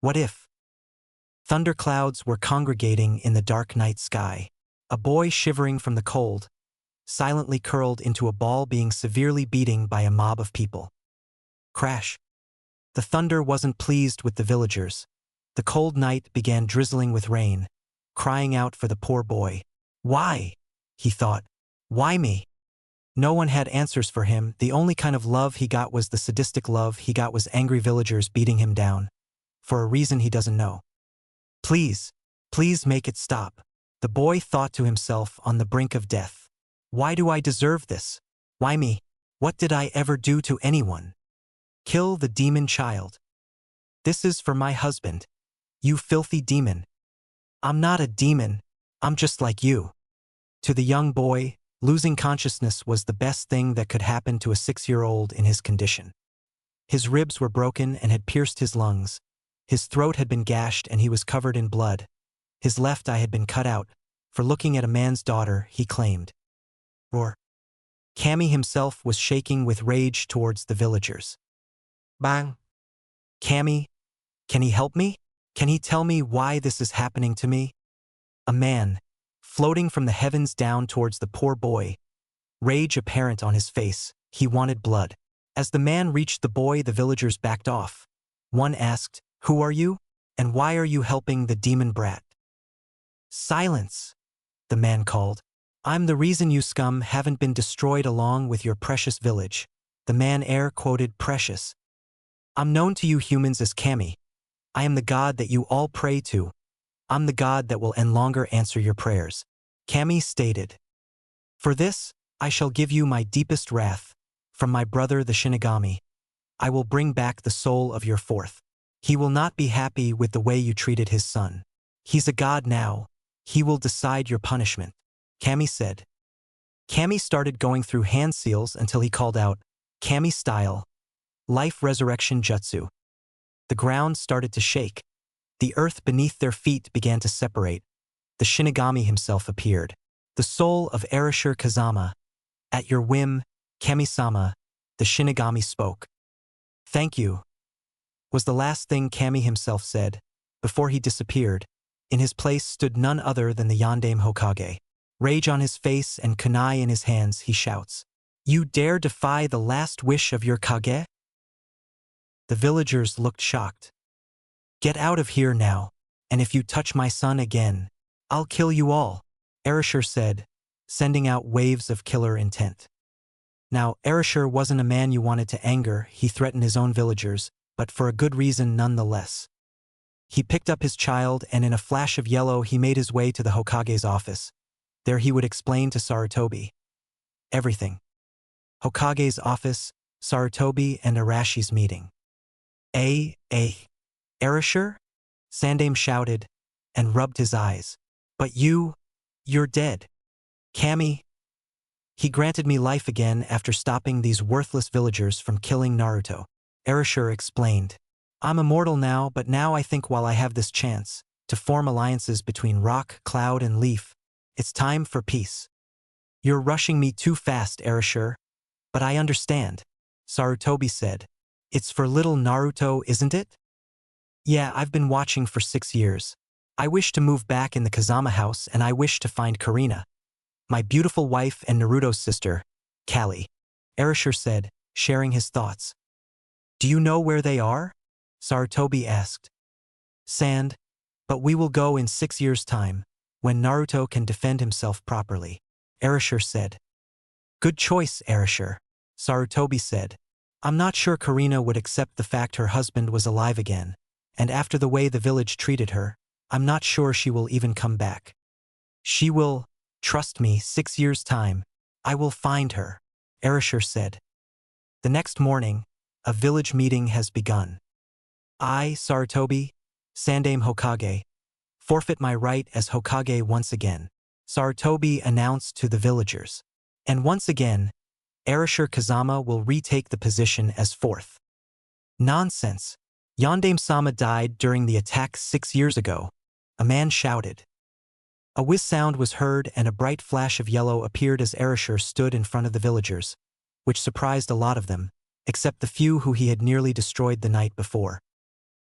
What if? Thunderclouds were congregating in the dark night sky. A boy shivering from the cold, silently curled into a ball being severely beaten by a mob of people. Crash. The thunder wasn't pleased with the villagers. The cold night began drizzling with rain, crying out for the poor boy. Why? He thought. Why me? No one had answers for him. The only kind of love he got was the sadistic love he got was angry villagers beating him down. For a reason he doesn't know. Please, please make it stop. The boy thought to himself on the brink of death. Why do I deserve this? Why me? What did I ever do to anyone? Kill the demon child. This is for my husband. You filthy demon. I'm not a demon. I'm just like you. To the young boy, losing consciousness was the best thing that could happen to a 6-year-old in his condition. His ribs were broken and had pierced his lungs. His throat had been gashed and he was covered in blood. His left eye had been cut out, for looking at a man's daughter, he claimed. Roar. Kami himself was shaking with rage towards the villagers. Bang. Kami, can he help me? Can he tell me why this is happening to me? A man, floating from the heavens down towards the poor boy, rage apparent on his face, he wanted blood. As the man reached the boy, the villagers backed off. One asked, "Who are you? And why are you helping the demon brat?" "Silence," the man called. "I'm the reason you scum haven't been destroyed along with your precious village." The man air quoted precious. "I'm known to you humans as Kami. I am the god that you all pray to. I'm the god that will no longer answer your prayers," Kami stated. "For this, I shall give you my deepest wrath. From my brother the Shinigami. I will bring back the soul of your fourth. He will not be happy with the way you treated his son. He's a god now. He will decide your punishment," Kami said. Kami started going through hand seals until he called out, "Kami style. Life resurrection jutsu." The ground started to shake. The earth beneath their feet began to separate. The Shinigami himself appeared. The soul of Arashir Kazama. "At your whim, Kami-sama," the Shinigami spoke. "Thank you," was the last thing Kami himself said. Before he disappeared, in his place stood none other than the Yondaime Hokage. Rage on his face and kunai in his hands, he shouts, "You dare defy the last wish of your Kage?" The villagers looked shocked. "Get out of here now, and if you touch my son again, I'll kill you all," Arashir said, sending out waves of killer intent. Now, Arashir wasn't a man you wanted to anger. He threatened his own villagers, but for a good reason nonetheless. He picked up his child and in a flash of yellow he made his way to the Hokage's office. There he would explain to Sarutobi everything. Hokage's office, Sarutobi and Arashi's meeting. Arashir? Sandaime shouted and rubbed his eyes. "But you're dead. Kami. He granted me life again after stopping these worthless villagers from killing Naruto," Arashir explained. "I'm immortal now, but now I think while I have this chance to form alliances between rock, cloud, and leaf, it's time for peace." "You're rushing me too fast, Arashir. But I understand," Sarutobi said. "It's for little Naruto, isn't it?" "Yeah, I've been watching for 6 years. I wish to move back in the Kazama house and I wish to find Karina, my beautiful wife and Naruto's sister, Callie," Arashir said, sharing his thoughts. "Do you know where they are?" Sarutobi asked. "Sand, but we will go in 6 years' time, when Naruto can defend himself properly," Arashir said. "Good choice, Arashir," Sarutobi said. "I'm not sure Karina would accept the fact her husband was alive again, and after the way the village treated her, I'm not sure she will even come back. She will, trust me, 6 years' time, I will find her," Arashir said. The next morning, a village meeting has begun. "I, Sarutobi, Sandaime Hokage, forfeit my right as Hokage once again," Sarutobi announced to the villagers. "And once again, Arashir Kazama will retake the position as fourth." "Nonsense. Yondaime-sama died during the attack 6 years ago," a man shouted. A whiz sound was heard and a bright flash of yellow appeared as Arashir stood in front of the villagers, which surprised a lot of them, except the few who he had nearly destroyed the night before.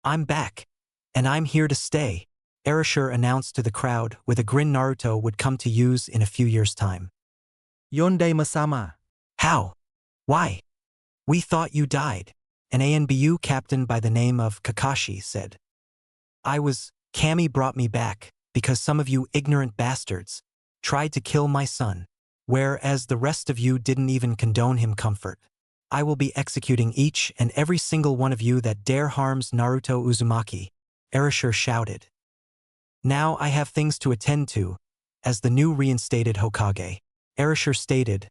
"I'm back," And I'm here to stay, Erasure announced to the crowd with a grin Naruto would come to use in a few years' time. Yonday masama. How? Why? We thought you died, an ANBU captain by the name of Kakashi said. Kami brought me back because some of you ignorant bastards tried to kill my son, whereas the rest of you didn't even condone him comfort. I will be executing each and every single one of you that dare harms Naruto Uzumaki, Erasure shouted. Now I have things to attend to, as the new reinstated Hokage, Erasure stated,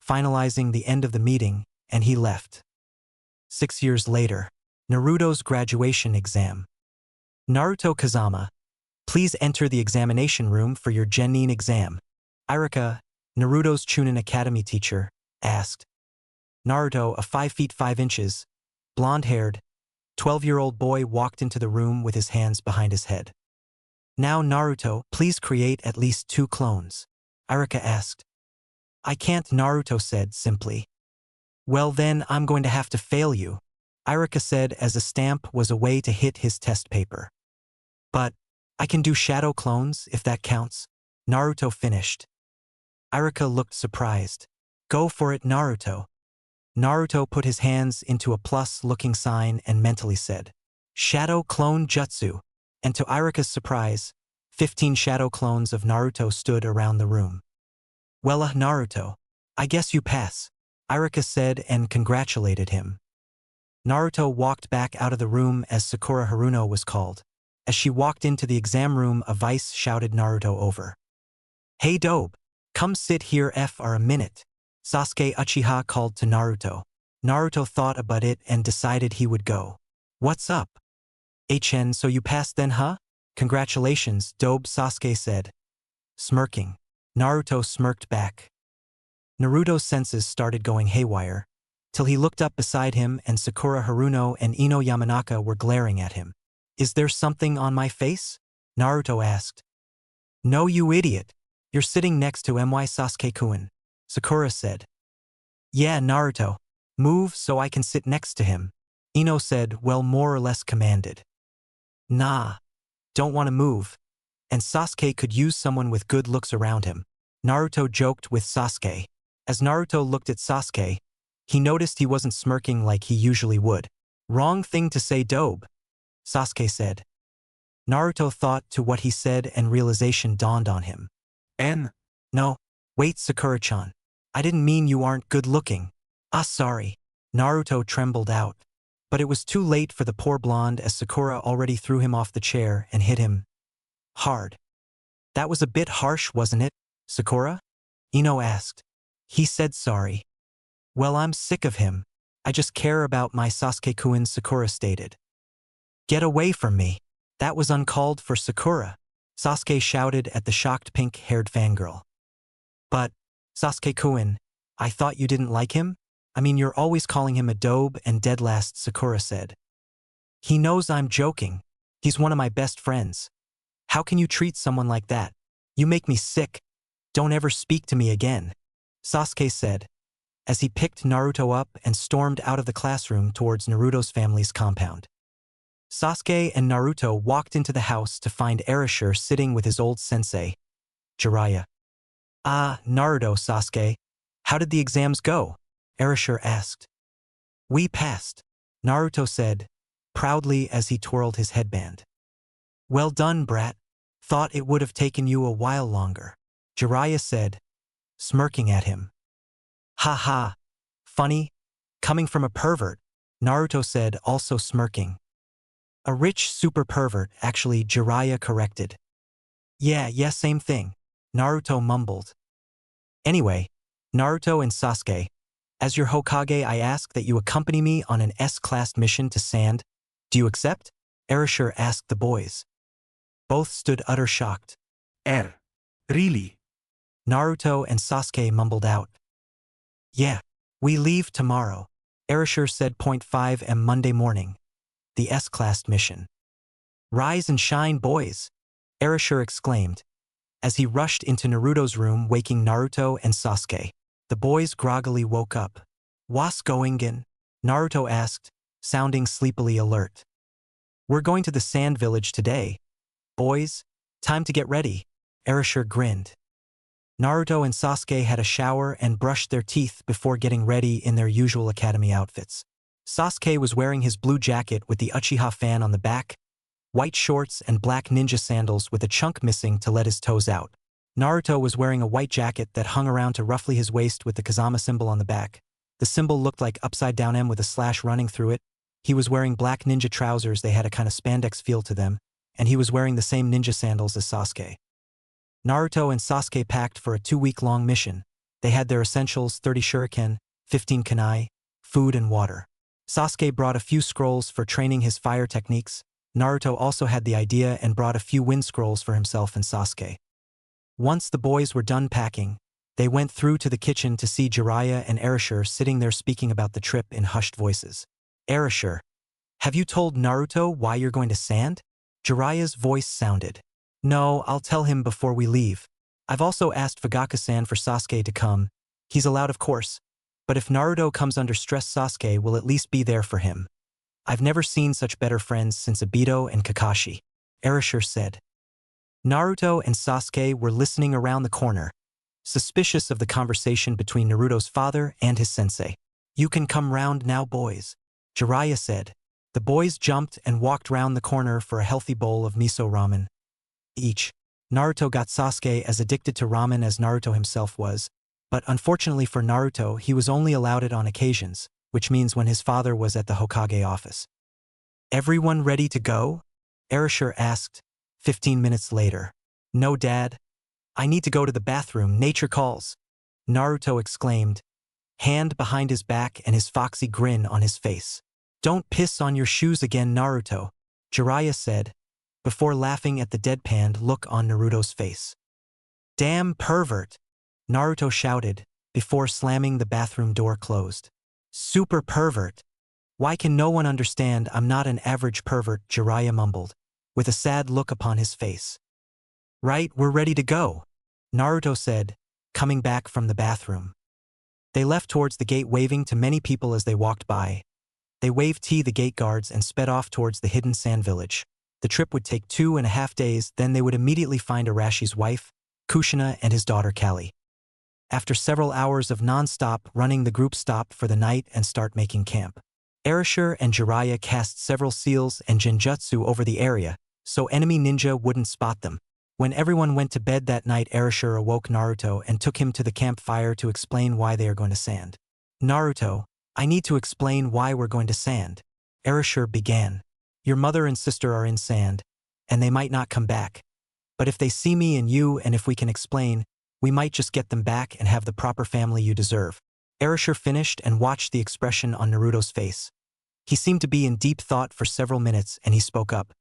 finalizing the end of the meeting, and he left. 6 years later, Naruto's graduation exam. Naruto Kazama, please enter the examination room for your Genin exam, Irika, Naruto's Chunin Academy teacher, asked. Naruto, a 5 feet 5 inches, blonde-haired, 12-year-old boy walked into the room with his hands behind his head. Now Naruto, please create at least 2 clones, Irika asked. I can't, Naruto said simply. Well then I'm going to have to fail you, Irika said as a stamp was a way to hit his test paper. But I can do shadow clones if that counts, Naruto finished. Irika looked surprised. Go for it, Naruto. Naruto put his hands into a plus-looking sign and mentally said, Shadow Clone Jutsu, and to Irika's surprise, 15 shadow clones of Naruto stood around the room. Well, Naruto, I guess you pass, Irika said and congratulated him. Naruto walked back out of the room as Sakura Haruno was called. As she walked into the exam room, a vice shouted Naruto over. Hey Dobe, come sit here for a minute, Sasuke Uchiha called to Naruto. Naruto thought about it and decided he would go. What's up? HN, so you passed then, huh? Congratulations, Dobe, Sasuke said. Smirking. Naruto smirked back. Naruto's senses started going haywire, till he looked up beside him and Sakura Haruno and Ino Yamanaka were glaring at him. Is there something on my face? Naruto asked. No, you idiot. You're sitting next to my Sasuke-kun, Sakura said. Yeah, Naruto. Move so I can sit next to him, Ino said, well, more or less commanded. Nah. Don't want to move. And Sasuke could use someone with good looks around him, Naruto joked with Sasuke. As Naruto looked at Sasuke, he noticed he wasn't smirking like he usually would. Wrong thing to say, Dobe, Sasuke said. Naruto thought to what he said and realization dawned on him. No, wait, Sakura-chan. I didn't mean you aren't good looking. Sorry. Naruto trembled out. But it was too late for the poor blonde as Sakura already threw him off the chair and hit him hard. That was a bit harsh, wasn't it, Sakura? Ino asked. He said sorry. Well, I'm sick of him. I just care about my Sasuke-kun, Sakura stated. Get away from me. That was uncalled for, Sakura, Sasuke shouted at the shocked pink-haired fangirl. But, Sasuke-kun, I thought you didn't like him? I mean, you're always calling him a dobe and dead last, Sakura said. He knows I'm joking. He's one of my best friends. How can you treat someone like that? You make me sick. Don't ever speak to me again, Sasuke said, as he picked Naruto up and stormed out of the classroom towards Naruto's family's compound. Sasuke and Naruto walked into the house to find Erasure sitting with his old sensei, Jiraiya. Naruto, Sasuke. How did the exams go? Erasure asked. We passed, Naruto said, proudly as he twirled his headband. Well done, brat. Thought it would have taken you a while longer, Jiraiya said, smirking at him. Ha ha. Funny. Coming from a pervert, Naruto said, also smirking. A rich super pervert, actually, Jiraiya corrected. Yeah, same thing, Naruto mumbled. Anyway, Naruto and Sasuke, as your Hokage, I ask that you accompany me on an S-class mission to Sand. Do you accept? Erasure asked the boys. Both stood utter shocked. Really? Naruto and Sasuke mumbled out. Yeah, we leave tomorrow, Erasure said. 5 am Monday morning. The S-class mission. Rise and shine, boys, Erasure exclaimed, as he rushed into Naruto's room, waking Naruto and Sasuke. The boys groggily woke up. What's going on? Naruto asked, sounding sleepily alert. We're going to the sand village today. Boys, time to get ready. Erasure grinned. Naruto and Sasuke had a shower and brushed their teeth before getting ready in their usual academy outfits. Sasuke was wearing his blue jacket with the Uchiha fan on the back, white shorts and black ninja sandals with a chunk missing to let his toes out. Naruto was wearing a white jacket that hung around to roughly his waist with the Kazama symbol on the back. The symbol looked like upside-down M with a slash running through it. He was wearing black ninja trousers, they had a kind of spandex feel to them, and he was wearing the same ninja sandals as Sasuke. Naruto and Sasuke packed for a 2-week-long mission. They had their essentials, 30 shuriken, 15 kunai, food and water. Sasuke brought a few scrolls for training his fire techniques. Naruto also had the idea and brought a few wind scrolls for himself and Sasuke. Once the boys were done packing, they went through to the kitchen to see Jiraiya and Erasure sitting there speaking about the trip in hushed voices. Erasure, have you told Naruto why you're going to sand? Jiraiya's voice sounded. No, I'll tell him before we leave. I've also asked Fugaka-san for Sasuke to come. He's allowed, of course. But if Naruto comes under stress, Sasuke will at least be there for him. I've never seen such better friends since Obito and Kakashi, Erasure said. Naruto and Sasuke were listening around the corner, suspicious of the conversation between Naruto's father and his sensei. You can come round now, boys, Jiraiya said. The boys jumped and walked round the corner for a healthy bowl of miso ramen each. Naruto got Sasuke as addicted to ramen as Naruto himself was, but unfortunately for Naruto, he was only allowed it on occasions, which means when his father was at the Hokage office. Everyone ready to go? Erasure asked, 15 minutes later. No, Dad. I need to go to the bathroom, nature calls, Naruto exclaimed, hand behind his back and his foxy grin on his face. Don't piss on your shoes again, Naruto, Jiraiya said, before laughing at the deadpanned look on Naruto's face. Damn pervert, Naruto shouted, before slamming the bathroom door closed. Super pervert. Why can no one understand I'm not an average pervert, Jiraiya mumbled, with a sad look upon his face. Right, we're ready to go, Naruto said, coming back from the bathroom. They left towards the gate waving to many people as they walked by. They waved to the gate guards and sped off towards the hidden sand village. The trip would take 2.5 days, then they would immediately find Arashi's wife, Kushina, and his daughter Callie. After several hours of non-stop running, the group stopped for the night and start making camp. Erasure and Jiraiya cast several seals and genjutsu over the area, so enemy ninja wouldn't spot them. When everyone went to bed that night, Erasure awoke Naruto and took him to the campfire to explain why they are going to sand. Naruto, I need to explain why we're going to sand, Erasure began. Your mother and sister are in sand, and they might not come back. But if they see me and you, and if we can explain, we might just get them back and have the proper family you deserve. Erasure finished and watched the expression on Naruto's face. He seemed to be in deep thought for several minutes, and he spoke up.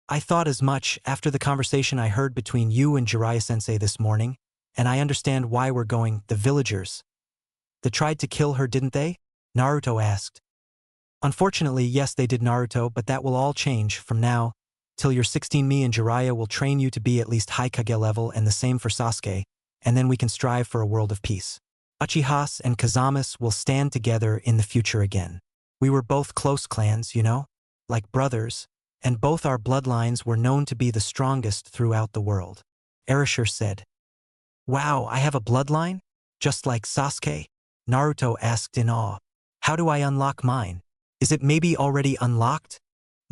I thought as much after the conversation I heard between you and Jiraiya-sensei this morning, and I understand why we're going. The villagers. They tried to kill her, didn't they? Naruto asked. Unfortunately, yes, they did, Naruto, but that will all change from now till you're 16. Me and Jiraiya will train you to be at least Hokage level, and the same for Sasuke, and then we can strive for a world of peace. Uchihas and Kazamas will stand together in the future again. We were both close clans, you know, like brothers, and both our bloodlines were known to be the strongest throughout the world, Erasure said. Wow, I have a bloodline? Just like Sasuke? Naruto asked in awe. How do I unlock mine? Is it maybe already unlocked?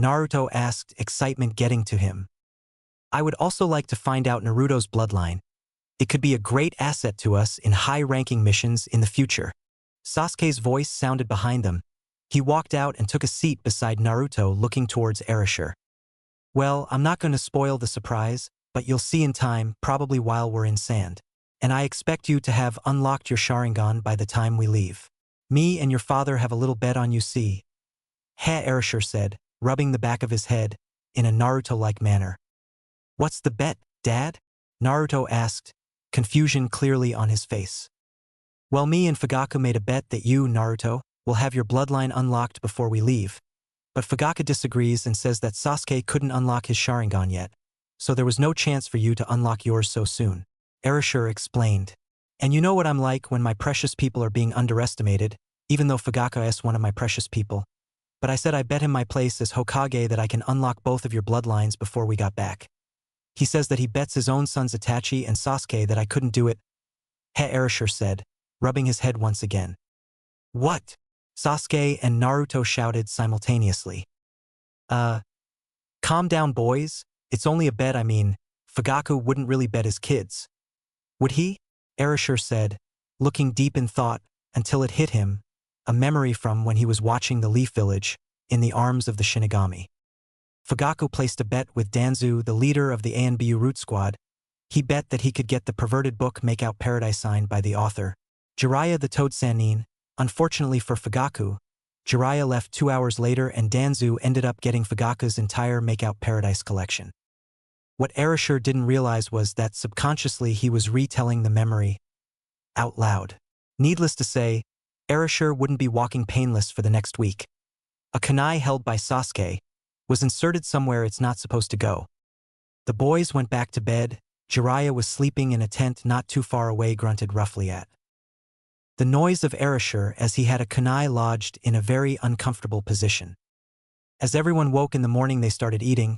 Naruto asked, excitement getting to him. I would also like to find out Naruto's bloodline. It could be a great asset to us in high-ranking missions in the future. Sasuke's voice sounded behind them. He walked out and took a seat beside Naruto, looking towards Erasure. Well, I'm not going to spoil the surprise, but you'll see in time, probably while we're in sand. And I expect you to have unlocked your Sharingan by the time we leave. Me and your father have a little bet on you, see? Ha, Erasure said, rubbing the back of his head, in a Naruto-like manner. What's the bet, Dad? Naruto asked, confusion clearly on his face. Well, me and Fugaka made a bet that you, Naruto, will have your bloodline unlocked before we leave. But Fugaka disagrees and says that Sasuke couldn't unlock his Sharingan yet, so there was no chance for you to unlock yours so soon, Erasure explained. And you know what I'm like when my precious people are being underestimated, even though Fugaka is one of my precious people. but I said I bet him my place as Hokage that I can unlock both of your bloodlines before we got back. He says that he bets his own sons Itachi and Sasuke that I couldn't do it, Erasure said, rubbing his head once again. What? Sasuke and Naruto shouted simultaneously. Calm down, boys. It's only a bet. I mean, Fugaku wouldn't really bet his kids. Would he? Erasure said, looking deep in thought until it hit him, a memory from when he was watching the Leaf Village in the arms of the Shinigami. Fugaku placed a bet with Danzu, the leader of the ANBU Root Squad. He bet that he could get the perverted book Make Out Paradise signed by the author, Jiraiya the Toad Sannin. Unfortunately for Fugaku, Jiraiya left 2 hours later and Danzu ended up getting Fugaku's entire Make Out Paradise collection. What Erasure didn't realize was that subconsciously he was retelling the memory out loud. Needless to say, Erasure wouldn't be walking painless for the next week. A kunai held by Sasuke was inserted somewhere it's not supposed to go. The boys went back to bed. Jiraiya was sleeping in a tent not too far away, grunted roughly at the noise of Erasure as he had a kunai lodged in a very uncomfortable position. As everyone woke in the morning, they started eating.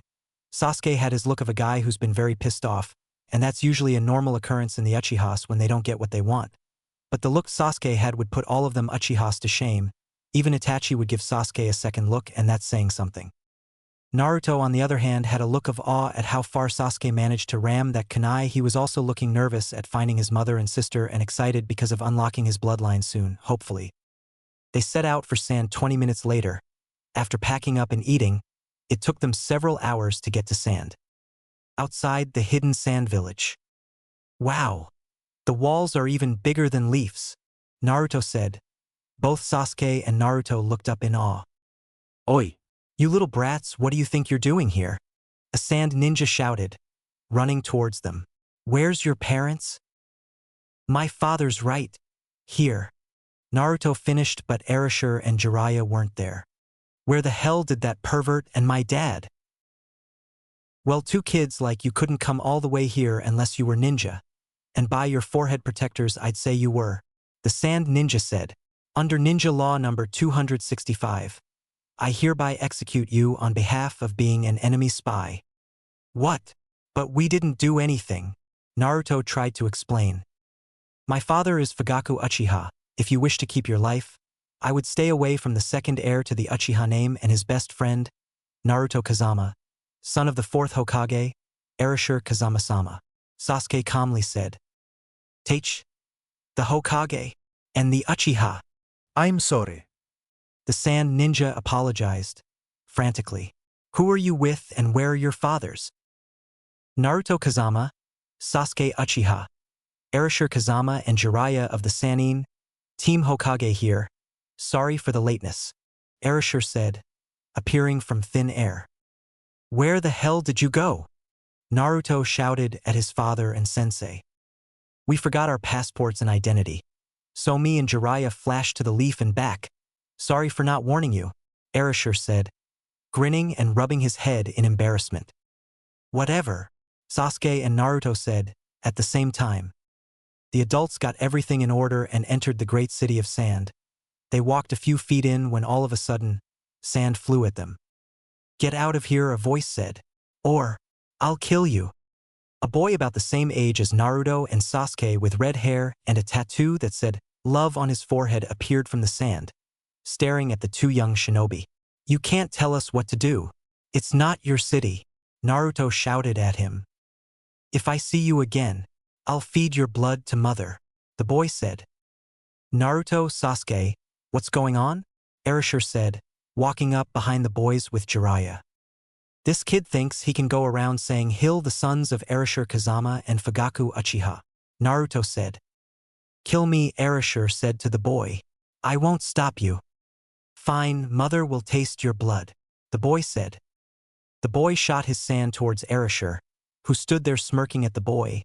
Sasuke had his look of a guy who's been very pissed off, and that's usually a normal occurrence in the Uchihas when they don't get what they want. But the look Sasuke had would put all of them Uchihas to shame. Even Itachi would give Sasuke a second look, and that's saying something. Naruto, on the other hand, had a look of awe at how far Sasuke managed to ram that kunai. He was also looking nervous at finding his mother and sister and excited because of unlocking his bloodline soon, hopefully. They set out for sand 20 minutes later. After packing up and eating, it took them several hours to get to sand. Outside the hidden sand village. Wow! The walls are even bigger than Leaf's, Naruto said. Both Sasuke and Naruto looked up in awe. Oi! You little brats, what do you think you're doing here? A sand ninja shouted, running towards them. Where's your parents? My father's right here. Naruto finished, but Erasure and Jiraiya weren't there. Where the hell did that pervert and my dad? Well, two kids like you couldn't come all the way here unless you were ninja. And by your forehead protectors, I'd say you were. The sand ninja said, under ninja law number 265. I hereby execute you on behalf of being an enemy spy. What? But we didn't do anything, Naruto tried to explain. My father is Fugaku Uchiha. If you wish to keep your life, I would stay away from the second heir to the Uchiha name and his best friend, Naruto Kazama, son of the fourth Hokage, Erasure Kazama-sama. Sasuke calmly said. Teach, the Hokage, and the Uchiha. I'm sorry. The sand ninja apologized, frantically. Who are you with and where are your fathers? Naruto Kazama, Sasuke Uchiha, Erasure Kazama and Jiraiya of the Sannin, Team Hokage here. Sorry for the lateness, Erasure said, appearing from thin air. Where the hell did you go? Naruto shouted at his father and sensei. We forgot our passports and identity. So me and Jiraiya flashed to the Leaf and back. Sorry for not warning you, Erasure said, grinning and rubbing his head in embarrassment. Whatever, Sasuke and Naruto said, at the same time. The adults got everything in order and entered the great city of sand. They walked a few feet in when all of a sudden, sand flew at them. Get out of here, a voice said. Or, I'll kill you. A boy about the same age as Naruto and Sasuke with red hair and a tattoo that said, love on his forehead appeared from the sand, staring at the two young shinobi. You can't tell us what to do. It's not your city, Naruto shouted at him. If I see you again, I'll feed your blood to mother, the boy said. Naruto, Sasuke, what's going on? Erasure said, walking up behind the boys with Jiraiya. This kid thinks he can go around saying he'll the sons of Erasure Kazama and Fugaku Uchiha, Naruto said. Kill me, Erasure said to the boy. I won't stop you. Fine, mother will taste your blood, the boy said. The boy shot his sand towards Erasure, who stood there smirking at the boy.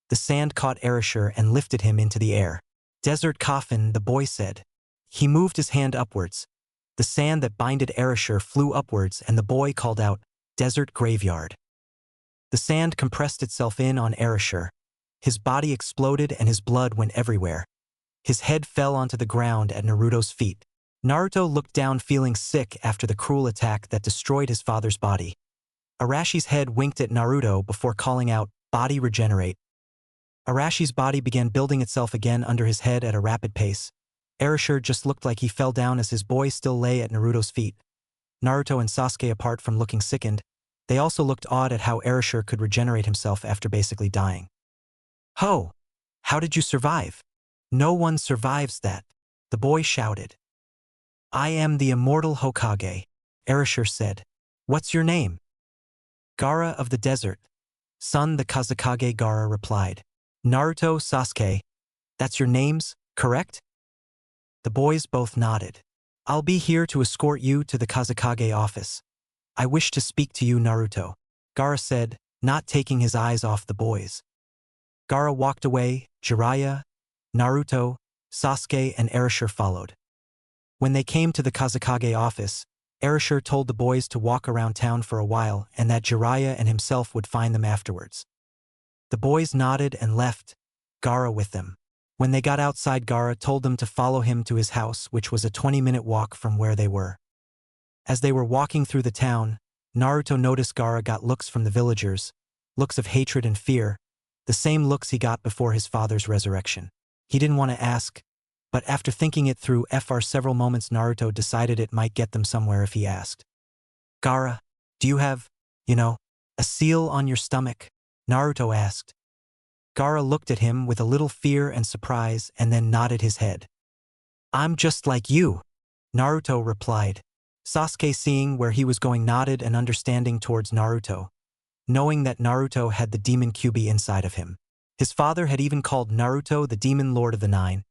The sand caught Erasure and lifted him into the air. Desert coffin, the boy said. He moved his hand upwards. The sand that binded Erasure flew upwards and the boy called out, Desert graveyard. The sand compressed itself in on Erasure. His body exploded and his blood went everywhere. His head fell onto the ground at Naruto's feet. Naruto looked down feeling sick after the cruel attack that destroyed his father's body. Arashi's head winked at Naruto before calling out, "Body regenerate." Arashi's body began building itself again under his head at a rapid pace. Erasure just looked like he fell down as his boy still lay at Naruto's feet. Naruto and Sasuke, apart from looking sickened, they also looked awed at how Erasure could regenerate himself after basically dying. "Ho! How did you survive?" "No one survives that," the boy shouted. "I am the immortal Hokage," Erasure said. "What's your name?" "Gaara of the Desert." "Son, the Kazekage Gaara replied. "Naruto, Sasuke. That's your names, correct?" The boys both nodded. "I'll be here to escort you to the Kazekage office. I wish to speak to you, Naruto," Gaara said, not taking his eyes off the boys. Gaara walked away, Jiraiya, Naruto, Sasuke and Erasure followed. When they came to the Kazekage office, Erasure told the boys to walk around town for a while and that Jiraiya and himself would find them afterwards. The boys nodded and left, Gaara with them. When they got outside, Gaara told them to follow him to his house, which was a 20-minute walk from where they were. As they were walking through the town, Naruto noticed Gaara got looks from the villagers, looks of hatred and fear, the same looks he got before his father's resurrection. He didn't want to ask, but after thinking it through for several moments, Naruto decided it might get them somewhere if he asked. "Gaara, do you have, a seal on your stomach?" Naruto asked. Gaara looked at him with a little fear and surprise and then nodded his head. "I'm just like you," Naruto replied. Sasuke, seeing where he was going, nodded and understanding towards Naruto, knowing that Naruto had the demon Kyuubi inside of him. His father had even called Naruto the Demon Lord of the Nine.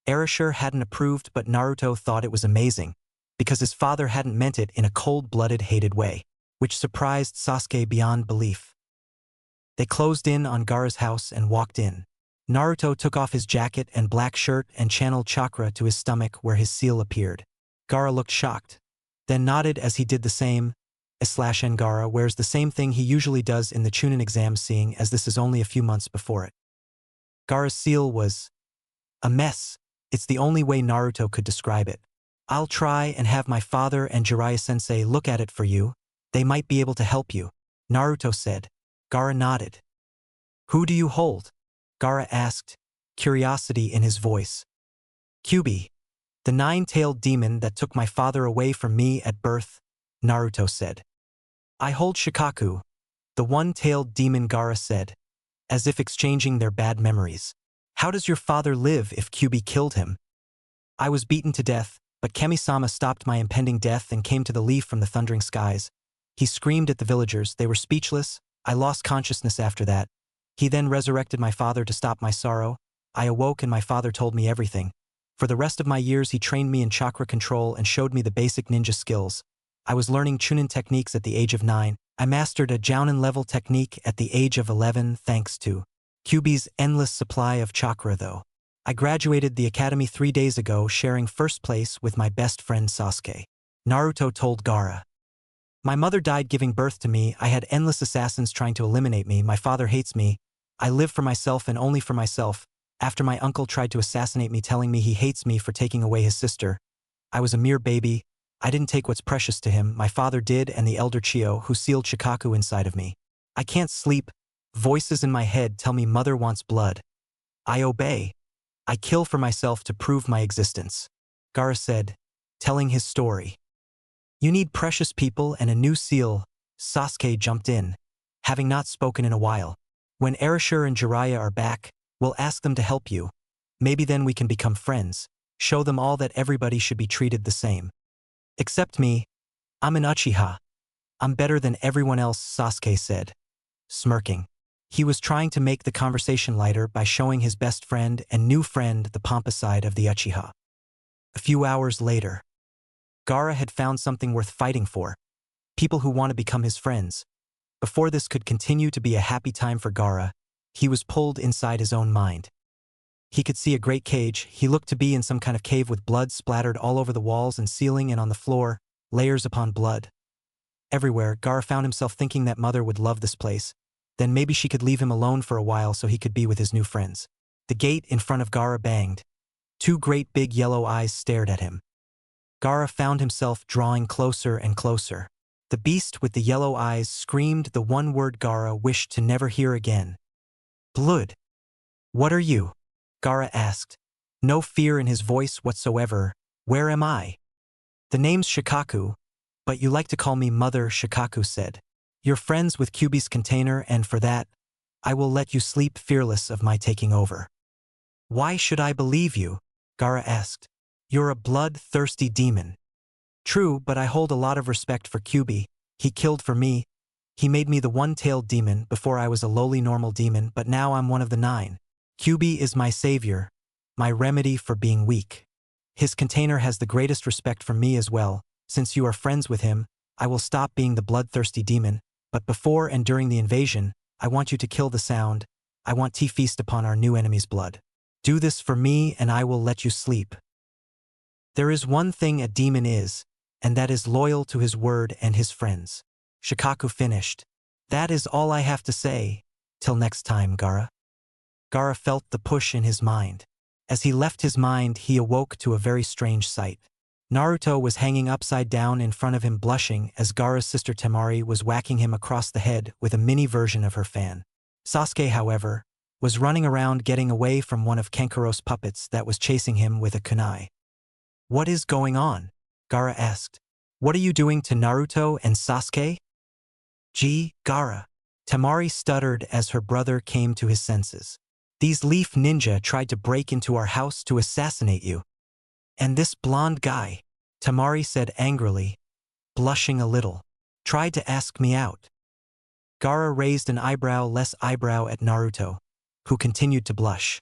Erasure hadn't approved, but Naruto thought it was amazing, because his father hadn't meant it in a cold-blooded, hated way, which surprised Sasuke beyond belief. They closed in on Gaara's house and walked in. Naruto took off his jacket and black shirt and channeled chakra to his stomach where his seal appeared. Gaara looked shocked, then nodded as he did the same. And Gaara wears the same thing he usually does in the Chunin exam, seeing as this is only a few months before it. Gaara's seal was a mess. It's the only way Naruto could describe it. "I'll try and have my father and Jiraiya-sensei look at it for you. They might be able to help you," Naruto said. Gaara nodded. "Who do you hold?" Gaara asked, curiosity in his voice. "Kyuubi, the nine-tailed demon that took my father away from me at birth," Naruto said. "I hold Shikaku, the one-tailed demon," Gaara said, as if exchanging their bad memories. "How does your father live if Kyuubi killed him?" "I was beaten to death, but Kami-sama stopped my impending death and came to the leaf from the thundering skies. He screamed at the villagers. They were speechless. I lost consciousness after that. He then resurrected my father to stop my sorrow. I awoke and my father told me everything. For the rest of my years he trained me in chakra control and showed me the basic ninja skills. I was learning Chunin techniques at the age of 9. I mastered a Jounin level technique at the age of 11 thanks to Kyuubi's endless supply of chakra though. I graduated the academy 3 days ago, sharing first place with my best friend Sasuke," Naruto told Gaara. "My mother died giving birth to me. I had endless assassins trying to eliminate me. My father hates me. I live for myself and only for myself. After my uncle tried to assassinate me, telling me he hates me for taking away his sister. I was a mere baby. I didn't take what's precious to him. My father did, and the elder Chiyo, who sealed Shikaku inside of me. I can't sleep. Voices in my head tell me mother wants blood. I obey. I kill for myself to prove my existence," Gaara said, telling his story. "You need precious people and a new seal," Sasuke jumped in, having not spoken in a while. "When Erasure and Jiraiya are back, we'll ask them to help you. Maybe then we can become friends. Show them all that everybody should be treated the same. Except me. I'm an Uchiha. I'm better than everyone else," Sasuke said, smirking. He was trying to make the conversation lighter by showing his best friend and new friend the pompous side of the Uchiha. A few hours later, Gaara had found something worth fighting for. People who want to become his friends. Before this could continue to be a happy time for Gaara, he was pulled inside his own mind. He could see a great cage. He looked to be in some kind of cave with blood splattered all over the walls and ceiling and on the floor, layers upon blood. Everywhere, Gaara found himself thinking that mother would love this place. Then maybe she could leave him alone for a while so he could be with his new friends. The gate in front of Gaara banged. 2 great big yellow eyes stared at him. Gaara found himself drawing closer and closer. The beast with the yellow eyes screamed the one word Gaara wished to never hear again. Blood. What are you? Gaara asked. No fear in his voice whatsoever. Where am I? The name's Shikaku, but you like to call me Mother, Shikaku said. You're friends with Kyuubi's container, and for that, I will let you sleep fearless of my taking over. Why should I believe you? Gaara asked. You're a blood-thirsty demon. True, but I hold a lot of respect for Kyuubi. He killed for me. He made me the one-tailed demon before I was a lowly normal demon, but now I'm one of the 9. Kyuubi is my savior, my remedy for being weak. His container has the greatest respect for me as well. Since you are friends with him, I will stop being the bloodthirsty demon, but before and during the invasion, I want you to kill the sound. I want to feast upon our new enemy's blood. Do this for me and I will let you sleep. There is one thing a demon is, and that is loyal to his word and his friends. Shikaku finished. That is all I have to say. Till next time, Gaara. Gaara felt the push in his mind. As he left his mind, he awoke to a very strange sight. Naruto was hanging upside down in front of him blushing as Gaara's sister Temari was whacking him across the head with a mini version of her fan. Sasuke, however, was running around getting away from one of Kenkuro's puppets that was chasing him with a kunai. What is going on? Gaara asked. What are you doing to Naruto and Sasuke? Gee, Gaara. Temari stuttered as her brother came to his senses. These leaf ninja tried to break into our house to assassinate you. And this blonde guy, Temari said angrily, blushing a little, tried to ask me out. Gaara raised an eyebrow at Naruto, who continued to blush.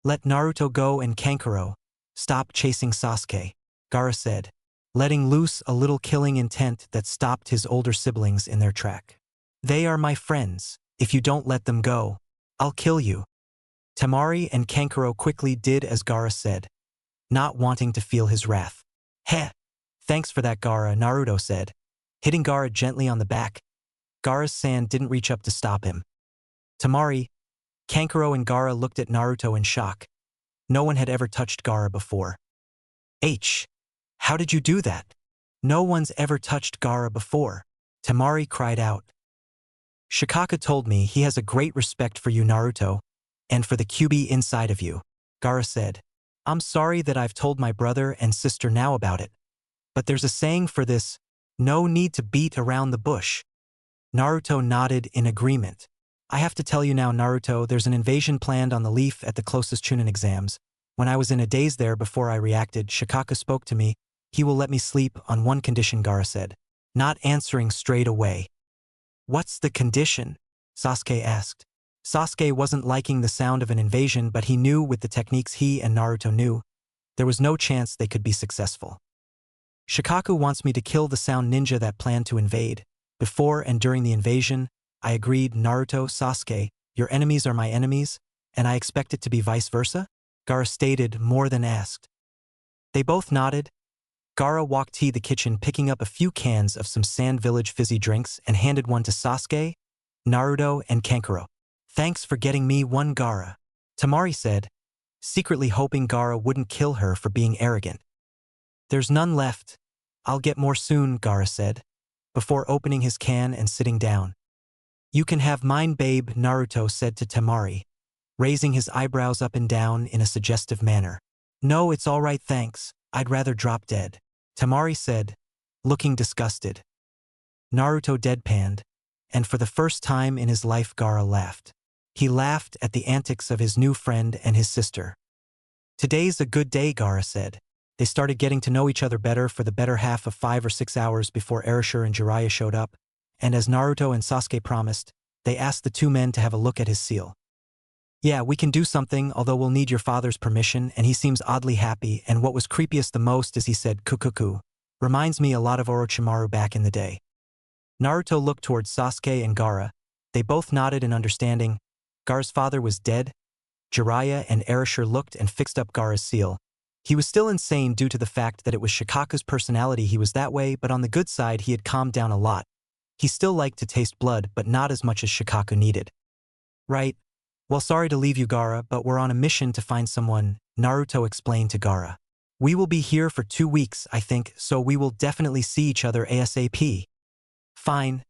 Let Naruto go and Kankuro, stop chasing Sasuke, Gaara said, letting loose a little killing intent that stopped his older siblings in their track. They are my friends. If you don't let them go, I'll kill you. Temari and Kankuro quickly did as Gaara said, not wanting to feel his wrath. Heh! Thanks for that, Gaara, Naruto said, hitting Gaara gently on the back. Gaara's sand didn't reach up to stop him. Temari, Kankuro and Gaara looked at Naruto in shock. No one had ever touched Gaara before. How did you do that? No one's ever touched Gaara before. Temari cried out. Shikaka told me he has a great respect for you, Naruto, and for the Kyuubi inside of you, Gaara said. I'm sorry that I've told my brother and sister now about it. But there's a saying for this, no need to beat around the bush. Naruto nodded in agreement. I have to tell you now, Naruto, there's an invasion planned on the Leaf at the closest Chunin exams. When I was in a daze there before I reacted, Shikaka spoke to me. He will let me sleep on one condition, Gaara said, not answering straight away. What's the condition? Sasuke asked. Sasuke wasn't liking the sound of an invasion, but he knew with the techniques he and Naruto knew, there was no chance they could be successful. Shikaku wants me to kill the sound ninja that planned to invade. Before and during the invasion, I agreed, Naruto, Sasuke, your enemies are my enemies, and I expect it to be vice versa? Gaara stated more than asked. They both nodded. Gaara walked to the kitchen picking up a few cans of some Sand Village fizzy drinks and handed one to Sasuke, Naruto, and Kankuro. Thanks for getting me one, Gaara, Temari said, secretly hoping Gaara wouldn't kill her for being arrogant. There's none left. I'll get more soon, Gaara said, before opening his can and sitting down. You can have mine, babe, Naruto said to Temari, raising his eyebrows up and down in a suggestive manner. No, it's all right, thanks. I'd rather drop dead, Temari said, looking disgusted. Naruto deadpanned, and for the first time in his life Gaara laughed. He laughed at the antics of his new friend and his sister. Today's a good day, Gaara said. They started getting to know each other better for the better half of 5 or 6 hours before Orochimaru and Jiraiya showed up, and as Naruto and Sasuke promised, they asked the two men to have a look at his seal. Yeah, we can do something, although we'll need your father's permission, and he seems oddly happy, and what was creepiest the most is he said, Kukuku. Reminds me a lot of Orochimaru back in the day. Naruto looked towards Sasuke and Gaara. They both nodded in understanding. Gaara's father was dead. Jiraiya and Orochimaru looked and fixed up Gaara's seal. He was still insane due to the fact that it was Shikaku's personality he was that way, but on the good side he had calmed down a lot. He still liked to taste blood, but not as much as Shikaku needed. Right. Well, sorry to leave you, Gaara, but we're on a mission to find someone, Naruto explained to Gaara. We will be here for 2 weeks, I think, so we will definitely see each other ASAP. Fine.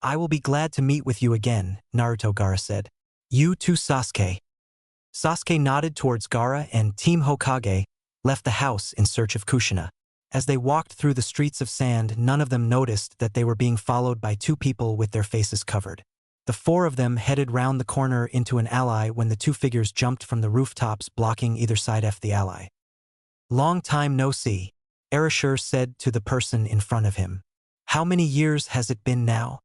I will be glad to meet with you again, Naruto. Gaara said. You too, Sasuke. Sasuke nodded towards Gaara, and Team Hokage left the house in search of Kushina. As they walked through the streets of sand, none of them noticed that they were being followed by 2 people with their faces covered. The 4 of them headed round the corner into an alley when the 2 figures jumped from the rooftops, blocking either side of the alley. Long time no see, Orochimaru said to the person in front of him. How many years has it been now?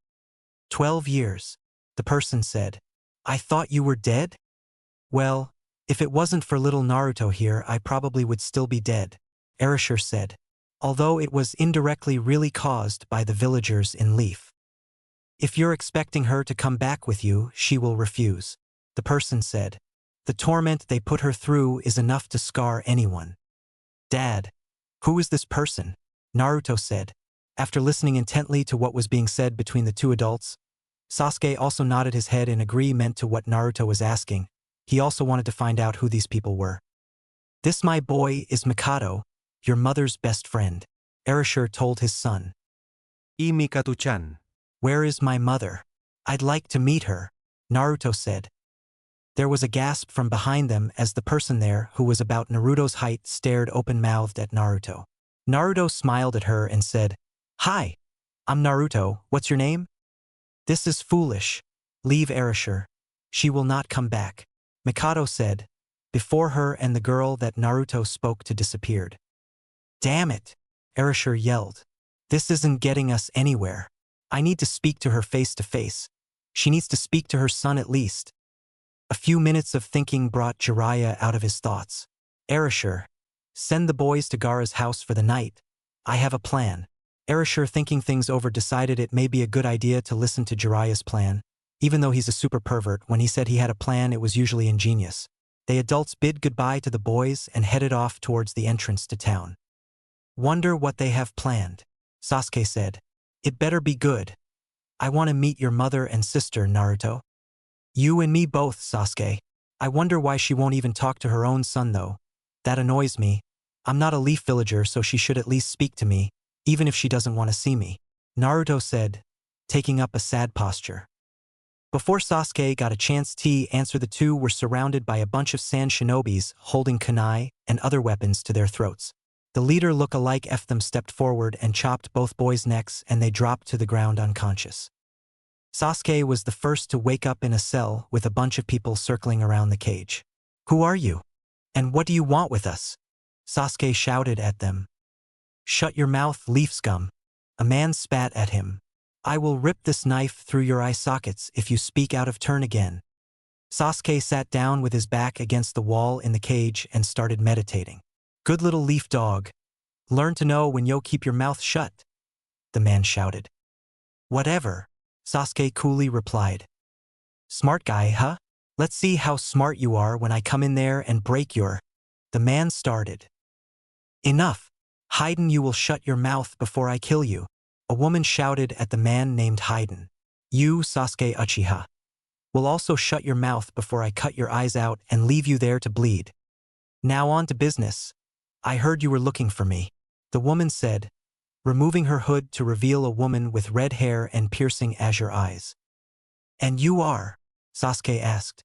12 years, the person said. I thought you were dead? Well, if it wasn't for little Naruto here, I probably would still be dead, Orochimaru said, although it was indirectly really caused by the villagers in Leaf. If you're expecting her to come back with you, she will refuse, the person said. The torment they put her through is enough to scar anyone. Dad, who is this person? Naruto said. After listening intently to what was being said between the 2 adults, Sasuke also nodded his head in agreement to what Naruto was asking. He also wanted to find out who these people were. This my boy is Mikado, your mother's best friend, Orochimaru told his son. Mikado-chan. Where is my mother? I'd like to meet her, Naruto said. There was a gasp from behind them as the person there, who was about Naruto's height, stared open-mouthed at Naruto. Naruto smiled at her and said, Hi, I'm Naruto, what's your name? This is foolish. Leave Orochimaru. She will not come back, Mikado said. Before her and the girl that Naruto spoke to disappeared. Damn it, Orochimaru yelled. This isn't getting us anywhere. I need to speak to her face to face. She needs to speak to her son at least. A few minutes of thinking brought Jiraiya out of his thoughts. Orochimaru, send the boys to Gaara's house for the night. I have a plan. Orochimaru, thinking things over, decided it may be a good idea to listen to Jiraiya's plan. Even though he's a super pervert, when he said he had a plan, it was usually ingenious. The adults bid goodbye to the boys and headed off towards the entrance to town. Wonder what they have planned, Sasuke said. It better be good. I want to meet your mother and sister, Naruto. You and me both, Sasuke. I wonder why she won't even talk to her own son though. That annoys me. I'm not a Leaf villager, so she should at least speak to me, even if she doesn't want to see me, Naruto said, taking up a sad posture. Before Sasuke got a chance to answer, the 2 were surrounded by a bunch of sand shinobis holding kunai and other weapons to their throats. The leader look-alike F them stepped forward and chopped both boys' necks, and they dropped to the ground unconscious. Sasuke was the first to wake up in a cell with a bunch of people circling around the cage. Who are you? And what do you want with us? Sasuke shouted at them. Shut your mouth, Leaf scum. A man spat at him. I will rip this knife through your eye sockets if you speak out of turn again. Sasuke sat down with his back against the wall in the cage and started meditating. Good little Leaf dog. Learn to know when you'll keep your mouth shut, the man shouted. Whatever, Sasuke coolly replied. Smart guy, huh? Let's see how smart you are when I come in there and break your... The man started. Enough. Hayden, you will shut your mouth before I kill you, a woman shouted at the man named Hayden. You, Sasuke Uchiha, will also shut your mouth before I cut your eyes out and leave you there to bleed. Now on to business. I heard you were looking for me, the woman said, removing her hood to reveal a woman with red hair and piercing azure eyes. And you are? Sasuke asked.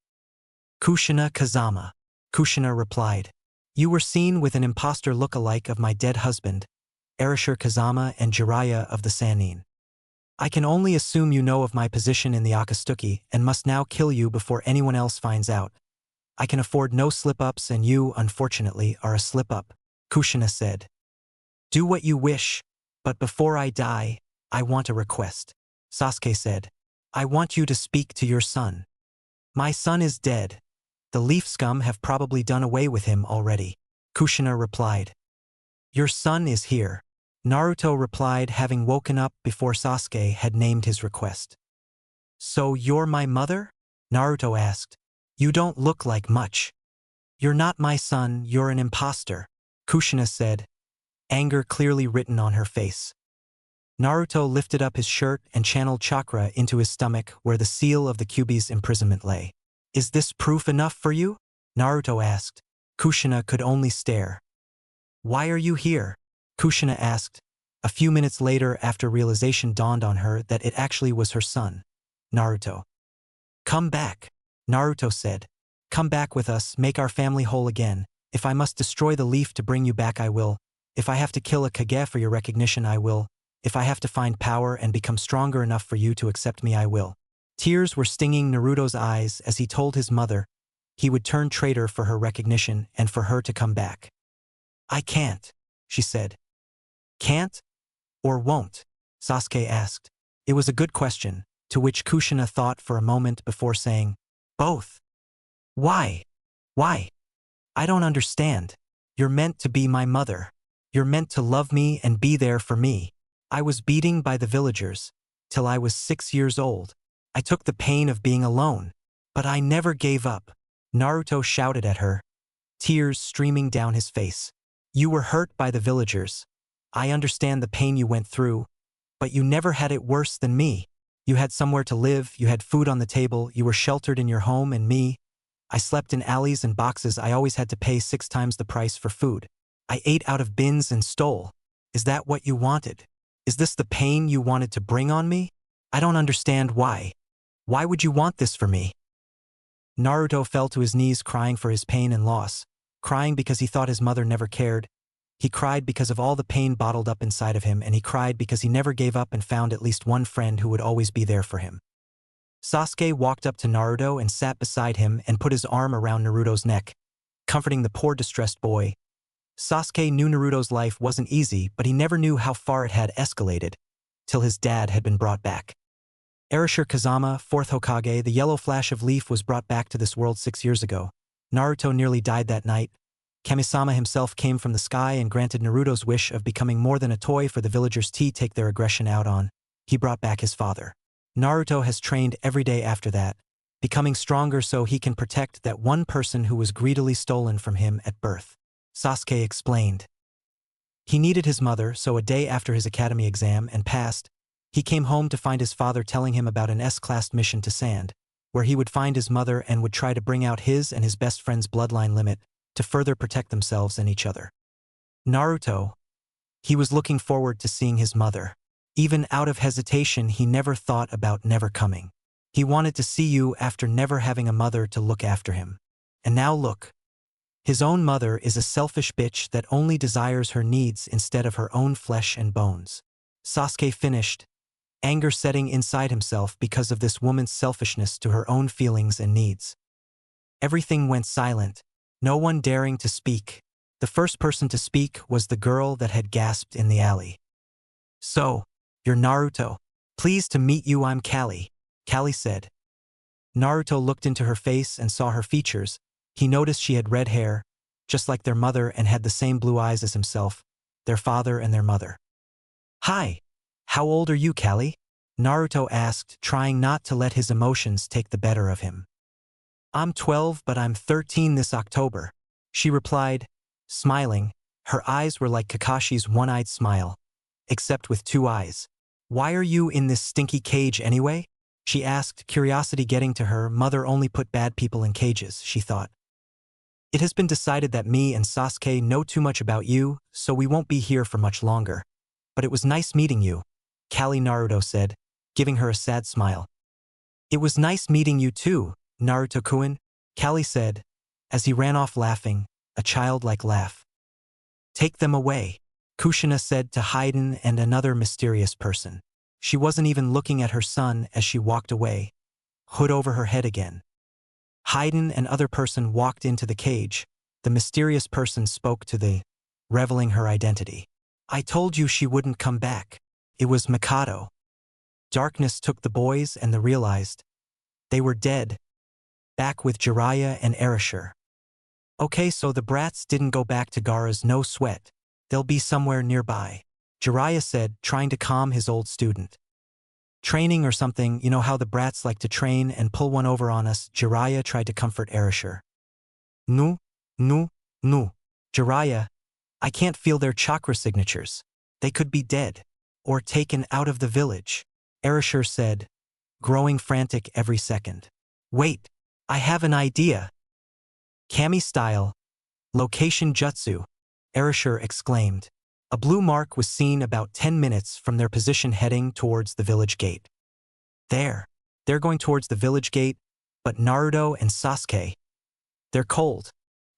Kushina Kazama, Kushina replied. You were seen with an imposter look-alike of my dead husband, Orochimaru Kazama, and Jiraiya of the Sannin. I can only assume you know of my position in the Akatsuki and must now kill you before anyone else finds out. I can afford no slip-ups, and you, unfortunately, are a slip-up, Kushina said. Do what you wish, but before I die, I want a request, Sasuke said. I want you to speak to your son. My son is dead. The Leaf scum have probably done away with him already, Kushina replied. Your son is here, Naruto replied, having woken up before Sasuke had named his request. So you're my mother? Naruto asked. You don't look like much. You're not my son, you're an imposter, Kushina said, anger clearly written on her face. Naruto lifted up his shirt and channeled chakra into his stomach where the seal of the Kyuubi's imprisonment lay. Is this proof enough for you? Naruto asked. Kushina could only stare. Why are you here? Kushina asked, a few minutes later after realization dawned on her that it actually was her son, Naruto. Come back, Naruto said. Come back with us, make our family whole again. If I must destroy the leaf to bring you back, I will. If I have to kill a Kage for your recognition, I will. If I have to find power and become stronger enough for you to accept me, I will. Tears were stinging Naruto's eyes as he told his mother he would turn traitor for her recognition and for her to come back. I can't, she said. Can't? Or won't? Sasuke asked. It was a good question, to which Kushina thought for a moment before saying, both. Why? Why? I don't understand. You're meant to be my mother. You're meant to love me and be there for me. I was beaten by the villagers, till I was 6 years old. I took the pain of being alone, but I never gave up. Naruto shouted at her, tears streaming down his face. You were hurt by the villagers. I understand the pain you went through, but you never had it worse than me. You had somewhere to live, you had food on the table, you were sheltered in your home, and me, I slept in alleys and boxes. I always had to pay 6 times the price for food. I ate out of bins and stole. Is that what you wanted? Is this the pain you wanted to bring on me? I don't understand why. Why would you want this for me? Naruto fell to his knees crying for his pain and loss, crying because he thought his mother never cared. He cried because of all the pain bottled up inside of him, and he cried because he never gave up and found at least one friend who would always be there for him. Sasuke walked up to Naruto and sat beside him and put his arm around Naruto's neck, comforting the poor distressed boy. Sasuke knew Naruto's life wasn't easy, but he never knew how far it had escalated, till his dad had been brought back. Erashir Kazama, 4th Hokage, the yellow flash of leaf, was brought back to this world 6 years ago. Naruto nearly died that night. Kamisama himself came from the sky and granted Naruto's wish of becoming more than a toy for the villagers to take their aggression out on. He brought back his father. Naruto has trained every day after that, becoming stronger so he can protect that one person who was greedily stolen from him at birth. Sasuke explained. He needed his mother, so a day after his academy exam and passed, he came home to find his father telling him about an S-class mission to Sand, where he would find his mother and would try to bring out his and his best friend's bloodline limit to further protect themselves and each other. Naruto, he was looking forward to seeing his mother. Even out of hesitation, he never thought about never coming. He wanted to see you after never having a mother to look after him. And now look. His own mother is a selfish bitch that only desires her needs instead of her own flesh and bones. Sasuke finished, anger setting inside himself because of this woman's selfishness to her own feelings and needs. Everything went silent, no one daring to speak. The first person to speak was the girl that had gasped in the alley. So, you're Naruto. Pleased to meet you, I'm Callie, Callie said. Naruto looked into her face and saw her features. He noticed she had red hair, just like their mother, and had the same blue eyes as himself, their father and their mother. Hi, how old are you, Callie? Naruto asked, trying not to let his emotions take the better of him. I'm 12, but I'm 13 this October, she replied, smiling. Her eyes were like Kakashi's one-eyed smile, except with 2 eyes. Why are you in this stinky cage anyway? She asked, curiosity getting to her. Mother only put bad people in cages, she thought. It has been decided that me and Sasuke know too much about you, so we won't be here for much longer. But it was nice meeting you, Callie, Naruto said, giving her a sad smile. It was nice meeting you too, Naruto-kun, Callie said, as he ran off laughing, a childlike laugh. Take them away, Kushina said to Haiden and another mysterious person. She wasn't even looking at her son as she walked away, hood over her head again. Haiden and other person walked into the cage. The mysterious person spoke to the, revealing her identity. I told you she wouldn't come back. It was Mikado. Darkness took the boys and they realized they were dead, back with Jiraiya and Erashir. Okay, so the brats didn't go back to Gaara's, no sweat. They'll be somewhere nearby, Jiraiya said, trying to calm his old student. Training or something, you know how the brats like to train and pull one over on us, Jiraiya tried to comfort Erashir. No, Jiraiya, I can't feel their chakra signatures. They could be dead, or taken out of the village, Erashir said, growing frantic every second. Wait, I have an idea. Kami style, location jutsu, Erasure exclaimed. A blue mark was seen about 10 minutes from their position heading towards the village gate. They're going towards the village gate, but Naruto and Sasuke. They're cold,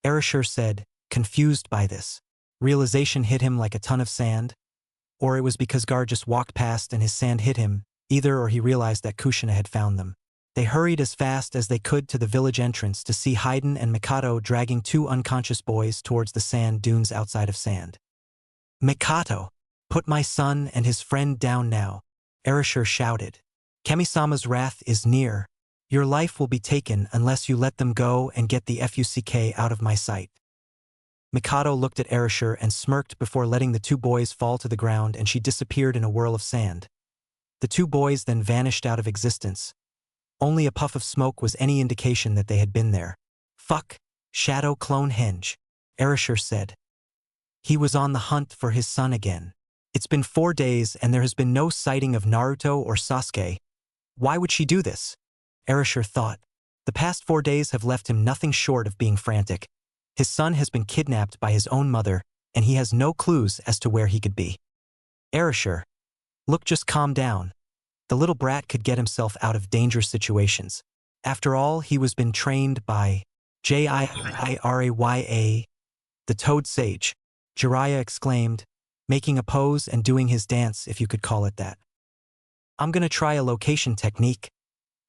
Erasure said, confused by this. Realization hit him like a ton of sand. Or it was because Gaara just walked past and his sand hit him, either or he realized that Kushina had found them. They hurried as fast as they could to the village entrance to see Haiden and Mikato dragging two unconscious boys towards the sand dunes outside of sand. Mikato, put my son and his friend down now, Erasure shouted. Kami-sama's wrath is near. Your life will be taken unless you let them go and get the Fuck out of my sight. Mikado looked at Erasure and smirked before letting the two boys fall to the ground, and she disappeared in a whirl of sand. The two boys then vanished out of existence. Only a puff of smoke was any indication that they had been there. Fuck, Shadow Clone Henge, Erasure said. He was on the hunt for his son again. It's been 4 days and there has been no sighting of Naruto or Sasuke. Why would she do this? Erasure thought. The past 4 days have left him nothing short of being frantic. His son has been kidnapped by his own mother, and he has no clues as to where he could be. Erasure, look, just calm down. The little brat could get himself out of dangerous situations. After all, he was been trained by Jiraiya, the Toad Sage, Jiraiya exclaimed, making a pose and doing his dance, if you could call it that. I'm gonna try a location technique.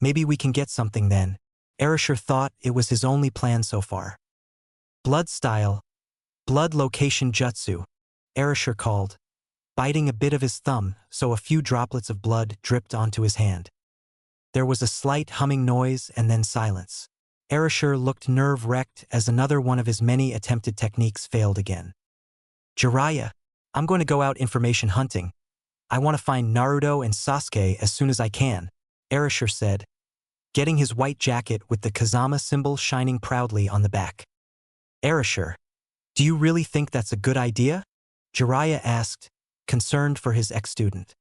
Maybe we can get something then. Erasure thought it was his only plan so far. Blood style. Blood location jutsu, Erasure called, biting a bit of his thumb so a few droplets of blood dripped onto his hand. There was a slight humming noise and then silence. Erasure looked nerve-wrecked as another one of his many attempted techniques failed again. Jiraiya, I'm going to go out information hunting. I want to find Naruto and Sasuke as soon as I can, Erasure said, getting his white jacket with the Kazama symbol shining proudly on the back. Erasure, do you really think that's a good idea? Jiraiya asked, concerned for his ex-student.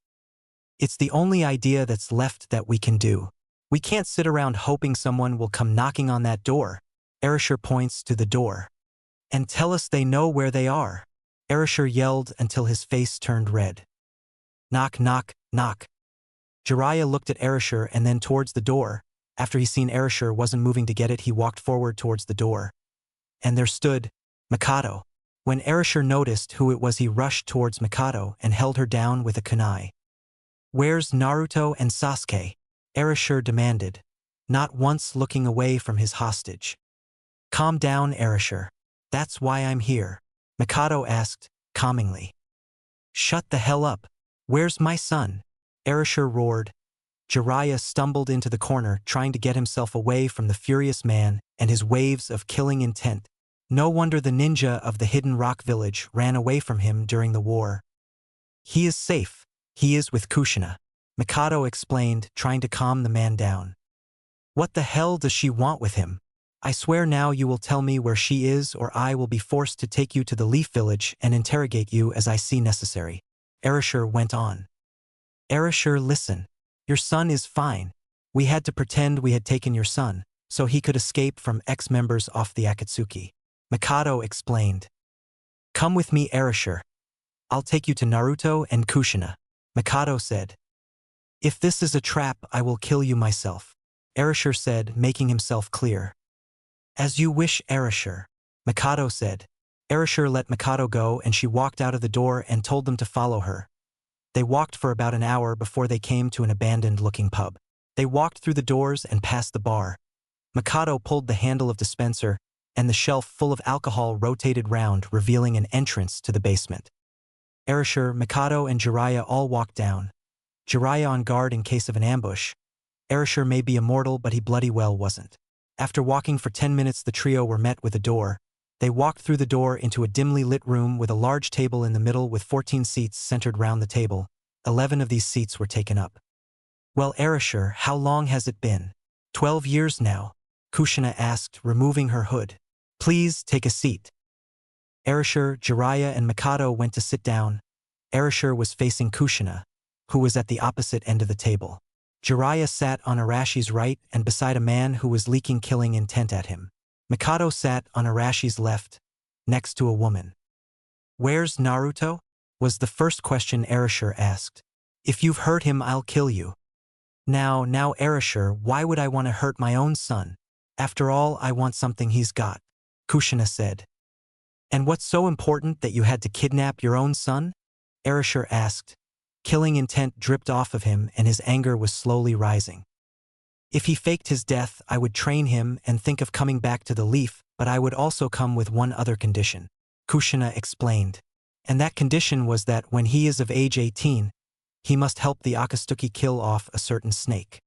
It's the only idea that's left that we can do. We can't sit around hoping someone will come knocking on that door. Erasure points to the door. And tell us they know where they are. Erasure yelled until his face turned red. Knock, knock, knock. Jiraiya looked at Erasure and then towards the door. After he seen Erasure wasn't moving to get it, he walked forward towards the door. And there stood Mikado. When Erasure noticed who it was, he rushed towards Mikado and held her down with a kunai. Where's Naruto and Sasuke? Erasure demanded, not once looking away from his hostage. Calm down, Erasure. That's why I'm here, Mikado asked, calmingly. Shut the hell up. Where's my son? Erasure roared. Jiraiya stumbled into the corner, trying to get himself away from the furious man and his waves of killing intent. No wonder the ninja of the Hidden Rock Village ran away from him during the war. He is safe. He is with Kushina, Mikado explained, trying to calm the man down. What the hell does she want with him? I swear now you will tell me where she is, or I will be forced to take you to the Leaf Village and interrogate you as I see necessary, Erasure went on. Erasure, listen. Your son is fine. We had to pretend we had taken your son, so he could escape from ex-members off the Akatsuki, Mikado explained. Come with me, Erasure. I'll take you to Naruto and Kushina, Mikado said. If this is a trap, I will kill you myself, Erasure said, making himself clear. As you wish, Erasure, Mikado said. Erasure let Mikado go and she walked out of the door and told them to follow her. They walked for about an hour before they came to an abandoned-looking pub. They walked through the doors and past the bar. Mikado pulled the handle of dispenser, and the shelf full of alcohol rotated round, revealing an entrance to the basement. Erasure, Mikado, and Jiraiya all walked down. Jiraiya on guard in case of an ambush. Erasure may be immortal, but he bloody well wasn't. After walking for 10 minutes, the trio were met with a door. They walked through the door into a dimly lit room with a large table in the middle with 14 seats centered round the table. 11 of these seats were taken up. Well, Erasure, how long has it been? 12 years now, Kushina asked, removing her hood. Please take a seat. Erasure, Jiraiya, and Mikado went to sit down. Erasure was facing Kushina, who was at the opposite end of the table. Jiraiya sat on Arashi's right and beside a man who was leaking killing intent at him. Mikado sat on Arashi's left, next to a woman. "Where's Naruto?" was the first question Erasure asked. "If you've hurt him, I'll kill you." Now, Erasure, why would I want to hurt my own son? After all, I want something he's got," Kushina said. "And what's so important that you had to kidnap your own son?" Erasure asked. Killing intent dripped off of him and his anger was slowly rising. "If he faked his death, I would train him and think of coming back to the Leaf, but I would also come with one other condition," Kushina explained. "And that condition was that when he is of age 18, he must help the Akatsuki kill off a certain snake."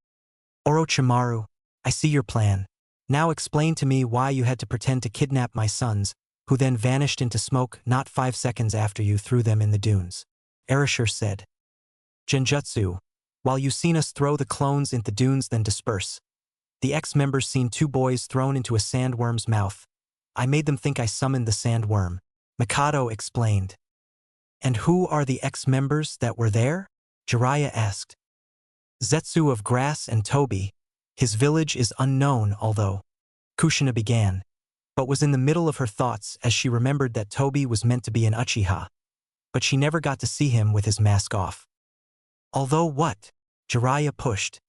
"Orochimaru, I see your plan. Now explain to me why you had to pretend to kidnap my sons, who then vanished into smoke not 5 seconds after you threw them in the dunes," Erasure said. "Genjutsu. While you seen us throw the clones into dunes then disperse. The ex-members seen 2 boys thrown into a sandworm's mouth. I made them think I summoned the sandworm," Mikado explained. "And who are the ex-members that were there?" Jiraiya asked. "Zetsu of Grass and Tobi. His village is unknown although," Kushina began, but was in the middle of her thoughts as she remembered that Tobi was meant to be an Uchiha, but she never got to see him with his mask off. "Although what?" Jiraiya pushed.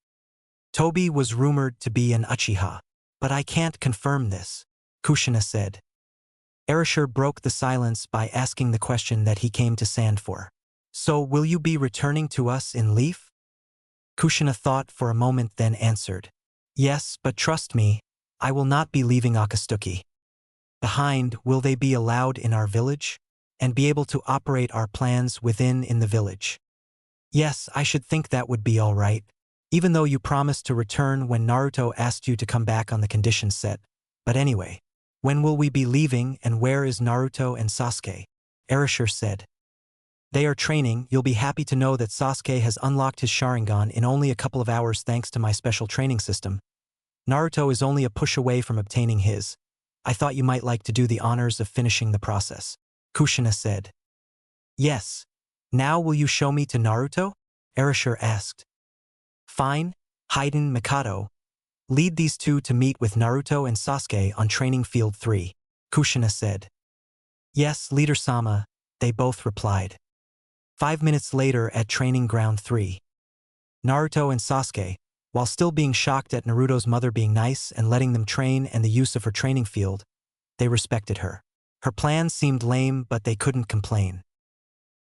"Tobi was rumored to be an Uchiha, but I can't confirm this," Kushina said. Erasure broke the silence by asking the question that he came to Sand for. "So will you be returning to us in Leaf?" Kushina thought for a moment then answered. "Yes, but trust me, I will not be leaving Akatsuki behind. Will they be allowed in our village? And be able to operate our plans within in the village?" "Yes, I should think that would be all right. Even though you promised to return when Naruto asked you to come back on the conditions set. But anyway, when will we be leaving and where is Naruto and Sasuke?" Erasure said. "They are training. You'll be happy to know that Sasuke has unlocked his Sharingan in only a couple of hours thanks to my special training system. Naruto is only a push away from obtaining his. I thought you might like to do the honors of finishing the process," Kushina said. "Yes. Now will you show me to Naruto?" Erasure asked. "Fine. Hayden, Mikado. Lead these 2 to meet with Naruto and Sasuke on Training Field 3, Kushina said. "Yes, Leader Sama," they both replied. 5 minutes later at Training Ground 3. Naruto and Sasuke, while still being shocked at Naruto's mother being nice and letting them train and the use of her training field, they respected her. Her plan seemed lame but they couldn't complain.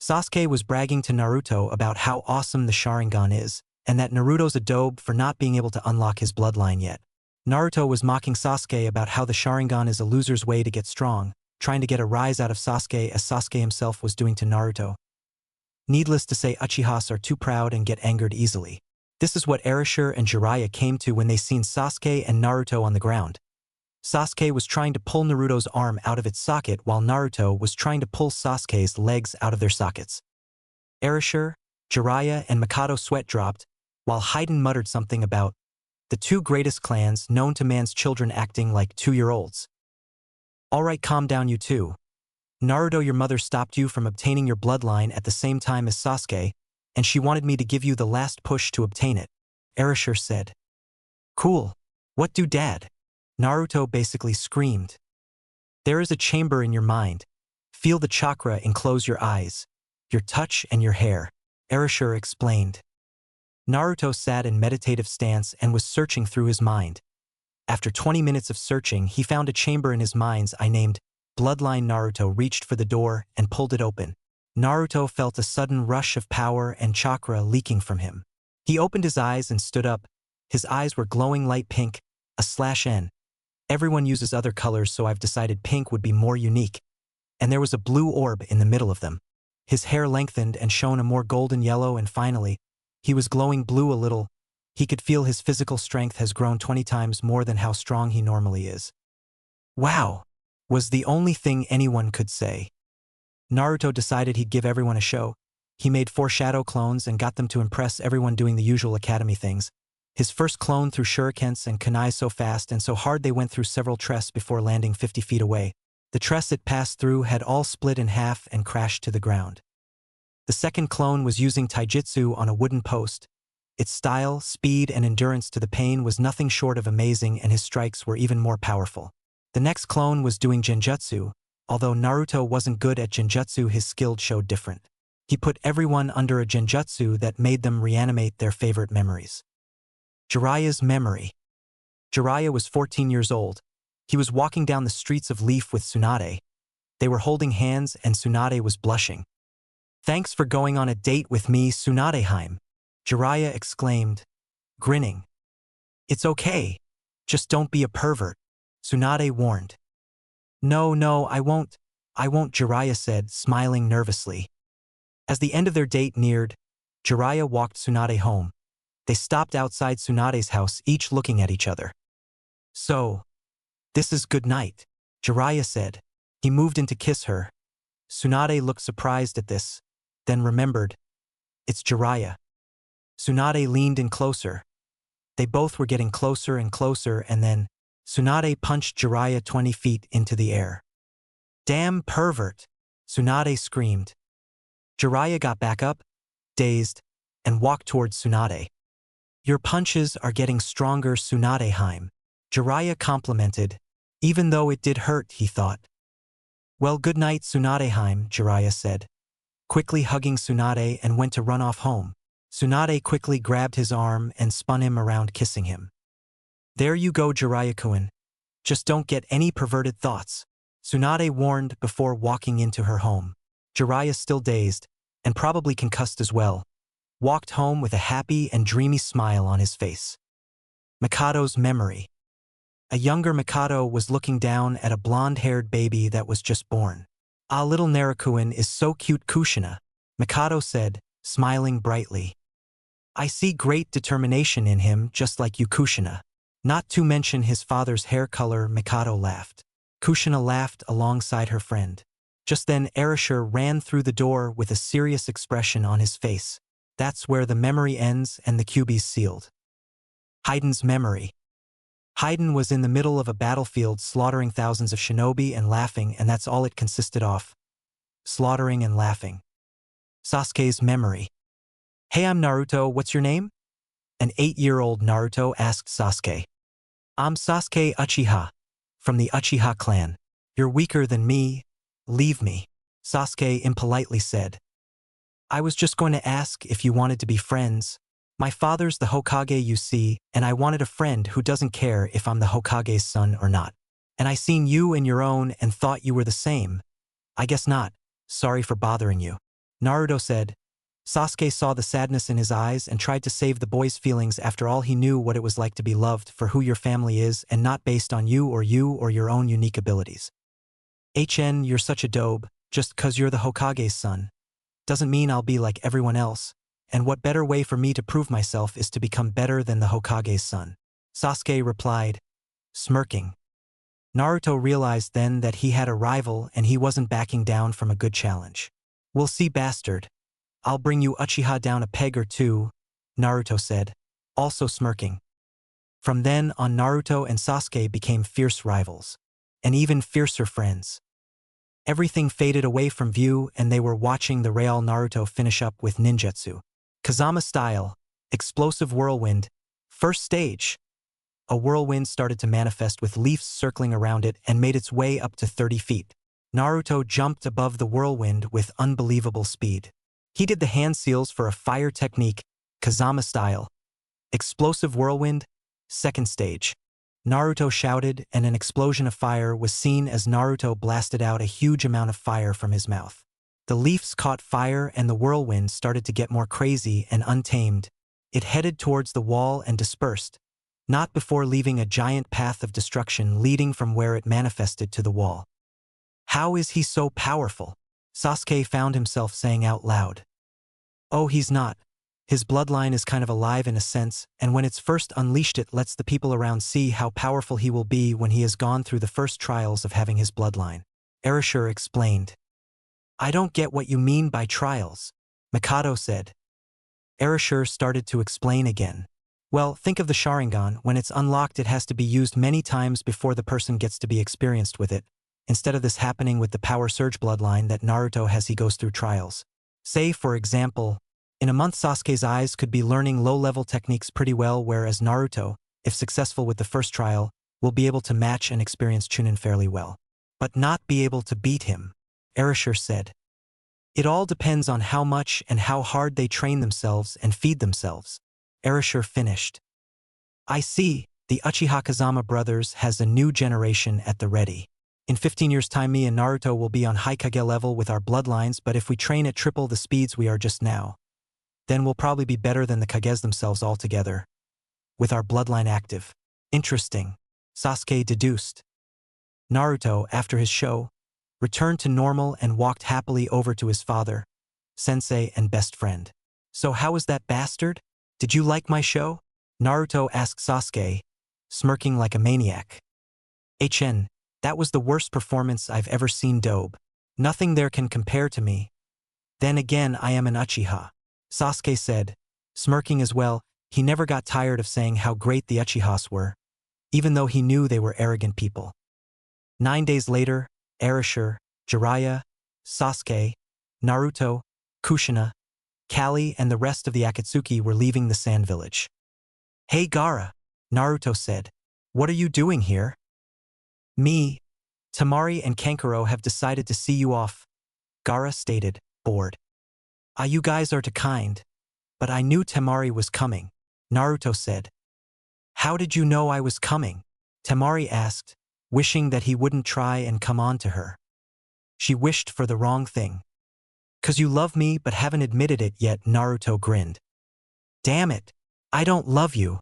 Sasuke was bragging to Naruto about how awesome the Sharingan is, and that Naruto's a dope for not being able to unlock his bloodline yet. Naruto was mocking Sasuke about how the Sharingan is a loser's way to get strong, trying to get a rise out of Sasuke as Sasuke himself was doing to Naruto. Needless to say, Uchihas are too proud and get angered easily. This is what Erasure and Jiraiya came to when they seen Sasuke and Naruto on the ground. Sasuke was trying to pull Naruto's arm out of its socket while Naruto was trying to pull Sasuke's legs out of their sockets. Erasure, Jiraiya, and Mikado sweat dropped, while Hayden muttered something about the 2 greatest clans known to man's children acting like 2-year-olds. "Alright, calm down you 2. Naruto, your mother stopped you from obtaining your bloodline at the same time as Sasuke, and she wanted me to give you the last push to obtain it," Erasure said. "Cool. What do Dad?" Naruto basically screamed. "There is a chamber in your mind. Feel the chakra enclose your eyes, your touch and your hair," Erasure explained. Naruto sat in meditative stance and was searching through his mind. After 20 minutes of searching, he found a chamber in his mind's eye named Bloodline. Naruto reached for the door and pulled it open. Naruto felt a sudden rush of power and chakra leaking from him. He opened his eyes and stood up. His eyes were glowing light pink, /N. Everyone uses other colors, so I've decided pink would be more unique. And there was a blue orb in the middle of them. His hair lengthened and shone a more golden yellow, and finally, he was glowing blue a little. He could feel his physical strength has grown 20 times more than how strong he normally is. "Wow," was the only thing anyone could say. Naruto decided he'd give everyone a show. He made 4 shadow clones and got them to impress everyone doing the usual academy things. His first clone threw shurikens and kunais so fast and so hard they went through several tress before landing 50 feet away. The tress it passed through had all split in half and crashed to the ground. The second clone was using taijutsu on a wooden post. Its style, speed, and endurance to the pain was nothing short of amazing, and his strikes were even more powerful. The next clone was doing genjutsu, Although Naruto wasn't good at genjutsu, his skill showed different. He put everyone under a genjutsu that made them reanimate their favorite memories. Jiraiya's memory. Jiraiya was 14 years old. He was walking down the streets of Leaf with Tsunade. They were holding hands and Tsunade was blushing. "Thanks for going on a date with me, Tsunadeheim," Jiraiya exclaimed, grinning. "It's okay. Just don't be a pervert," Tsunade warned. No, I won't, Jiraiya said, smiling nervously. As the end of their date neared, Jiraiya walked Tsunade home. They stopped outside Tsunade's house, each looking at each other. "So, this is good night," Jiraiya said. He moved in to kiss her. Tsunade looked surprised at this, then remembered. It's Jiraiya. Tsunade leaned in closer. They both were getting closer and closer, and then Tsunade punched Jiraiya 20 feet into the air. "Damn pervert," Tsunade screamed. Jiraiya got back up, dazed, and walked towards Tsunade. "Your punches are getting stronger, Tsunadeheim," Jiraiya complimented, even though it did hurt, he thought. "Well, good night, Tsunadeheim," Jiraiya said, quickly hugging Tsunade and went to run off home. Tsunade quickly grabbed his arm and spun him around, kissing him. "There you go, Jiraiya-kun. Just don't get any perverted thoughts," Tsunade warned before walking into her home. Jiraiya, still dazed, and probably concussed as well, walked home with a happy and dreamy smile on his face. Mikado's memory. A younger Mikado was looking down at a blonde-haired baby that was just born. "Ah, little Naruto is so cute, Kushina," Mikado said, smiling brightly. "I see great determination in him, just like you, Kushina. Not to mention his father's hair color," Mikado laughed. Kushina laughed alongside her friend. Just then Erasure ran through the door with a serious expression on his face. That's where the memory ends and the QB's sealed. Haiden's memory. Haiden was in the middle of a battlefield slaughtering thousands of shinobi and laughing, and that's all it consisted of. Slaughtering and laughing. Sasuke's memory. "Hey, I'm Naruto, what's your name?" An 8-year-old Naruto asked Sasuke. "I'm Sasuke Uchiha, from the Uchiha clan. You're weaker than me, leave me," Sasuke impolitely said. "I was just going to ask if you wanted to be friends. My father's the Hokage, you see, and I wanted a friend who doesn't care if I'm the Hokage's son or not. And I seen you and your own and thought you were the same. I guess not. Sorry for bothering you," Naruto said. Sasuke saw the sadness in his eyes and tried to save the boy's feelings. After all, he knew what it was like to be loved for who your family is and not based on you or your own unique abilities. You're such a dope, just 'cause you're the Hokage's son. Doesn't mean I'll be like everyone else. And what better way for me to prove myself is to become better than the Hokage's son," Sasuke replied, smirking. Naruto realized then that he had a rival and he wasn't backing down from a good challenge. "We'll see, bastard. I'll bring you Uchiha down a peg or two," Naruto said, also smirking. From then on, Naruto and Sasuke became fierce rivals, and even fiercer friends. Everything faded away from view and they were watching the real Naruto finish up with ninjutsu. Kazama style, explosive whirlwind, first stage. A whirlwind started to manifest with leaves circling around it and made its way up to 30 feet. Naruto jumped above the whirlwind with unbelievable speed. He did the hand seals for a fire technique, Kazama style. Explosive whirlwind, second stage. Naruto shouted and an explosion of fire was seen as Naruto blasted out a huge amount of fire from his mouth. The leaves caught fire and the whirlwind started to get more crazy and untamed. It headed towards the wall and dispersed, not before leaving a giant path of destruction leading from where it manifested to the wall. "How is he so powerful?" Sasuke found himself saying out loud. "Oh, he's not. His bloodline is kind of alive in a sense, and when it's first unleashed it lets the people around see how powerful he will be when he has gone through the first trials of having his bloodline," Erasure explained. "I don't get what you mean by trials," Mikado said. Erasure started to explain again. "Well, think of the Sharingan. When it's unlocked it has to be used many times before the person gets to be experienced with it. Instead of this happening with the power surge bloodline that Naruto has, he goes through trials. Say, for example, in a month Sasuke's eyes could be learning low-level techniques pretty well, whereas Naruto, if successful with the first trial, will be able to match and experience Chunin fairly well. but not be able to beat him, Erasure said. It all depends on how much and how hard they train themselves and feed themselves. Erasure finished. I see, the Uchiha Kazama brothers has a new generation at the ready. In 15 years' time me and Naruto will be on Hokage level with our bloodlines, but if we train at triple the speeds we are just now, then we'll probably be better than the Kages themselves altogether. With our bloodline active. Interesting, Sasuke deduced. Naruto, after his show, returned to normal and walked happily over to his father, sensei and best friend. So how was that bastard? Did you like my show? Naruto asked Sasuke, smirking like a maniac. That was the worst performance I've ever seen, Dobe. Nothing there can compare to me. Then again, I am an Uchiha, Sasuke said, smirking as well. He never got tired of saying how great the Uchihas were, even though he knew they were arrogant people. 9 days later, Erasure, Jiraiya, Sasuke, Naruto, Kushina, Kali and the rest of the Akatsuki were leaving the Sand Village. Hey Gaara, Naruto said. What are you doing here? Me, Temari and Kankuro have decided to see you off, Gaara stated, bored. You guys are too kind. But I knew Temari was coming, Naruto said. How did you know I was coming? Temari asked, wishing that he wouldn't try and come on to her. She wished for the wrong thing. 'Cause you love me but haven't admitted it yet, Naruto grinned. Damn it, I don't love you,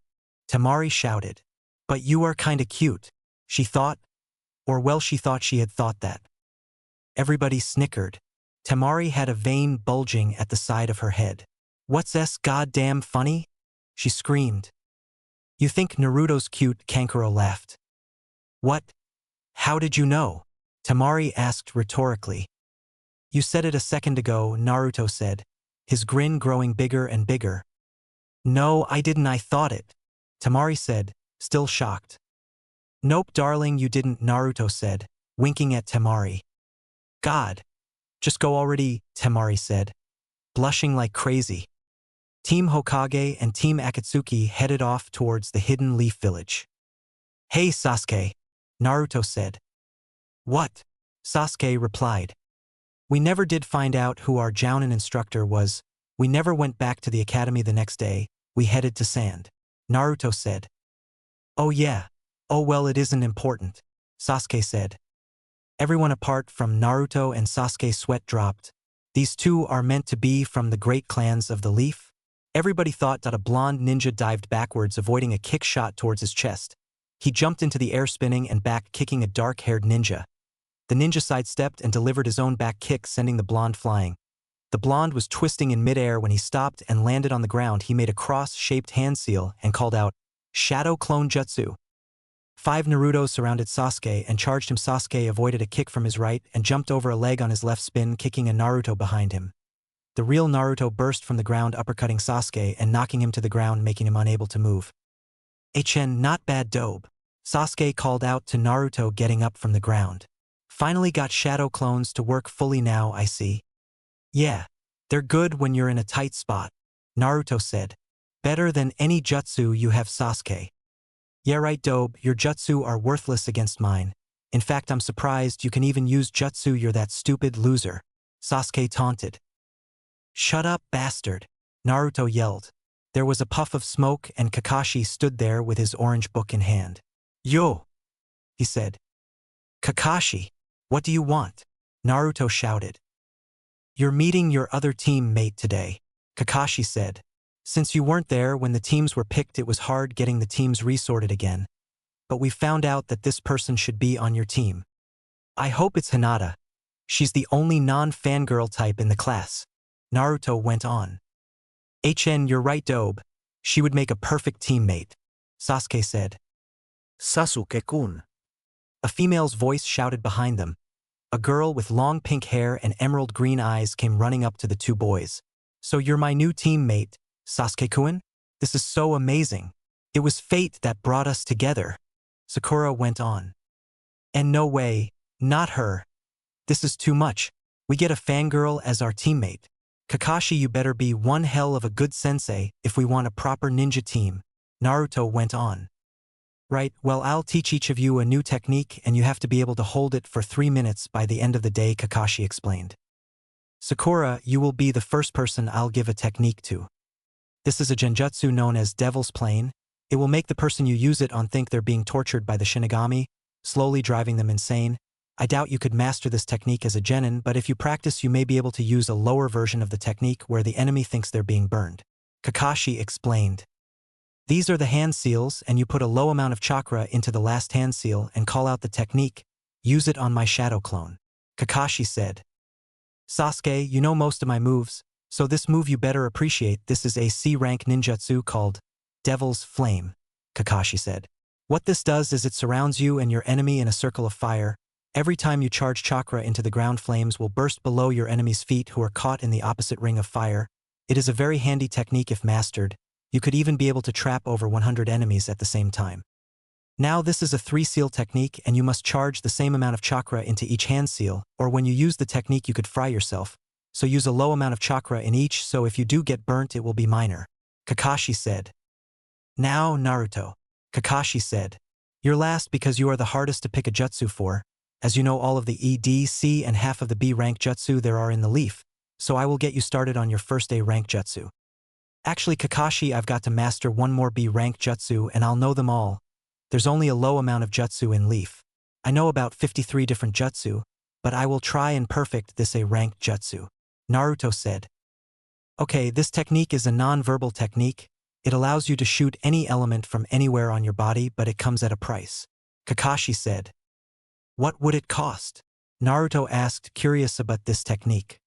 Temari shouted. But you are kinda cute, she thought. Or well, she thought she had thought that. Everybody snickered. Temari had a vein bulging at the side of her head. What's goddamn funny? She screamed. You think Naruto's cute, Kankuro laughed. What? How did you know? Temari asked rhetorically. You said it a second ago, Naruto said, his grin growing bigger and bigger. No, I didn't, I thought it, Temari said, still shocked. Nope, darling, you didn't, Naruto said, winking at Temari. God. Just go already, Temari said, blushing like crazy. Team Hokage and Team Akatsuki headed off towards the Hidden Leaf Village. Hey Sasuke, Naruto said. What? Sasuke replied. We never did find out who our Jounin instructor was. We never went back to the academy the next day. We headed to Sand. Naruto said. Oh yeah. Oh well, it isn't important, Sasuke said. Everyone apart from Naruto and Sasuke sweat dropped. These two are meant to be from the great clans of the Leaf. Everybody thought that a blonde ninja dived backwards, avoiding a kick shot towards his chest. He jumped into the air, spinning and back kicking a dark-haired ninja. The ninja sidestepped and delivered his own back kick, sending the blonde flying. The blonde was twisting in midair when he stopped and landed on the ground. He made a cross-shaped hand seal and called out, Shadow Clone Jutsu. 5 Naruto surrounded Sasuke and charged him. Sasuke avoided a kick from his right and jumped over a leg on his left, spin kicking a Naruto behind him. The real Naruto burst from the ground, uppercutting Sasuke and knocking him to the ground, making him unable to move. Not bad, Dobe, Sasuke called out to Naruto, getting up from the ground. Finally got shadow clones to work fully now, I see. Yeah, they're good when you're in a tight spot, Naruto said. Better than any jutsu you have, Sasuke. Yeah right, Dobe, your jutsu are worthless against mine. In fact, I'm surprised you can even use jutsu, you're that stupid loser, Sasuke taunted. Shut up, bastard, Naruto yelled. There was a puff of smoke and Kakashi stood there with his orange book in hand. Yo, he said. Kakashi, what do you want? Naruto shouted. You're meeting your other teammate today, Kakashi said. Since you weren't there when the teams were picked, it was hard getting the teams resorted again. But we found out that this person should be on your team. I hope it's Hinata. She's the only non-fangirl type in the class, Naruto went on. You're right, Dobe. She would make a perfect teammate, Sasuke said. Sasuke-kun. A female's voice shouted behind them. A girl with long pink hair and emerald green eyes came running up to the two boys. So you're my new teammate, Sasuke-kun? This is so amazing. It was fate that brought us together, Sakura went on. And no way, not her. This is too much. We get a fangirl as our teammate. Kakashi, you better be one hell of a good sensei if we want a proper ninja team, Naruto went on. Right, well, I'll teach each of you a new technique and you have to be able to hold it for 3 minutes by the end of the day, Kakashi explained. Sakura, you will be the first person I'll give a technique to. This is a genjutsu known as Devil's Plane. It will make the person you use it on think they're being tortured by the Shinigami, slowly driving them insane. I doubt you could master this technique as a genin, but if you practice you may be able to use a lower version of the technique where the enemy thinks they're being burned. Kakashi explained. These are the hand seals and you put a low amount of chakra into the last hand seal and call out the technique. Use it on my shadow clone. Kakashi said. Sasuke, you know most of my moves, so this move you better appreciate. This is a C-rank ninjutsu called Devil's Flame, Kakashi said. What this does is it surrounds you and your enemy in a circle of fire. Every time you charge chakra into the ground, flames will burst below your enemy's feet who are caught in the opposite ring of fire. It is a very handy technique if mastered. You could even be able to trap over 100 enemies at the same time. Now this is a 3-seal technique and you must charge the same amount of chakra into each hand seal, or when you use the technique you could fry yourself, so use a low amount of chakra in each so if you do get burnt it will be minor. Kakashi said. Now Naruto. Kakashi said. You're last because you are the hardest to pick a jutsu for. As you know all of the E, D, C and half of the B rank jutsu there are in the leaf, so I will get you started on your first A rank jutsu. Actually Kakashi, I've got to master one more B rank jutsu and I'll know them all. There's only a low amount of jutsu in leaf. I know about 53 different jutsu, but I will try and perfect this A rank jutsu. Naruto said. Okay, this technique is a non-verbal technique. It allows you to shoot any element from anywhere on your body, but it comes at a price. Kakashi said. What would it cost? Naruto asked, curious about this technique.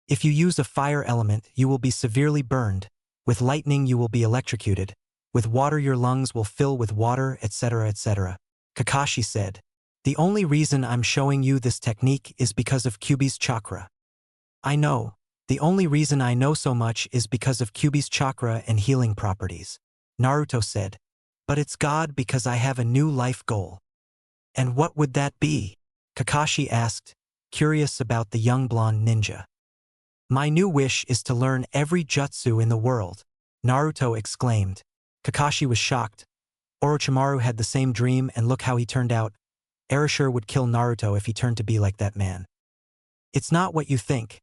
If you use a fire element, you will be severely burned. With lightning, you will be electrocuted. With water, your lungs will fill with water, etc., etc. Kakashi said. The only reason I'm showing you this technique is because of Kyuubi's chakra. I know. The only reason I know so much is because of Kyuubi's chakra and healing properties. Naruto said. But it's God because I have a new life goal. And what would that be? Kakashi asked, curious about the young blonde ninja. My new wish is to learn every jutsu in the world, Naruto exclaimed. Kakashi was shocked. Orochimaru had the same dream and look how he turned out. Orochimaru would kill Naruto if he turned to be like that man. It's not what you think.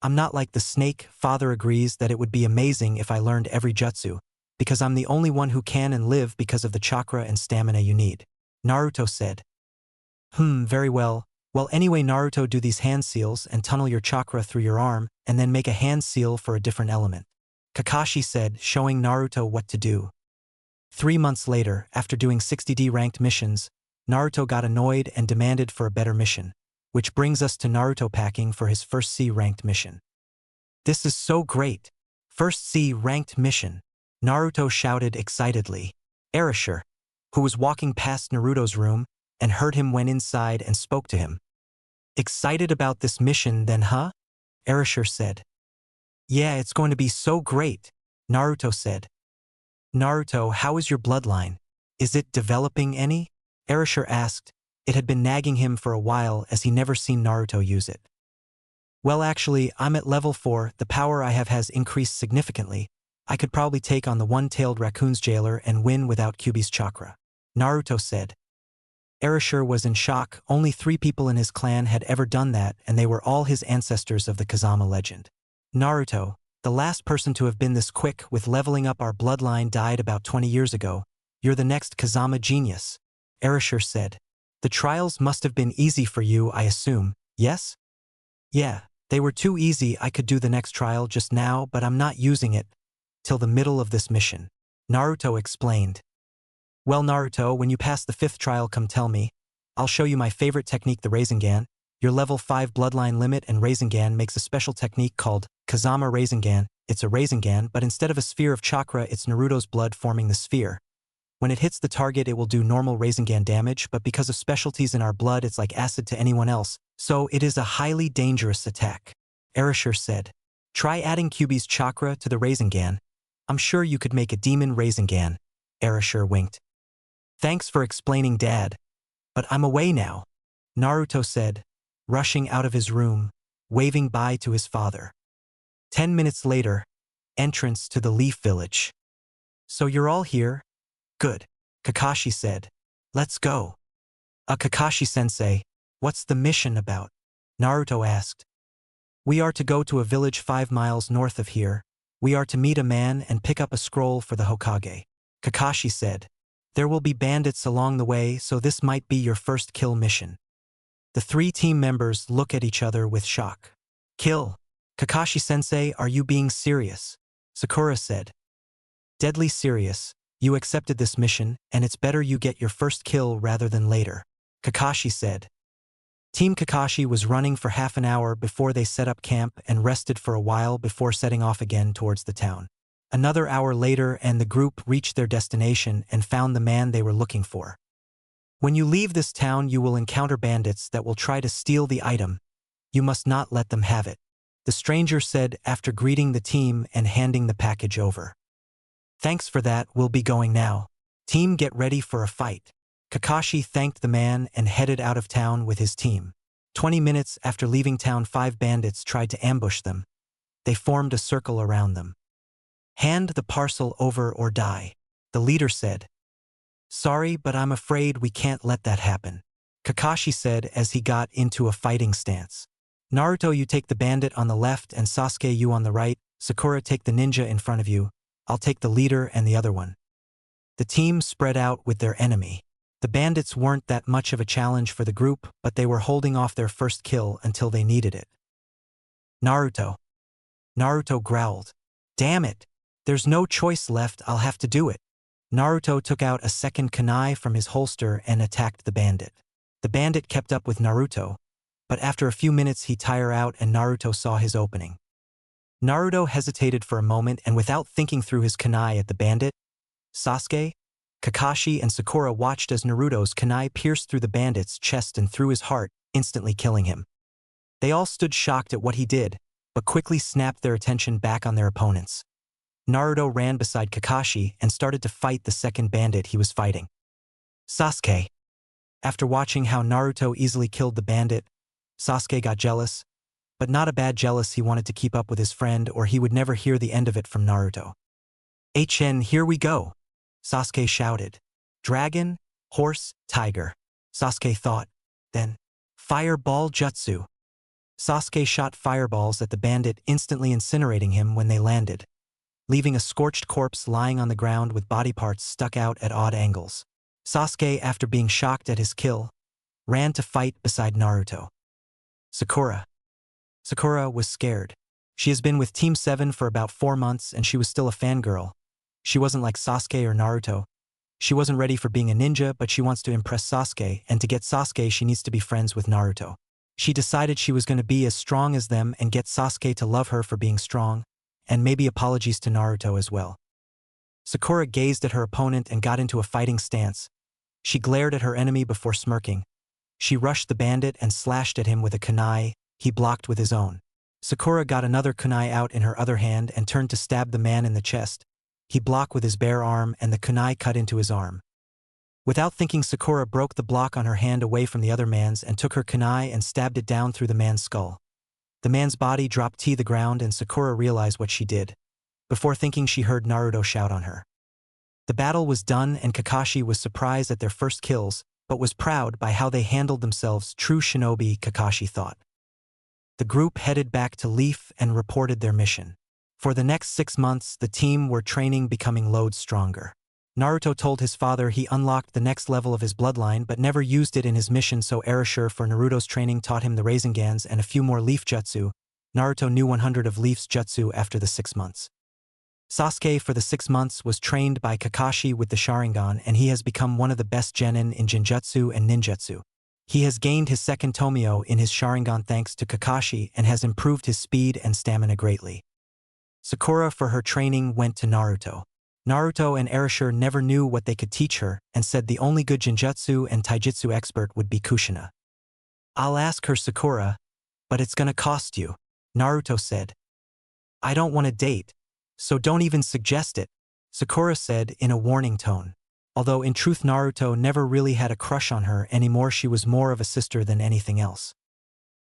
I'm not like the snake. Father agrees that it would be amazing if I learned every jutsu, because I'm the only one who can and live because of the chakra and stamina you need. Naruto said. Very well. Well anyway Naruto, do these hand seals and tunnel your chakra through your arm and then make a hand seal for a different element. Kakashi said, showing Naruto what to do. 3 months later, after doing 60D ranked missions, Naruto got annoyed and demanded for a better mission, which brings us to Naruto packing for his first C ranked mission. This is so great! First C ranked mission, Naruto shouted excitedly. Orochimaru, who was walking past Naruto's room, and heard him went inside and spoke to him. Excited about this mission then, huh? Orochimaru said. Yeah, it's going to be so great, Naruto said. Naruto, how is your bloodline? Is it developing any? Orochimaru asked. It had been nagging him for a while as he never seen Naruto use it. Well actually, I'm at level 4, the power I have has increased significantly. I could probably take on the one-tailed raccoon's jailer and win without Kyuubi's chakra. Naruto said. Orochimaru was in shock. Only 3 people in his clan had ever done that and they were all his ancestors of the Kazama legend. Naruto, the last person to have been this quick with leveling up our bloodline, died about 20 years ago. You're the next Kazama genius, Orochimaru said. The trials must have been easy for you, I assume, yes? Yeah, they were too easy. I could do the next trial just now, but I'm not using it till the middle of this mission, Naruto explained. Well Naruto, when you pass the 5th trial come tell me. I'll show you my favorite technique, the Rasengan. Your level 5 bloodline limit and Rasengan makes a special technique called Kazama Rasengan. It's a Rasengan, but instead of a sphere of chakra it's Naruto's blood forming the sphere. When it hits the target it will do normal Rasengan damage, but because of specialties in our blood it's like acid to anyone else, so it is a highly dangerous attack. Orochimaru said. Try adding Kyuubi's chakra to the Rasengan. I'm sure you could make a demon Rasengan. Orochimaru winked. Thanks for explaining, Dad. But I'm away now, Naruto said, rushing out of his room, waving bye to his father. 10 minutes later, entrance to the Leaf Village. So you're all here? Good. Kakashi said. Let's go. Kakashi-sensei, what's the mission about? Naruto asked. We are to go to a village 5 miles north of here. We are to meet a man and pick up a scroll for the Hokage. Kakashi said. There will be bandits along the way, so this might be your first kill mission. The 3 team members look at each other with shock. Kill? Kakashi-sensei, are you being serious? Sakura said. Deadly serious. You accepted this mission, and it's better you get your first kill rather than later. Kakashi said. Team Kakashi was running for half an hour before they set up camp and rested for a while before setting off again towards the town. Another hour later and the group reached their destination and found the man they were looking for. When you leave this town, you will encounter bandits that will try to steal the item. You must not let them have it, the stranger said after greeting the team and handing the package over. Thanks for that, we'll be going now. Team, get ready for a fight. Kakashi thanked the man and headed out of town with his team. 20 minutes after leaving town, 5 bandits tried to ambush them. They formed a circle around them. Hand the parcel over or die, the leader said. Sorry, but I'm afraid we can't let that happen, Kakashi said as he got into a fighting stance. Naruto, you take the bandit on the left and Sasuke, you on the right. Sakura, take the ninja in front of you. I'll take the leader and the other one. The team spread out with their enemy. The bandits weren't that much of a challenge for the group, but they were holding off their first kill until they needed it. Naruto. Naruto growled. Damn it. There's no choice left, I'll have to do it. Naruto took out a second kunai from his holster and attacked the bandit. The bandit kept up with Naruto, but after a few minutes he tired out and Naruto saw his opening. Naruto hesitated for a moment and without thinking threw his kunai at the bandit. Sasuke, Kakashi and Sakura watched as Naruto's kunai pierced through the bandit's chest and through his heart, instantly killing him. They all stood shocked at what he did, but quickly snapped their attention back on their opponents. Naruto ran beside Kakashi and started to fight the second bandit he was fighting. Sasuke. After watching how Naruto easily killed the bandit, Sasuke got jealous, but not a bad jealous. He wanted to keep up with his friend or he would never hear the end of it from Naruto. Here we go, Sasuke shouted. Dragon, horse, tiger, Sasuke thought. Then, fireball jutsu. Sasuke shot fireballs at the bandit, instantly incinerating him when they landed, leaving a scorched corpse lying on the ground with body parts stuck out at odd angles. Sasuke, after being shocked at his kill, ran to fight beside Naruto. Sakura. Sakura was scared. She has been with Team 7 for about 4 months and she was still a fangirl. She wasn't like Sasuke or Naruto. She wasn't ready for being a ninja, but she wants to impress Sasuke, and to get Sasuke she needs to be friends with Naruto. She decided she was going to be as strong as them and get Sasuke to love her for being strong, and maybe apologies to Naruto as well. Sakura gazed at her opponent and got into a fighting stance. She glared at her enemy before smirking. She rushed the bandit and slashed at him with a kunai. He blocked with his own. Sakura got another kunai out in her other hand and turned to stab the man in the chest. He blocked with his bare arm and the kunai cut into his arm. Without thinking, Sakura broke the block on her hand away from the other man's and took her kunai and stabbed it down through the man's skull. The man's body dropped to the ground and Sakura realized what she did. Before thinking, she heard Naruto shout on her. The battle was done and Kakashi was surprised at their first kills, but was proud by how they handled themselves. True shinobi, Kakashi thought. The group headed back to Leaf and reported their mission. For the next 6 months, the team were training, becoming loads stronger. Naruto told his father he unlocked the next level of his bloodline but never used it in his mission, so Erasure for Naruto's training taught him the Raisengans and a few more Leaf jutsu. Naruto knew 100 of Leaf's jutsu after the 6 months. Sasuke for the 6 months was trained by Kakashi with the Sharingan and he has become one of the best genin in Genjutsu and Ninjutsu. He has gained his second Tomio in his Sharingan thanks to Kakashi and has improved his speed and stamina greatly. Sakura for her training went to Naruto. Naruto and Erasure never knew what they could teach her and said the only good Genjutsu and Taijutsu expert would be Kushina. I'll ask her, Sakura, but it's gonna cost you, Naruto said. I don't want to date, so don't even suggest it, Sakura said in a warning tone. Although in truth Naruto never really had a crush on her anymore, she was more of a sister than anything else.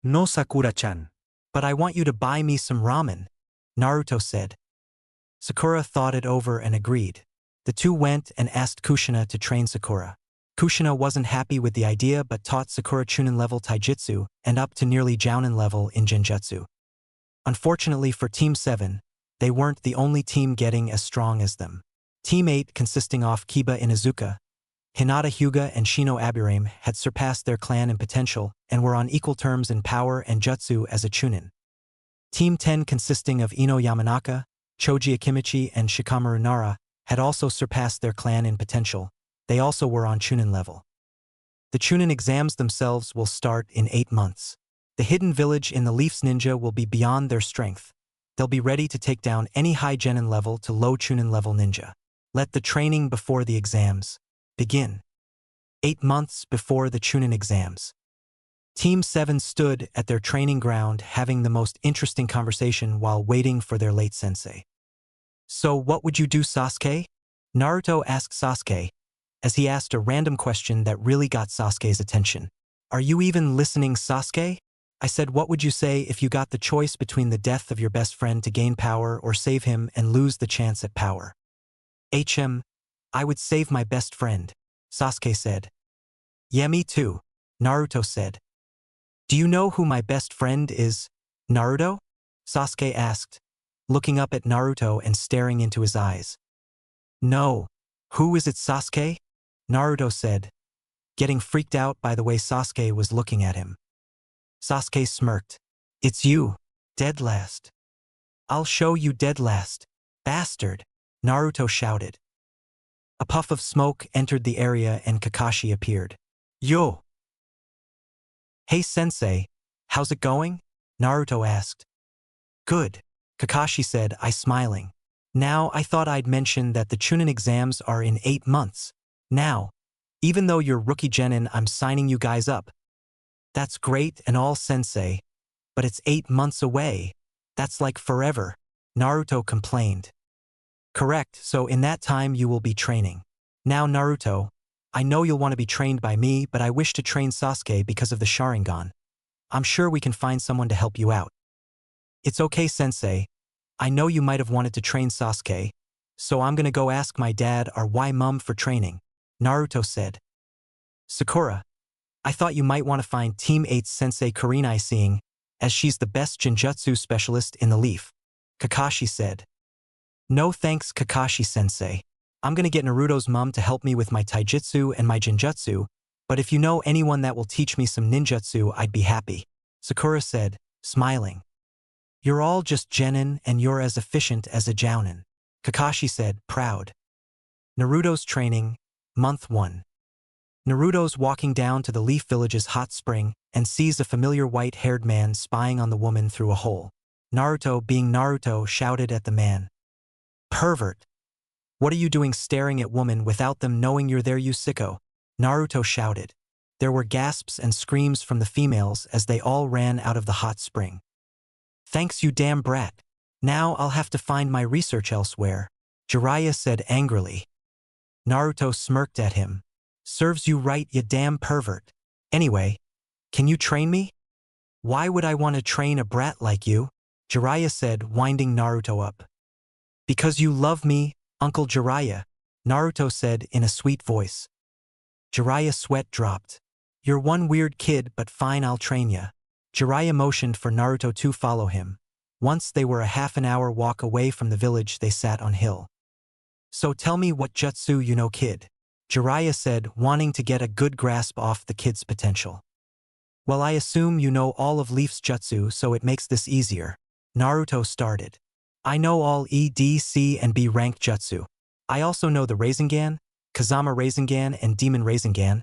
No, Sakura-chan. But I want you to buy me some ramen, Naruto said. Sakura thought it over and agreed. The two went and asked Kushina to train Sakura. Kushina wasn't happy with the idea but taught Sakura Chunin level taijutsu and up to nearly Jounin level in genjutsu. Unfortunately for Team 7, they weren't the only team getting as strong as them. Team 8, consisting of Kiba Inuzuka, Hinata Hyuga and Shino Aburame, had surpassed their clan in potential and were on equal terms in power and jutsu as a Chunin. Team 10, consisting of Ino Yamanaka, Choji Akimichi and Shikamaru Nara, had also surpassed their clan in potential. They also were on Chunin level. The Chunin exams themselves will start in 8 months. The hidden village in the Leafs Ninja will be beyond their strength. They'll be ready to take down any high Genin level to low Chunin level ninja. Let the training before the exams begin. 8 months before the Chunin exams. Team 7 stood at their training ground having the most interesting conversation while waiting for their late sensei. "So what would you do, Sasuke?" Naruto asked Sasuke, as he asked a random question that really got Sasuke's attention. "Are you even listening, Sasuke?" I said, "What would you say if you got the choice between the death of your best friend to gain power or save him and lose the chance at power?" I would save my best friend," Sasuke said. "Yeah, me too," Naruto said. "Do you know who my best friend is, Naruto?" Sasuke asked, looking up at Naruto and staring into his eyes. "No. Who is it, Sasuke?" Naruto said, getting freaked out by the way Sasuke was looking at him. Sasuke smirked. "It's you, dead last." "I'll show you dead last, bastard," Naruto shouted. A puff of smoke entered the area and Kakashi appeared. "Yo!" "Hey sensei, how's it going?" Naruto asked. "Good," Kakashi said, smiling. "Now I thought I'd mention that the Chunin exams are in 8 months. Now, even though you're rookie genin, I'm signing you guys up." "That's great and all, sensei, but it's 8 months away. That's like forever," Naruto complained. "Correct, so in that time you will be training. Now Naruto, I know you'll want to be trained by me, but I wish to train Sasuke because of the Sharingan. I'm sure we can find someone to help you out." "It's okay, sensei. I know you might have wanted to train Sasuke, so I'm gonna go ask my dad or why mum for training," Naruto said. "Sakura, I thought you might want to find Team 8's sensei Kurenai, seeing as she's the best genjutsu specialist in the Leaf," Kakashi said. "No thanks, Kakashi-sensei. I'm gonna get Naruto's mom to help me with my taijutsu and my genjutsu, but if you know anyone that will teach me some ninjutsu, I'd be happy," Sakura said, smiling. "You're all just genin and you're as efficient as a jounin," Kakashi said, proud. Naruto's training, Month 1. Naruto's walking down to the Leaf Village's hot spring and sees a familiar white-haired man spying on the woman through a hole. Naruto, being Naruto, shouted at the man. "Pervert! What are you doing staring at women without them knowing you're there, you sicko?" Naruto shouted. There were gasps and screams from the females as they all ran out of the hot spring. "Thanks, you damn brat. Now I'll have to find my research elsewhere," Jiraiya said angrily. Naruto smirked at him. "Serves you right, you damn pervert. Anyway, can you train me?" "Why would I want to train a brat like you?" Jiraiya said, winding Naruto up. "Because you love me, Uncle Jiraiya," Naruto said in a sweet voice. Jiraiya's sweat dropped. "You're one weird kid, but fine, I'll train ya." Jiraiya motioned for Naruto to follow him. Once they were a half an hour walk away from the village, they sat on hill. "So tell me what jutsu you know, kid," Jiraiya said, wanting to get a good grasp off the kid's potential. "Well, I assume you know all of Leaf's jutsu, so it makes this easier," Naruto started. "I know all E, D, C, and B rank jutsu. I also know the Rasengan, Kazama Rasengan, and Demon Rasengan.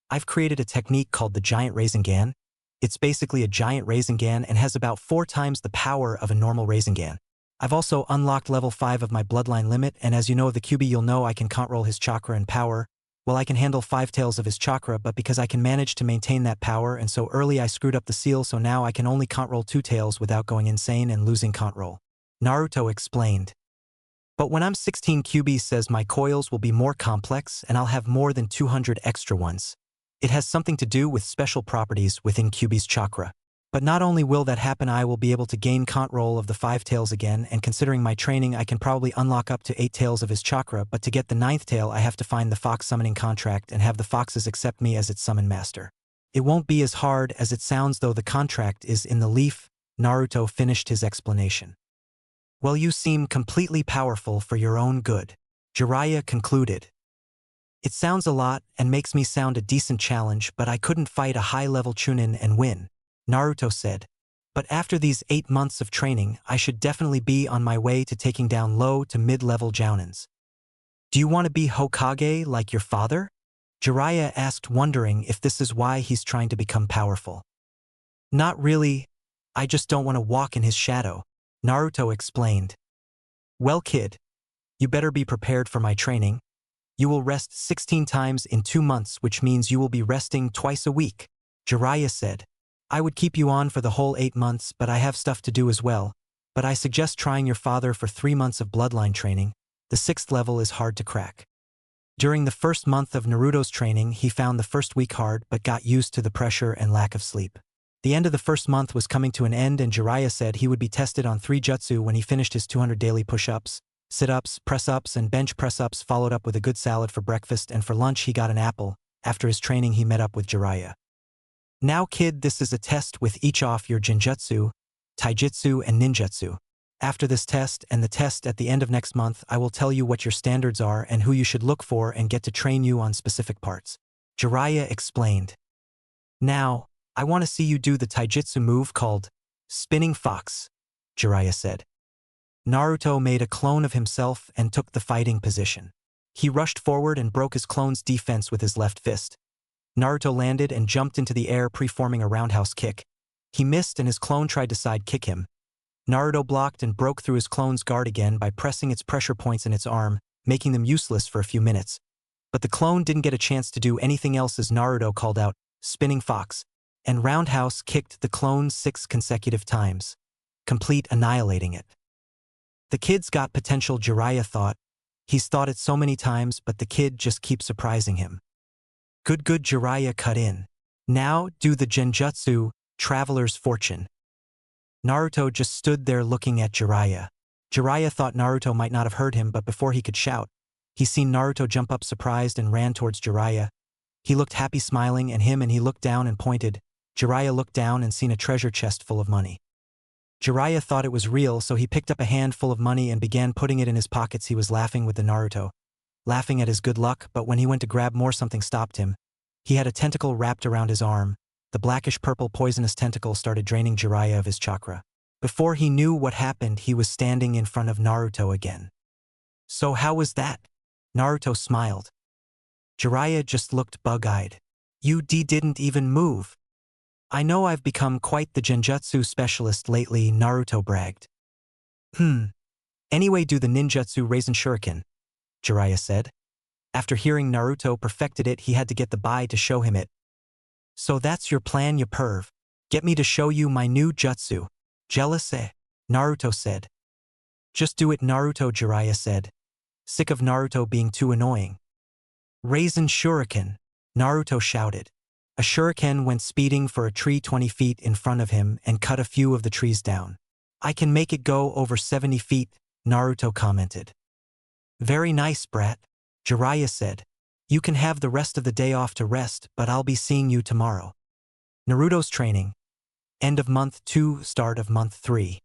I've created a technique called the Giant Rasengan. It's basically a giant Rasengan and has about 4 times the power of a normal Rasengan. I've also unlocked level 5 of my Bloodline limit, and as you know of the QB, you'll know I can control his chakra and power. Well, I can handle 5 tails of his chakra, but because I can manage to maintain that power, and so early I screwed up the seal, so now I can only control 2 tails without going insane and losing control," Naruto explained. "But when I'm 16, QB says my coils will be more complex and I'll have more than 200 extra ones. It has something to do with special properties within QB's chakra," But not only will that happen, I will be able to gain control of the 5 tails again, and considering my training I can probably unlock up to 8 tails of his chakra, but to get the 9th tail I have to find the fox summoning contract and have the foxes accept me as its summon master. It won't be as hard as it sounds though. The contract is in the leaf. Naruto finished his explanation. Well, you seem completely powerful for your own good, Jiraiya concluded. It sounds a lot and makes me sound a decent challenge, but I couldn't fight a high-level Chunin and win, Naruto said. But after these 8 months of training, I should definitely be on my way to taking down low to mid-level Jounins. Do you want to be Hokage like your father? Jiraiya asked, wondering if this is why he's trying to become powerful. Not really. I just don't want to walk in his shadow, Naruto explained. Well, kid, you better be prepared for my training. You will rest 16 times in 2 months, which means you will be resting twice a week, Jiraiya said. I would keep you on for the whole 8 months, but I have stuff to do as well. But I suggest trying your father for 3 months of bloodline training. The 6th level is hard to crack. During the first month of Naruto's training, he found the first week hard but got used to the pressure and lack of sleep. The end of the first month was coming to an end, and Jiraiya said he would be tested on 3 jutsu when he finished his 200 daily push-ups, sit-ups, press-ups, and bench press-ups, followed up with a good salad for breakfast, and for lunch he got an apple. After his training he met up with Jiraiya. Now kid, this is a test with each of your Genjutsu, Taijutsu, and Ninjutsu. After this test and the test at the end of next month, I will tell you what your standards are and who you should look for and get to train you on specific parts, Jiraiya explained. Now, I want to see you do the Taijutsu move called Spinning Fox, Jiraiya said. Naruto made a clone of himself and took the fighting position. He rushed forward and broke his clone's defense with his left fist. Naruto landed and jumped into the air, preforming a roundhouse kick. He missed and his clone tried to side-kick him. Naruto blocked and broke through his clone's guard again by pressing its pressure points in its arm, making them useless for a few minutes. But the clone didn't get a chance to do anything else as Naruto called out, Spinning Fox, and roundhouse kicked the clone 6 consecutive times, complete annihilating it. The kid's got potential, Jiraiya thought. He's thought it so many times, but the kid just keeps surprising him. Good, Jiraiya cut in. Now do the Genjutsu, Traveler's Fortune. Naruto just stood there looking at Jiraiya. Jiraiya thought Naruto might not have heard him, but before he could shout, he seen Naruto jump up surprised and ran towards Jiraiya. He looked happy, smiling at him, and he looked down and pointed. Jiraiya looked down and seen a treasure chest full of money. Jiraiya thought it was real, so he picked up a handful of money and began putting it in his pockets. He was laughing with the Naruto, laughing at his good luck, but when he went to grab more, something stopped him. He had a tentacle wrapped around his arm. The blackish-purple poisonous tentacle started draining Jiraiya of his chakra. Before he knew what happened, he was standing in front of Naruto again. So how was that? Naruto smiled. Jiraiya just looked bug-eyed. You didn't even move. I know I've become quite the Genjutsu specialist lately, Naruto bragged. Anyway, do the ninjutsu Raisin Shuriken, Jiraiya said. After hearing Naruto perfected it, he had to get the bai to show him it. So that's your plan, you perv. Get me to show you my new jutsu. Jealous, eh? Naruto said. Just do it, Naruto, Jiraiya said. Sick of Naruto being too annoying. Raisin Shuriken, Naruto shouted. A shuriken went speeding for a tree 20 feet in front of him and cut a few of the trees down. I can make it go over 70 feet, Naruto commented. Very nice, brat, Jiraiya said. You can have the rest of the day off to rest, but I'll be seeing you tomorrow. Naruto's training. End of month 2, start of month 3.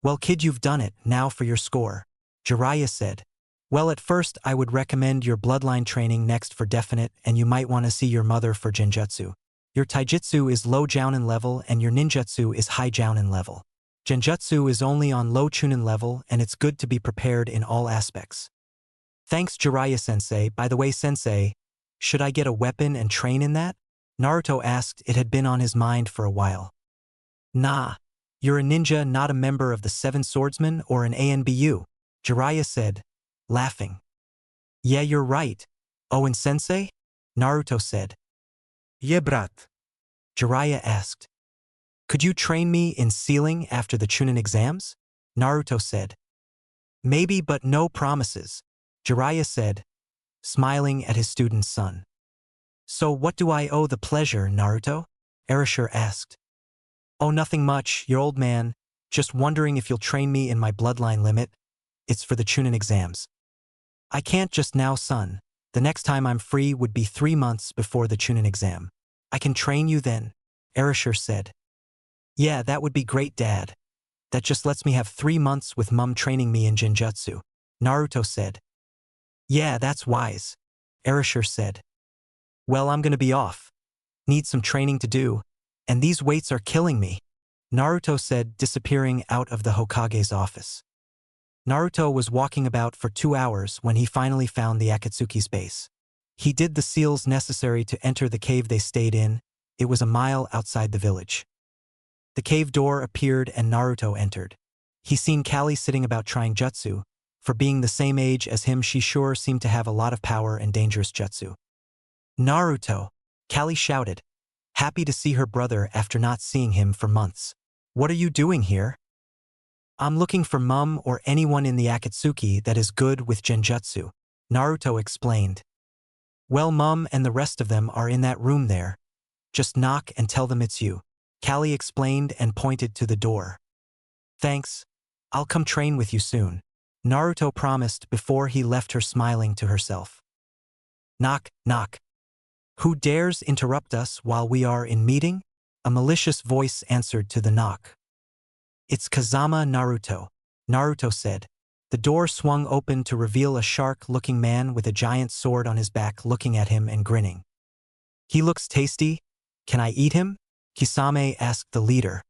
Well, kid, you've done it, now for your score, Jiraiya said. Well, at first I would recommend your bloodline training next for definite, and you might want to see your mother for Genjutsu. Your Taijutsu is low Jounin level and your Ninjutsu is high Jounin level. Genjutsu is only on low Chunin level, and it's good to be prepared in all aspects. Thanks, Jiraiya-sensei. By the way, sensei, should I get a weapon and train in that? Naruto asked. It had been on his mind for a while. Nah, you're a ninja, not a member of the 7 Swordsmen or an ANBU, Jiraiya said, laughing. Yeah, you're right. Oh, and sensei? Naruto said. Yeah, brat. Jiraiya asked. Could you train me in sealing after the Chunin exams? Naruto said. Maybe, but no promises, Jiraiya said, smiling at his student's son. So what do I owe the pleasure, Naruto? Erashur asked. Oh, nothing much, your old man. Just wondering if you'll train me in my bloodline limit. It's for the Chunin exams. I can't just now, son. The next time I'm free would be 3 months before the Chunin exam. I can train you then, Erashur said. Yeah, that would be great, Dad. That just lets me have 3 months with Mum training me in Genjutsu, Naruto said. Yeah, that's wise, Erashur said. Well, I'm gonna be off. Need some training to do, and these weights are killing me, Naruto said, disappearing out of the Hokage's office. Naruto was walking about for 2 hours when he finally found the Akatsuki's base. He did the seals necessary to enter the cave they stayed in. It was a mile outside the village. The cave door appeared and Naruto entered. He seen Callie sitting about trying jutsu. For being the same age as him, she sure seemed to have a lot of power and dangerous jutsu. Naruto, Callie shouted, happy to see her brother after not seeing him for months. What are you doing here? I'm looking for Mum or anyone in the Akatsuki that is good with Genjutsu, Naruto explained. Well, Mum and the rest of them are in that room there. Just knock and tell them it's you, Callie explained and pointed to the door. Thanks. I'll come train with you soon, Naruto promised before he left her smiling to herself. Knock, knock. Who dares interrupt us while we are in meeting? A malicious voice answered to the knock. It's Kazama Naruto, Naruto said. The door swung open to reveal a shark-looking man with a giant sword on his back looking at him and grinning. He looks tasty. Can I eat him? Kisame asked the leader.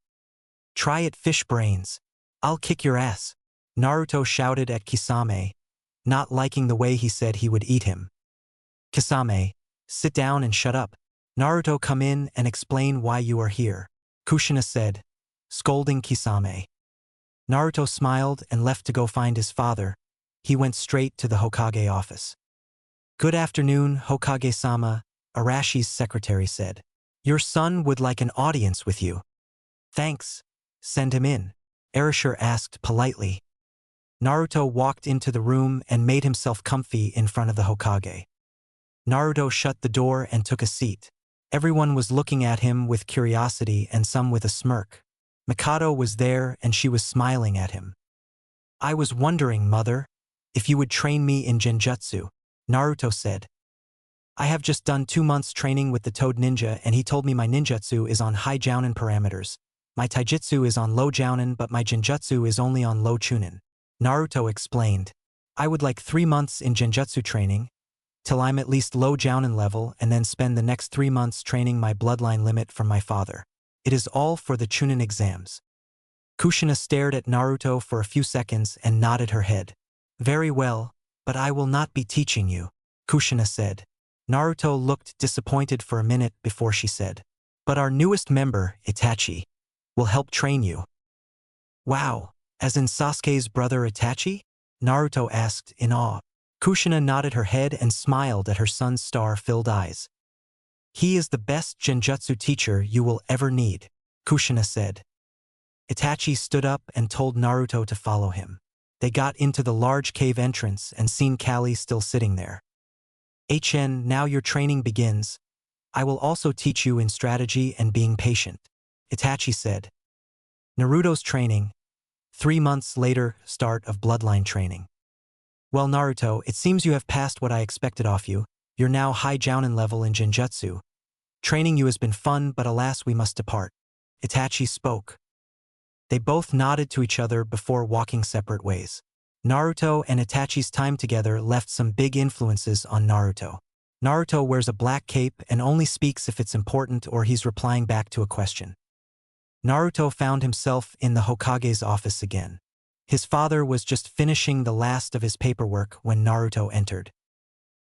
Try it, fish brains. I'll kick your ass, Naruto shouted at Kisame, not liking the way he said he would eat him. Kisame, sit down and shut up. Naruto, come in and explain why you are here, Kushina said, scolding Kisame. Naruto smiled and left to go find his father. He went straight to the Hokage office. Good afternoon, Hokage-sama, Arashi's secretary said. Your son would like an audience with you. Thanks. Send him in, Erashur asked politely. Naruto walked into the room and made himself comfy in front of the Hokage. Naruto shut the door and took a seat. Everyone was looking at him with curiosity and some with a smirk. Mikado was there and she was smiling at him. I was wondering, mother, if you would train me in Genjutsu, Naruto said. I have just done 2 months training with the Toad Ninja and he told me my ninjutsu is on high jounin parameters. My taijutsu is on low jounin but my genjutsu is only on low chunin, Naruto explained. I would like 3 months in genjutsu training, till I'm at least low jounin level and then spend the next 3 months training my bloodline limit from my father. It is all for the Chunin exams. Kushina stared at Naruto for a few seconds and nodded her head. Very well, but I will not be teaching you, Kushina said. Naruto looked disappointed for a minute before she said, but our newest member, Itachi, will help train you. Wow, as in Sasuke's brother Itachi? Naruto asked in awe. Kushina nodded her head and smiled at her son's star-filled eyes. He is the best genjutsu teacher you will ever need, Kushina said. Itachi stood up and told Naruto to follow him. They got into the large cave entrance and seen Callie still sitting there. HN, now your training begins. I will also teach you in strategy and being patient, Itachi said. Naruto's training. 3 months later, start of bloodline training. Well, Naruto, it seems you have passed what I expected of you. You're now high jounin level in Genjutsu. Training you has been fun, but alas we must depart. Itachi spoke. They both nodded to each other before walking separate ways. Naruto and Itachi's time together left some big influences on Naruto. Naruto wears a black cape and only speaks if it's important or he's replying back to a question. Naruto found himself in the Hokage's office again. His father was just finishing the last of his paperwork when Naruto entered.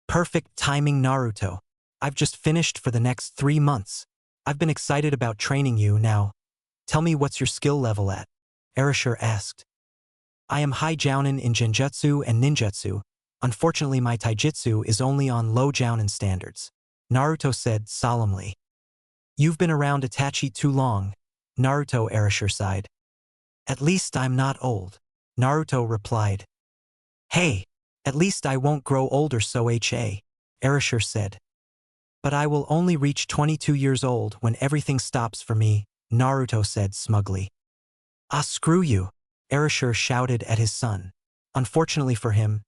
Perfect timing, Naruto. I've just finished for the next 3 months. I've been excited about training you now. Tell me what's your skill level at? Erashur asked. I am high jounin in Genjutsu and Ninjutsu. Unfortunately my taijutsu is only on low jounin standards, Naruto said solemnly. You've been around Itachi too long, Naruto, Erashur sighed. At least I'm not old, Naruto replied. Hey, at least I won't grow older so Erashur said. But I will only reach 22 years old when everything stops for me, Naruto said smugly. Ah, screw you, Erashur shouted at his son. Unfortunately for him,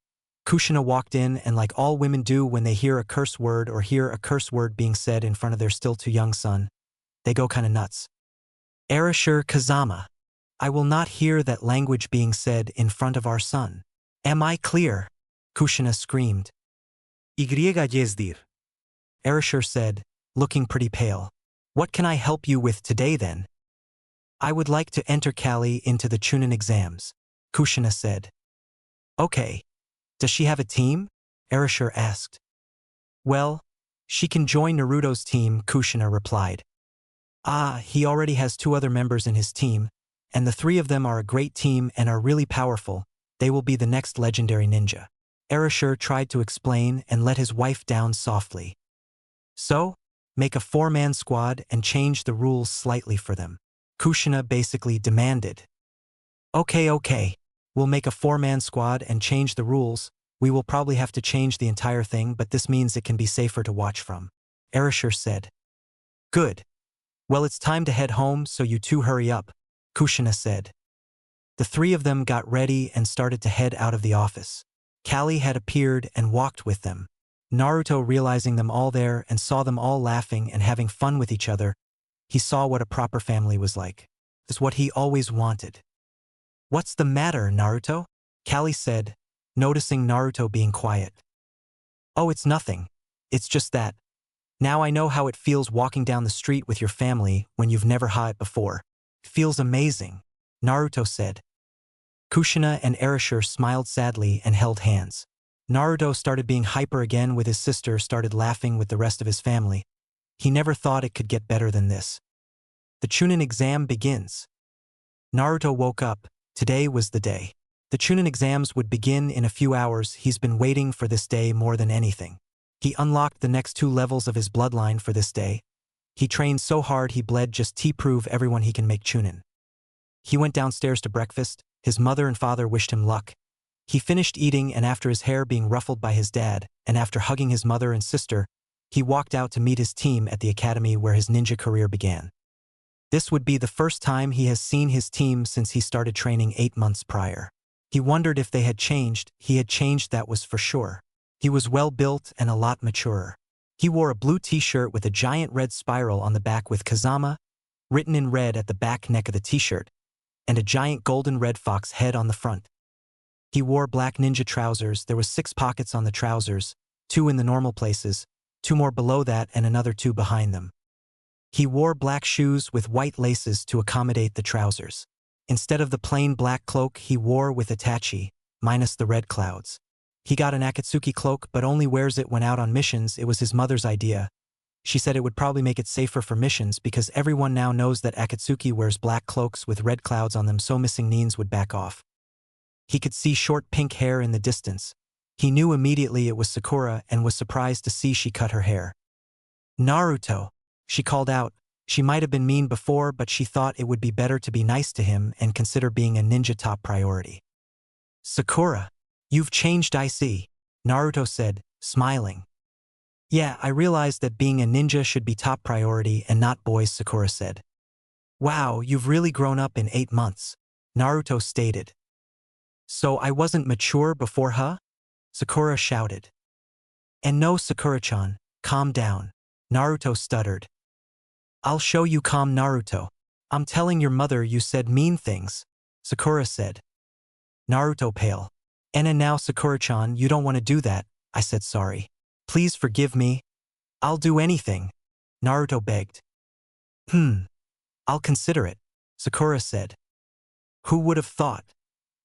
Kushina walked in and like all women do when they hear a curse word or hear a curse word being said in front of their still too young son, they go kinda nuts. Erashur Kazama, I will not hear that language being said in front of our son. Am I clear? Kushina screamed. Y Yezdir. Erashur said, looking pretty pale. What can I help you with today then? I would like to enter Kali into the Chunin exams, Kushina said. Okay. Does she have a team? Erashur asked. Well, she can join Naruto's team, Kushina replied. Ah, he already has 2 other members in his team, and the 3 of them are a great team and are really powerful. They will be the next legendary ninja. Erashur tried to explain and let his wife down softly. So, make a 4-man squad and change the rules slightly for them. Kushina basically demanded. Okay. We'll make a 4-man squad and change the rules. We will probably have to change the entire thing, but this means it can be safer to watch from. Erashur said. Good. Well, it's time to head home, so you 2 hurry up, Kushina said. The 3 of them got ready and started to head out of the office. Kali had appeared and walked with them. Naruto, realizing them all there and saw them all laughing and having fun with each other, he saw what a proper family was like. It's what he always wanted. What's the matter, Naruto? Kali said, noticing Naruto being quiet. Oh, it's nothing. It's just that. Now I know how it feels walking down the street with your family when you've never had it before. It feels amazing, Naruto said. Kushina and Erashur smiled sadly and held hands. Naruto started being hyper again with his sister, started laughing with the rest of his family. He never thought it could get better than this. The Chunin exam begins. Naruto woke up. Today was the day. The Chunin exams would begin in a few hours. He's been waiting for this day more than anything. He unlocked the next 2 levels of his bloodline for this day. He trained so hard he bled just to prove everyone he can make Chunin. He went downstairs to breakfast. His mother and father wished him luck. He finished eating, and after his hair being ruffled by his dad, and after hugging his mother and sister, he walked out to meet his team at the academy where his ninja career began. This would be the first time he has seen his team since he started training 8 months prior. He wondered if they had changed. He had changed, that was for sure. He was well built and a lot maturer. He wore a blue t-shirt with a giant red spiral on the back with Kazama written in red at the back neck of the t-shirt, and a giant golden red fox head on the front. He wore black ninja trousers. There was 6 pockets on the trousers, 2 in the normal places, 2 more below that, and another 2 behind them. He wore black shoes with white laces to accommodate the trousers. Instead of the plain black cloak he wore with Itachi, minus the red clouds. He got an Akatsuki cloak but only wears it when out on missions. It was his mother's idea. She said it would probably make it safer for missions because everyone now knows that Akatsuki wears black cloaks with red clouds on them, so missing Nines would back off. He could see short pink hair in the distance. He knew immediately it was Sakura and was surprised to see she cut her hair. Naruto, she called out. She might have been mean before, but she thought it would be better to be nice to him and consider being a ninja top priority. Sakura, you've changed, I see, Naruto said, smiling. Yeah, I realized that being a ninja should be top priority and not boys, Sakura said. Wow, you've really grown up in 8 months, Naruto stated. So I wasn't mature before, huh? Sakura shouted. And no, Sakura-chan, calm down, Naruto stuttered. I'll show you calm, Naruto. I'm telling your mother you said mean things, Sakura said. Naruto pale. And now, Sakura-chan, you don't want to do that, I said sorry. Please forgive me. I'll do anything, Naruto begged. I'll consider it, Sakura said. Who would have thought?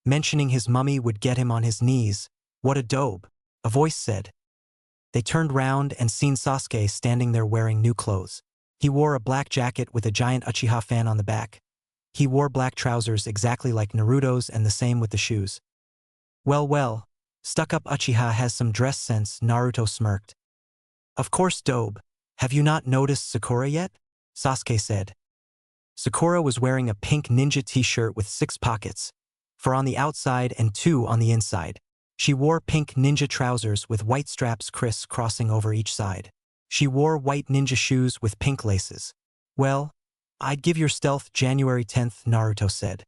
Mentioning his mummy would get him on his knees. What a dope, a voice said. They turned round and seen Sasuke standing there wearing new clothes. He wore a black jacket with a giant Uchiha fan on the back. He wore black trousers exactly like Naruto's and the same with the shoes. Well, stuck-up Uchiha has some dress sense, Naruto smirked. Of course, Dobe. Have you not noticed Sakura yet? Sasuke said. Sakura was wearing a pink ninja t-shirt with 6 pockets, 4 on the outside and 2 on the inside. She wore pink ninja trousers with white straps criss-crossing over each side. She wore white ninja shoes with pink laces. Well, I'd give your stealth January 10th, Naruto said.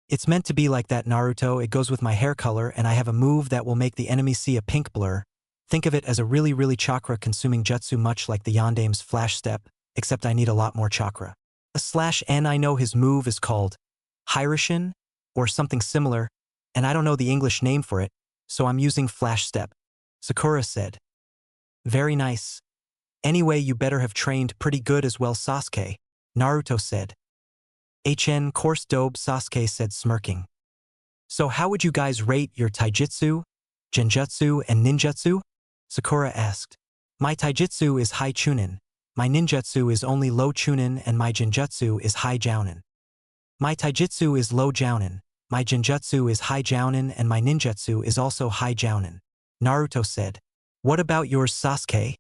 It's meant to be like that, Naruto. It goes with my hair color, and I have a move that will make the enemy see a pink blur. Think of it as a really chakra-consuming jutsu, much like the Yandame's flash step, except I need a lot more chakra. /N. I know his move is called Hiroshin, or something similar, and I don't know the English name for it, so I'm using flash step, Sakura said. Very nice. Anyway, you better have trained pretty good as well, Sasuke, Naruto said. Course dope, Sasuke said, smirking. So how would you guys rate your taijutsu, genjutsu, and ninjutsu? Sakura asked. My taijutsu is high chunin, my ninjutsu is only low chunin, and my genjutsu is high jounin. My taijutsu is low jounin, my genjutsu is high jounin, and my ninjutsu is also high jounin, Naruto said. What about yours, Sasuke?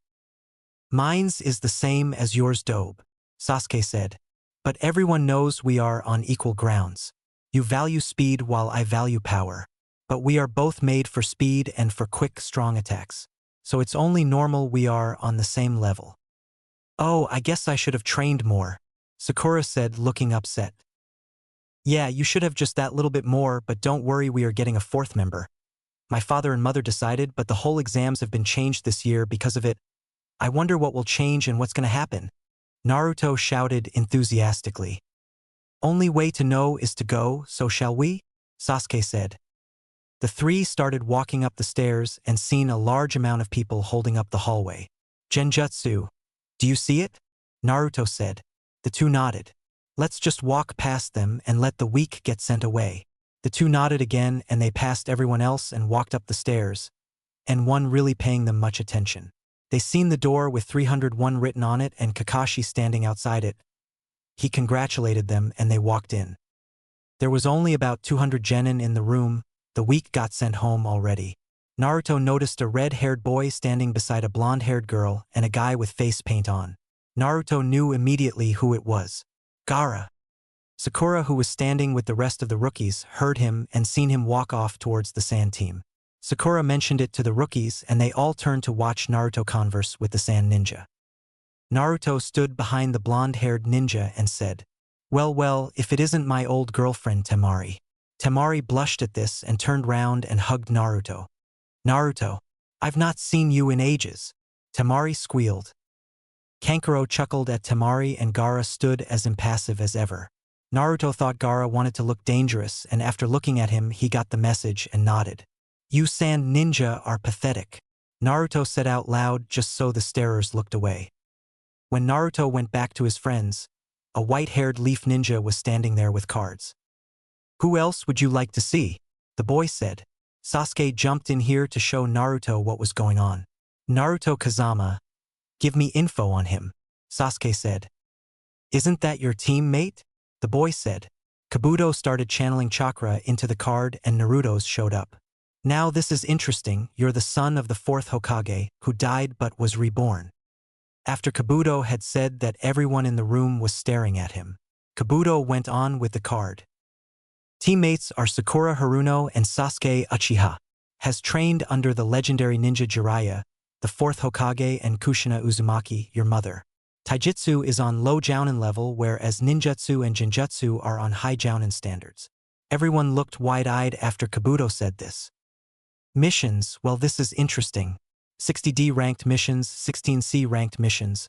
Mine's is the same as yours, dope, Sasuke said. But everyone knows we are on equal grounds. You value speed while I value power. But we are both made for speed and for quick, strong attacks. So it's only normal we are on the same level. Oh, I guess I should have trained more, Sakura said, looking upset. Yeah, you should have just that little bit more, but don't worry, we are getting a fourth member. My father and mother decided, but the whole exams have been changed this year because of it. I wonder what will change and what's going to happen, Naruto shouted enthusiastically. Only way to know is to go, so shall we? Sasuke said. The three started walking up the stairs and seen a large amount of people holding up the hallway. Genjutsu. Do you see it? Naruto said. The two nodded. Let's just walk past them and let the weak get sent away. The two nodded again, and they passed everyone else and walked up the stairs, and one really paying them much attention. They seen the door with 301 written on it and Kakashi standing outside it. He congratulated them and they walked in. There was only about 200 genin in the room. The weak got sent home already. Naruto noticed a red-haired boy standing beside a blonde-haired girl and a guy with face paint on. Naruto knew immediately who it was. Gaara. Sakura, who was standing with the rest of the rookies, heard him and seen him walk off towards the sand team. Sakura mentioned it to the rookies and they all turned to watch Naruto converse with the sand ninja. Naruto stood behind the blonde-haired ninja and said, Well, if it isn't my old girlfriend Temari. Temari blushed at this and turned round and hugged Naruto. Naruto, I've not seen you in ages. Temari squealed. Kankuro chuckled at Temari and Gaara stood as impassive as ever. Naruto thought Gaara wanted to look dangerous, and after looking at him he got the message and nodded. You sand ninja are pathetic, Naruto said out loud just so the starers looked away. When Naruto went back to his friends, a white-haired leaf ninja was standing there with cards. Who else would you like to see? The boy said. Sasuke jumped in here to show Naruto what was going on. Naruto Kazama. Give me info on him, Sasuke said. Isn't that your teammate? The boy said. Kabuto started channeling chakra into the card and Naruto's showed up. Now this is interesting, you're the son of the fourth Hokage, who died but was reborn. After Kabuto had said that everyone in the room was staring at him, Kabuto went on with the card. Teammates are Sakura Haruno and Sasuke Uchiha. Has trained under the legendary ninja Jiraiya, the fourth Hokage, and Kushina Uzumaki, your mother. Taijutsu is on low jounin level, whereas ninjutsu and genjutsu are on high jounin standards. Everyone looked wide-eyed after Kabuto said this. Missions, well, this is interesting. 60D ranked missions, 16C ranked missions,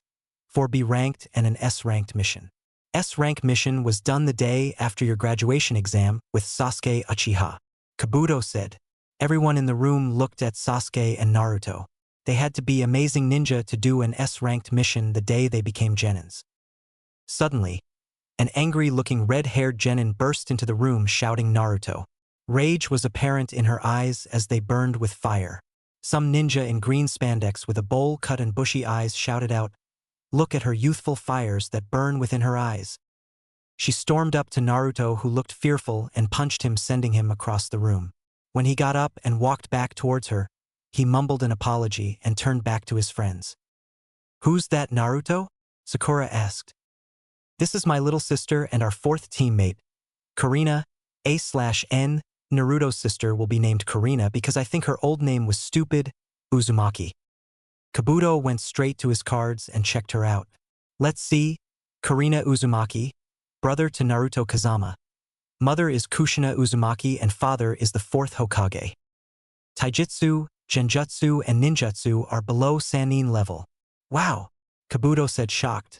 4B ranked, and an S ranked mission. S rank mission was done the day after your graduation exam with Sasuke Uchiha. Kabuto said. Everyone in the room looked at Sasuke and Naruto. They had to be amazing ninja to do an S-ranked mission the day they became genins. Suddenly, an angry-looking red-haired genin burst into the room shouting Naruto. Rage was apparent in her eyes as they burned with fire. Some ninja in green spandex with a bowl cut and bushy eyes shouted out, "Look at her youthful fires that burn within her eyes." She stormed up to Naruto, who looked fearful, and punched him, sending him across the room. When he got up and walked back towards her, he mumbled an apology and turned back to his friends. "Who's that, Naruto?" Sakura asked. "This is my little sister and our fourth teammate, Karina, A/N. Naruto's sister will be named Karina because I think her old name was stupid, Uzumaki." Kabuto went straight to his cards and checked her out. "Let's see. Kurina Uzumaki, brother to Naruto Kazama. Mother is Kushina Uzumaki and father is the 4th Hokage. Taijutsu, Genjutsu, and Ninjutsu are below Sannin level. Wow, Kabuto said shocked.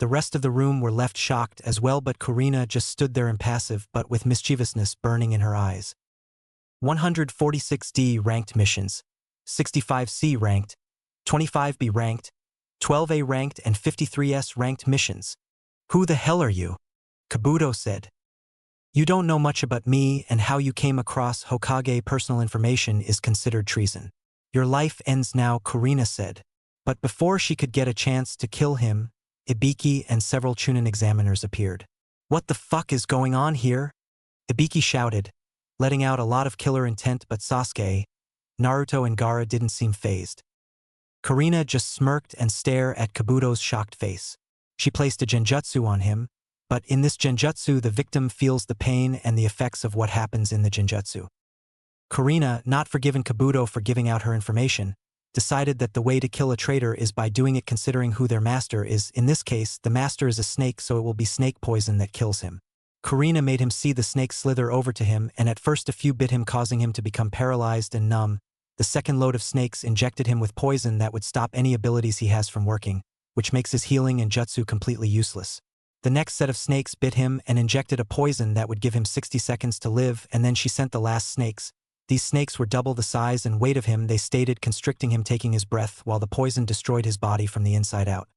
The rest of the room were left shocked as well, but Kurina just stood there impassive but with mischievousness burning in her eyes. 146D ranked missions, 65C ranked, 25B ranked, 12A ranked, and 53S ranked missions. Who the hell are you? Kabuto said. You don't know much about me, and how you came across Hokage personal information is considered treason. Your life ends now, Kurina said. But before she could get a chance to kill him, Ibiki and several Chunin examiners appeared. What the fuck is going on here? Ibiki shouted, letting out a lot of killer intent, but Sasuke, Naruto, and Gaara didn't seem fazed. Kurina just smirked and stared at Kabuto's shocked face. She placed a genjutsu on him, but in this genjutsu the victim feels the pain and the effects of what happens in the genjutsu. Kurina, not forgiving Kabuto for giving out her information, decided that the way to kill a traitor is by doing it considering who their master is. In this case, the master is a snake, so it will be snake poison that kills him. Kurina made him see the snake slither over to him, and at first a few bit him, causing him to become paralyzed and numb. The second load of snakes injected him with poison that would stop any abilities he has from working, which makes his healing and jutsu completely useless. The next set of snakes bit him and injected a poison that would give him 60 seconds to live, and then she sent the last snakes. These snakes were double the size and weight of him, they stated, constricting him, taking his breath, while the poison destroyed his body from the inside out.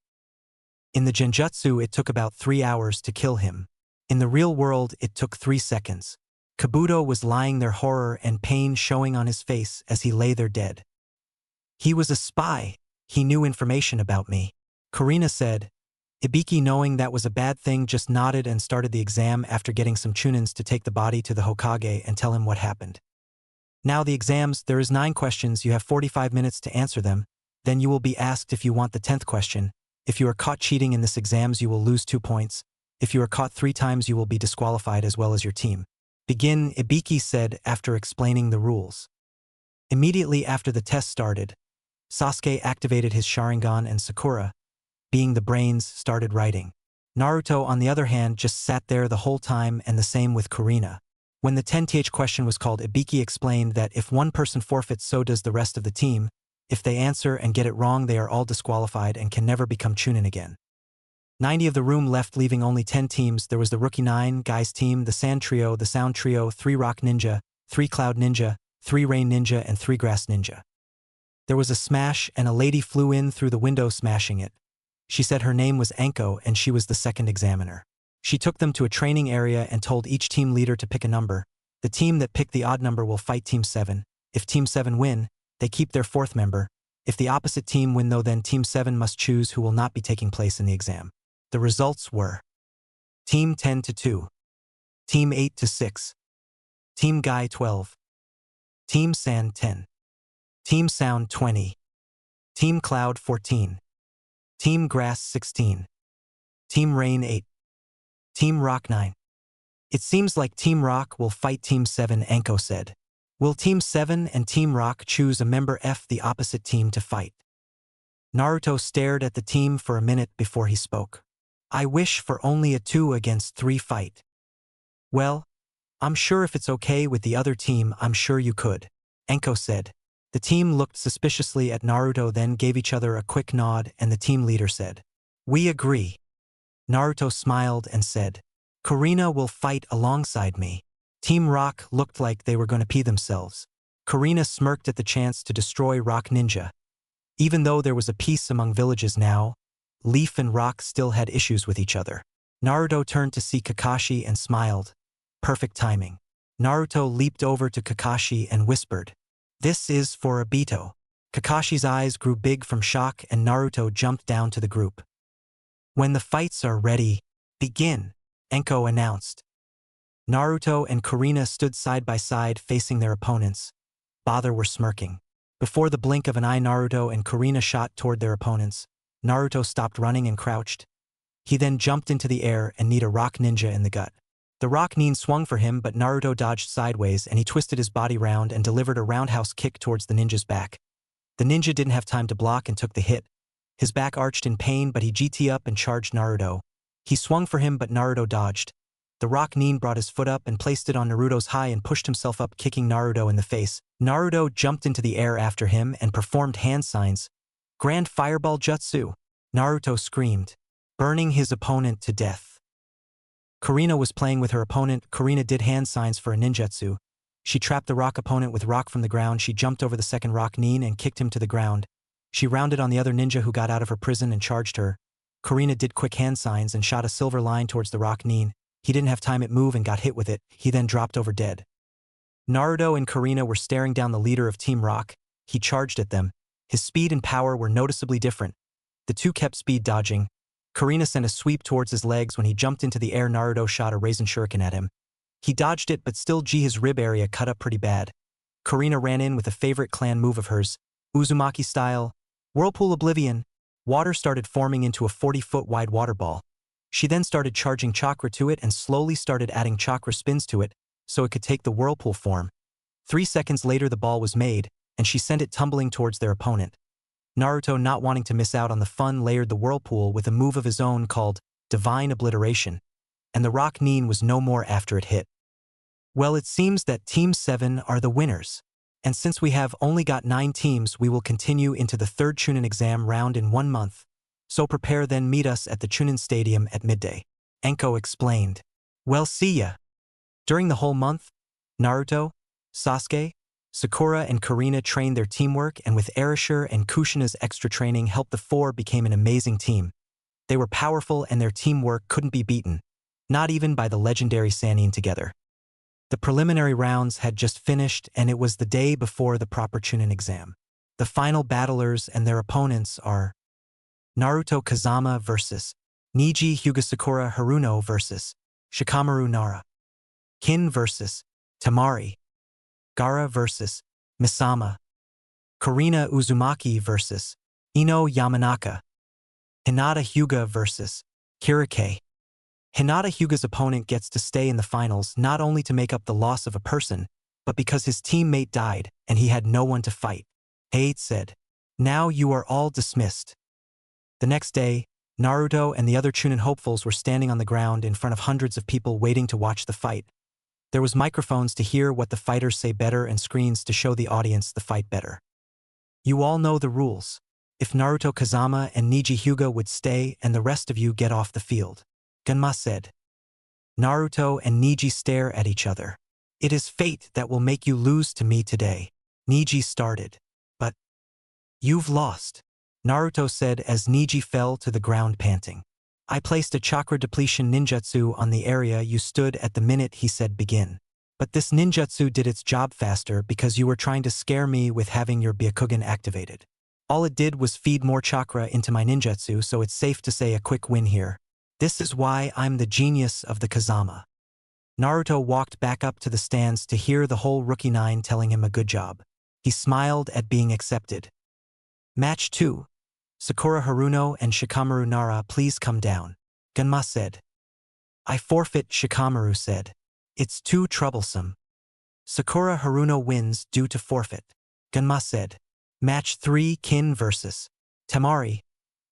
In the genjutsu it took about 3 hours to kill him. In the real world it took 3 seconds. Kabuto was lying there, horror and pain showing on his face as he lay there dead. He was a spy. He knew information about me, Kurina said. Ibiki, knowing that was a bad thing, just nodded and started the exam after getting some Chunins to take the body to the Hokage and tell him what happened. Now the exams, there is 9 questions, you have 45 minutes to answer them, then you will be asked if you want the 10th question. If you are caught cheating in this exams you will lose 2 points. If you are caught 3 times you will be disqualified as well as your team. Begin, Ibiki said after explaining the rules. Immediately after the test started, Sasuke activated his Sharingan and Sakura, being the brains, started writing. Naruto, on the other hand, just sat there the whole time, and the same with Kurina. When the 10th question was called, Ibiki explained that if one person forfeits, so does the rest of the team. If they answer and get it wrong, they are all disqualified and can never become Chunin again. 90 of the room left, leaving only 10 teams. There was the Rookie 9 guys team, the Sand Trio, the Sound Trio, 3 Rock Ninja, 3 Cloud Ninja, 3 Rain Ninja, and 3 Grass Ninja. There was a smash, and a lady flew in through the window, smashing it. She said her name was Anko, and she was the second examiner. She took them to a training area and told each team leader to pick a number. The team that picked the odd number will fight Team 7. If Team 7 win, they keep their 4th member. If the opposite team win though, then Team 7 must choose who will not be taking place in the exam. The results were Team 10-2, Team 8-6, Team Guy 12, Team Sand 10, Team Sound 20, Team Cloud 14, Team Grass 16, Team Rain 8, Team Rock 9. It seems like Team Rock will fight Team 7, Anko said. Will Team 7 and Team Rock choose a member F the opposite team to fight? Naruto stared at the team for a minute before he spoke. I wish for only a 2-against-3 fight. Well, I'm sure if it's okay with the other team, I'm sure you could, Anko said. The team looked suspiciously at Naruto, then gave each other a quick nod, and the team leader said, We agree. Naruto smiled and said, Kurina will fight alongside me. Team Rock looked like they were going to pee themselves. Kurina smirked at the chance to destroy Rock Ninja. Even though there was a peace among villages now, Leaf and Rock still had issues with each other. Naruto turned to see Kakashi and smiled. Perfect timing. Naruto leaped over to Kakashi and whispered, This is for Obito. Kakashi's eyes grew big from shock and Naruto jumped down to the group. When the fights are ready, begin, Anko announced. Naruto and Kurina stood side by side facing their opponents. Bother were smirking. Before the blink of an eye, Naruto and Kurina shot toward their opponents. Naruto stopped running and crouched. He then jumped into the air and kneed a Rock Ninja in the gut. The Rock Nin swung for him, but Naruto dodged sideways and he twisted his body round and delivered a roundhouse kick towards the ninja's back. The ninja didn't have time to block and took the hit. His back arched in pain, but he GT up and charged Naruto. He swung for him but Naruto dodged. The rock Nin brought his foot up and placed it on Naruto's high and pushed himself up, kicking Naruto in the face. Naruto jumped into the air after him and performed hand signs. Grand Fireball Jutsu! Naruto screamed, burning his opponent to death. Kurina was playing with her opponent. Kurina did hand signs for a ninjutsu. She trapped the rock opponent with rock from the ground. She jumped over the second rock Nin and kicked him to the ground. She rounded on the other ninja who got out of her prison and charged her. Kurina did quick hand signs and shot a silver line towards the rock Nin. He didn't have time to move and got hit with it. He then dropped over dead. Naruto and Kurina were staring down the leader of Team Rock. He charged at them. His speed and power were noticeably different. The two kept speed dodging. Kurina sent a sweep towards his legs. When he jumped into the air, Naruto shot a Raisin Shuriken at him. He dodged it, but still his rib area cut up pretty bad. Kurina ran in with a favorite clan move of hers, Uzumaki style, Whirlpool Oblivion. Water started forming into a 40-foot wide water ball. She then started charging chakra to it and slowly started adding chakra spins to it, so it could take the whirlpool form. 3 seconds later the ball was made, and she sent it tumbling towards their opponent. Naruto, not wanting to miss out on the fun, layered the whirlpool with a move of his own called Divine Obliteration, and the rock Nin was no more after it hit. Well, it seems that Team 7 are the winners. And since we have only got 9 teams, we will continue into the 3rd Chunin exam round in 1 month. So prepare, then meet us at the Chunin Stadium at midday. Enko explained. Well, see ya. During the whole month, Naruto, Sasuke, Sakura and Kurina trained their teamwork, and with Erasure and Kushina's extra training helped, the 4 became an amazing team. They were powerful and their teamwork couldn't be beaten, not even by the legendary Sannin together. The preliminary rounds had just finished and it was the day before the proper Chunin exam. The final battlers and their opponents are Naruto Kazama vs. Neji Hyuga, Sakura Haruno vs. Shikamaru Nara, Kin vs. Temari, Gaara vs. Misama, Kurina Uzumaki vs. Ino Yamanaka, Hinata Hyuga vs. Kirike. Hinata Hyuga's opponent gets to stay in the finals not only to make up the loss of a person, but because his teammate died and he had no one to fight. Height said, "Now you are all dismissed." The next day, Naruto and the other Chunin hopefuls were standing on the ground in front of hundreds of people waiting to watch the fight. There was microphones to hear what the fighters say better and screens to show the audience the fight better. You all know the rules. If Naruto Kazama and Neji Hyuga would stay and the rest of you get off the field. Ganma said. Naruto and Neji stare at each other. It is fate that will make you lose to me today. Neji started. But you've lost, Naruto said as Neji fell to the ground panting. I placed a chakra depletion ninjutsu on the area you stood at the minute he said begin. But this ninjutsu did its job faster because you were trying to scare me with having your Byakugan activated. All it did was feed more chakra into my ninjutsu, so it's safe to say a quick win here. This is why I'm the genius of the Kazama. Naruto walked back up to the stands to hear the whole Rookie 9 telling him a good job. He smiled at being accepted. Match 2. Sakura Haruno and Shikamaru Nara, please come down. Ganma said. I forfeit, Shikamaru said. It's too troublesome. Sakura Haruno wins due to forfeit. Ganma said. Match 3, Kin vs. Temari.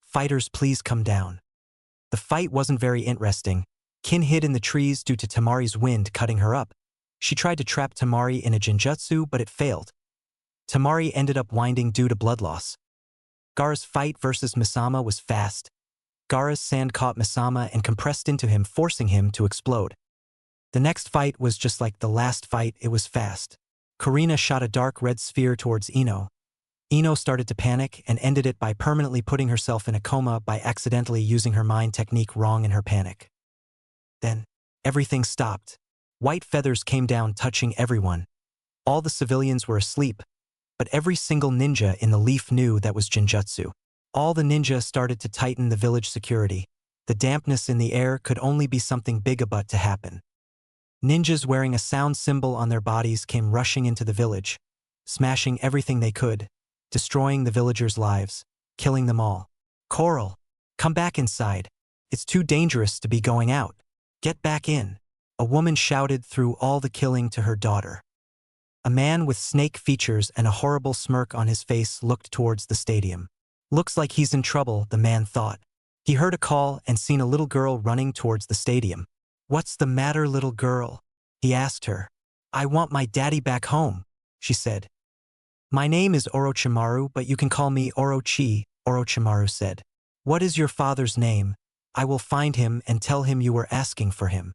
Fighters, please come down. The fight wasn't very interesting. Kin hid in the trees due to Temari's wind cutting her up. She tried to trap Temari in a genjutsu, but it failed. Temari ended up winding due to blood loss. Gaara's fight versus Misama was fast. Gaara's sand caught Misama and compressed into him, forcing him to explode. The next fight was just like the last fight, it was fast. Kurina shot a dark red sphere towards Ino. Ino started to panic and ended it by permanently putting herself in a coma by accidentally using her mind technique wrong in her panic. Then, everything stopped. White feathers came down, touching everyone. All the civilians were asleep, but every single ninja in the leaf knew that was genjutsu. All the ninja started to tighten the village security. The dampness in the air could only be something big about to happen. Ninjas wearing a sound symbol on their bodies came rushing into the village, smashing everything they could, destroying the villagers' lives, killing them all. Coral, come back inside. It's too dangerous to be going out. Get back in. A woman shouted through all the killing to her daughter. A man with snake features and a horrible smirk on his face looked towards the stadium. Looks like he's in trouble, the man thought. He heard a call and seen a little girl running towards the stadium. "What's the matter, little girl?" he asked her. "I want my daddy back home," she said. "My name is Orochimaru, but you can call me Orochi," Orochimaru said. "What is your father's name? I will find him and tell him you were asking for him."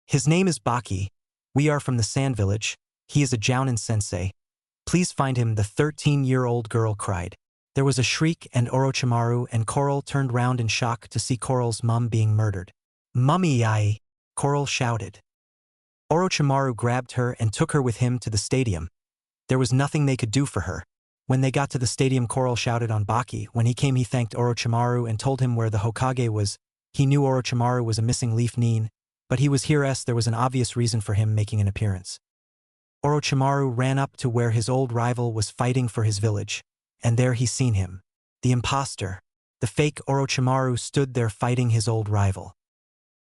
"His name is Baki. We are from the Sand Village. He is a Jounin sensei. Please find him," the 13-year-old girl cried. There was a shriek and Orochimaru and Coral turned round in shock to see Coral's mum being murdered. "Mummy, Coral shouted. Orochimaru grabbed her and took her with him to the stadium. There was nothing they could do for her. When they got to the stadium, Coral shouted on Baki. When he came, he thanked Orochimaru and told him where the Hokage was. He knew Orochimaru was a missing leaf Nin, but he was here as there was an obvious reason for him making an appearance. Orochimaru ran up to where his old rival was fighting for his village, and there he seen him. The imposter, the fake Orochimaru, stood there fighting his old rival.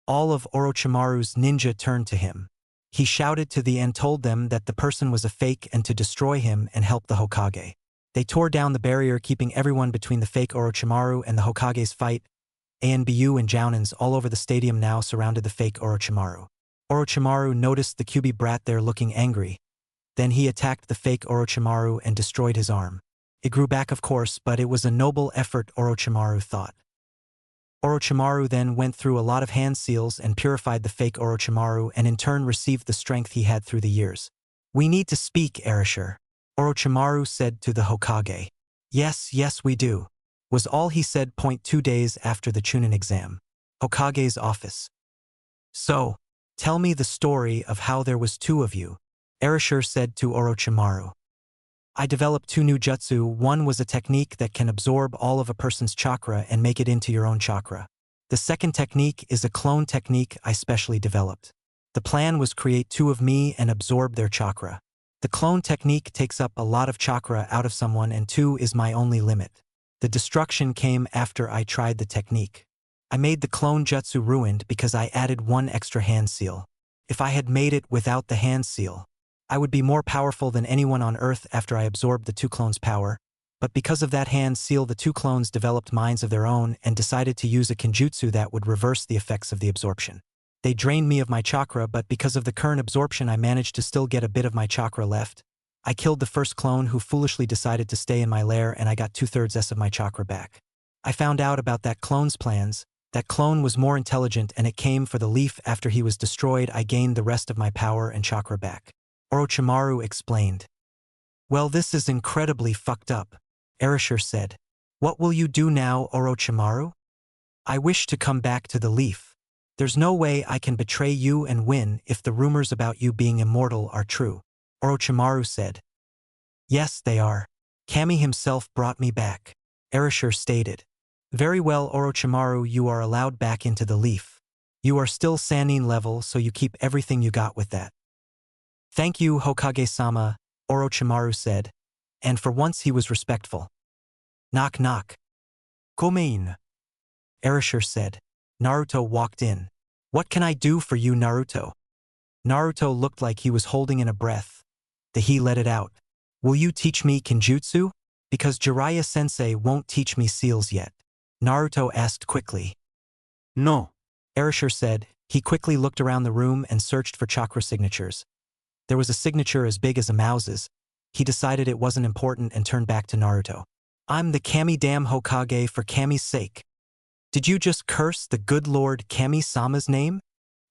All of Orochimaru's ninja turned to him. He shouted to the and told them that the person was a fake and to destroy him and help the Hokage. They tore down the barrier, keeping everyone between the fake Orochimaru and the Hokage's fight. ANBU and Jounins all over the stadium now surrounded the fake Orochimaru. Orochimaru noticed the Kyuubi brat there looking angry. Then he attacked the fake Orochimaru and destroyed his arm. It grew back, of course, but it was a noble effort, Orochimaru thought. Orochimaru then went through a lot of hand seals and purified the fake Orochimaru and in turn received the strength he had through the years. "We need to speak, Erasure," Orochimaru said to the Hokage. Yes, we do," was all he said. 2 days after the Chunin exam. Hokage's office. "So, tell me the story of how there was 2 of you," Erasure said to Orochimaru. "I developed 2 new jutsu. One was a technique that can absorb all of a person's chakra and make it into your own chakra. The second technique is a clone technique I specially developed. The plan was create 2 of me and absorb their chakra. The clone technique takes up a lot of chakra out of someone and 2 is my only limit. The destruction came after I tried the technique. I made the clone jutsu ruined because I added 1 extra hand seal. If I had made it without the hand seal, I would be more powerful than anyone on Earth after I absorbed the 2 clones' power, but because of that hand seal the 2 clones developed minds of their own and decided to use a kenjutsu that would reverse the effects of the absorption. They drained me of my chakra, but because of the current absorption I managed to still get a bit of my chakra left. I killed the first clone who foolishly decided to stay in my lair and I got 2/3 of my chakra back. I found out about that clone's plans. That clone was more intelligent and it came for the leaf. After he was destroyed I gained the rest of my power and chakra back," Orochimaru explained. "Well, this is incredibly fucked up," Erasure said. "What will you do now, Orochimaru?" "I wish to come back to the leaf. There's no way I can betray you and win if the rumors about you being immortal are true," Orochimaru said. "Yes, they are. Kami himself brought me back," Erasure stated. "Very well, Orochimaru, you are allowed back into the leaf. You are still Sannin level, so you keep everything you got with that." "Thank you, Hokage-sama," Orochimaru said, and for once he was respectful. Knock knock. "Come in," Erasure said. Naruto walked in. "What can I do for you, Naruto?" Naruto looked like he was holding in a breath. He let it out. "Will you teach me kenjutsu? Because Jiraiya-sensei won't teach me seals yet," Naruto asked quickly. No. Erasure said. He quickly looked around the room and searched for chakra signatures. There was a signature as big as a mouse's. He decided it wasn't important and turned back to Naruto. "I'm the Kami-damn Hokage for Kami's sake. Did you just curse the good Lord Kami-sama's name?"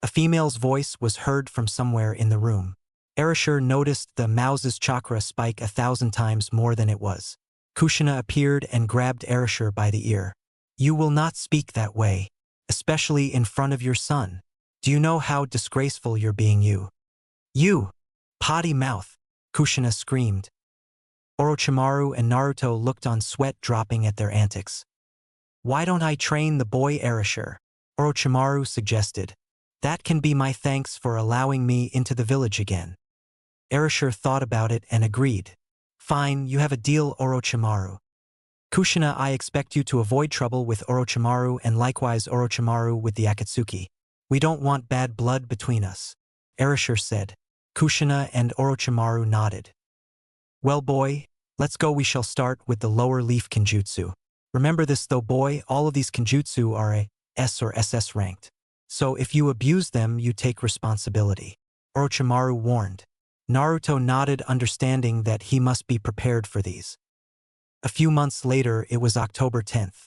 A female's voice was heard from somewhere in the room. Erasure noticed the mouse's chakra spike 1,000 times more than it was. Kushina appeared and grabbed Erasure by the ear. "You will not speak that way, especially in front of your son. Do you know how disgraceful you're being, you? You! Potty mouth!" Kushina screamed. Orochimaru and Naruto looked on, sweat dropping at their antics. "Why don't I train the boy, Erasure?" Orochimaru suggested. "That can be my thanks for allowing me into the village again." Erasure thought about it and agreed. "Fine, you have a deal, Orochimaru. Kushina, I expect you to avoid trouble with Orochimaru and likewise Orochimaru with the Akatsuki. We don't want bad blood between us," Erasure said. Kushina and Orochimaru nodded. "Well, boy, let's go. We shall start with the lower leaf kenjutsu." Remember this though, boy, all of these kenjutsu are a S or SS ranked. So if you abuse them, you take responsibility. Orochimaru warned. Naruto nodded, understanding that he must be prepared for these. A few months later, it was October 10th.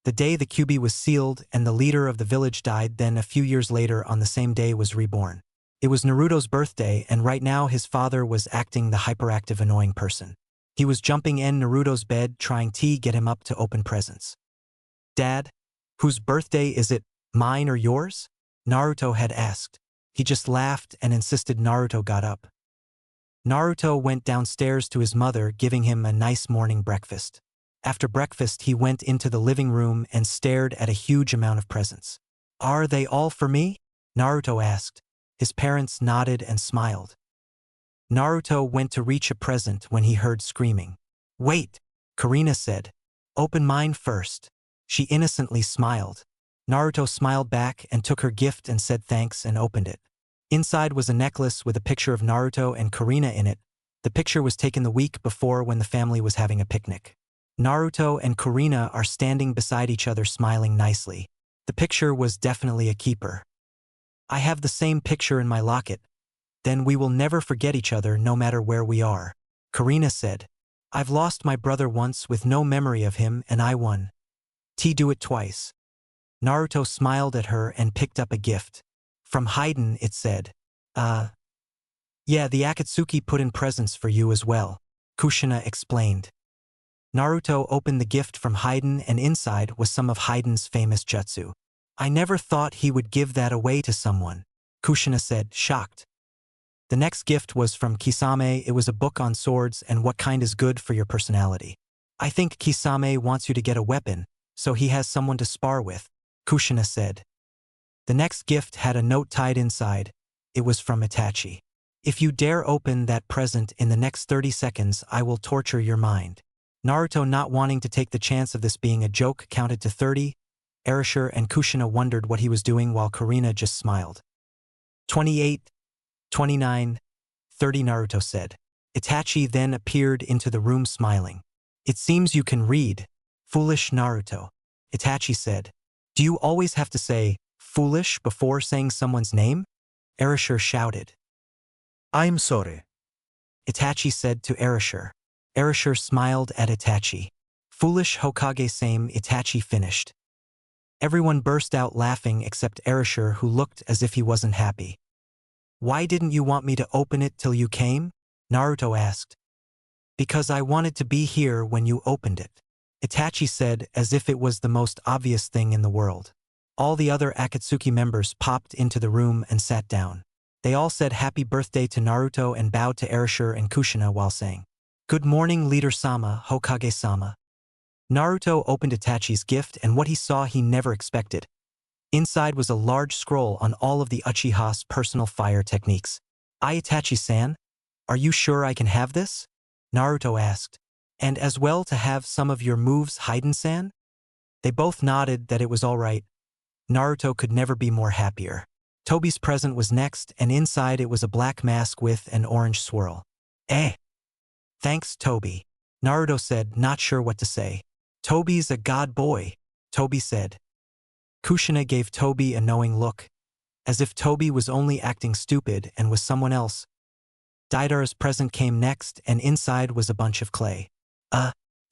The day the Kyuubi was sealed and the leader of the village died. Then a few years later on the same day was reborn. It was Naruto's birthday, and right now his father was acting the hyperactive annoying person. He was jumping in Naruto's bed trying to get him up to open presents. Dad, whose birthday is it, mine or yours? Naruto had asked. He just laughed and insisted Naruto got up. Naruto went downstairs to his mother, giving him a nice morning breakfast. After breakfast, he went into the living room and stared at a huge amount of presents. Are they all for me? Naruto asked. His parents nodded and smiled. Naruto went to reach a present when he heard screaming. Wait, Karina said. Open mine first. She innocently smiled. Naruto smiled back and took her gift and said thanks and opened it. Inside was a necklace with a picture of Naruto and Karina in it. The picture was taken the week before when the family was having a picnic. Naruto and Karina are standing beside each other smiling nicely. The picture was definitely a keeper. I have the same picture in my locket. Then we will never forget each other no matter where we are. Karina said. I've lost my brother once with no memory of him and I won. Do it twice. Naruto smiled at her and picked up a gift. From Haiden, it said. Yeah, the Akatsuki put in presents for you as well, Kushina explained. Naruto opened the gift from Haiden and inside was some of Haiden's famous jutsu. I never thought he would give that away to someone, Kushina said, shocked. The next gift was from Kisame. It was a book on swords and what kind is good for your personality. I think Kisame wants you to get a weapon, so he has someone to spar with, Kushina said. The next gift had a note tied inside. It was from Itachi. If you dare open that present in the next 30 seconds, I will torture your mind. Naruto, not wanting to take the chance of this being a joke, counted to 30. Erasure and Kushina wondered what he was doing while Karina just smiled. 28, 29, 30, Naruto said. Itachi then appeared into the room smiling. It seems you can read. Foolish Naruto. Itachi said. Do you always have to say foolish before saying someone's name? Erasure shouted. I'm sorry. Itachi said to Erasure. Erasure smiled at Itachi. Foolish Hokage same, Itachi finished. Everyone burst out laughing except Erasure, who looked as if he wasn't happy. Why didn't you want me to open it till you came? Naruto asked. Because I wanted to be here when you opened it, Itachi said, as if it was the most obvious thing in the world. All the other Akatsuki members popped into the room and sat down. They all said happy birthday to Naruto and bowed to Erasure and Kushina while saying, Good morning, Leader-sama, Hokage-sama. Naruto opened Itachi's gift and what he saw he never expected. Inside was a large scroll on all of the Uchiha's personal fire techniques. Itachi-san, are you sure I can have this? Naruto asked. And as well to have some of your moves, Haiden-san? They both nodded that it was all right. Naruto could never be more happier. Tobi's present was next, and inside it was a black mask with an orange swirl. Thanks, Tobi. Naruto said, not sure what to say. Tobi's a god boy, Tobi said. Kushina gave Tobi a knowing look, as if Tobi was only acting stupid and was someone else. Deidara's present came next, and inside was a bunch of clay.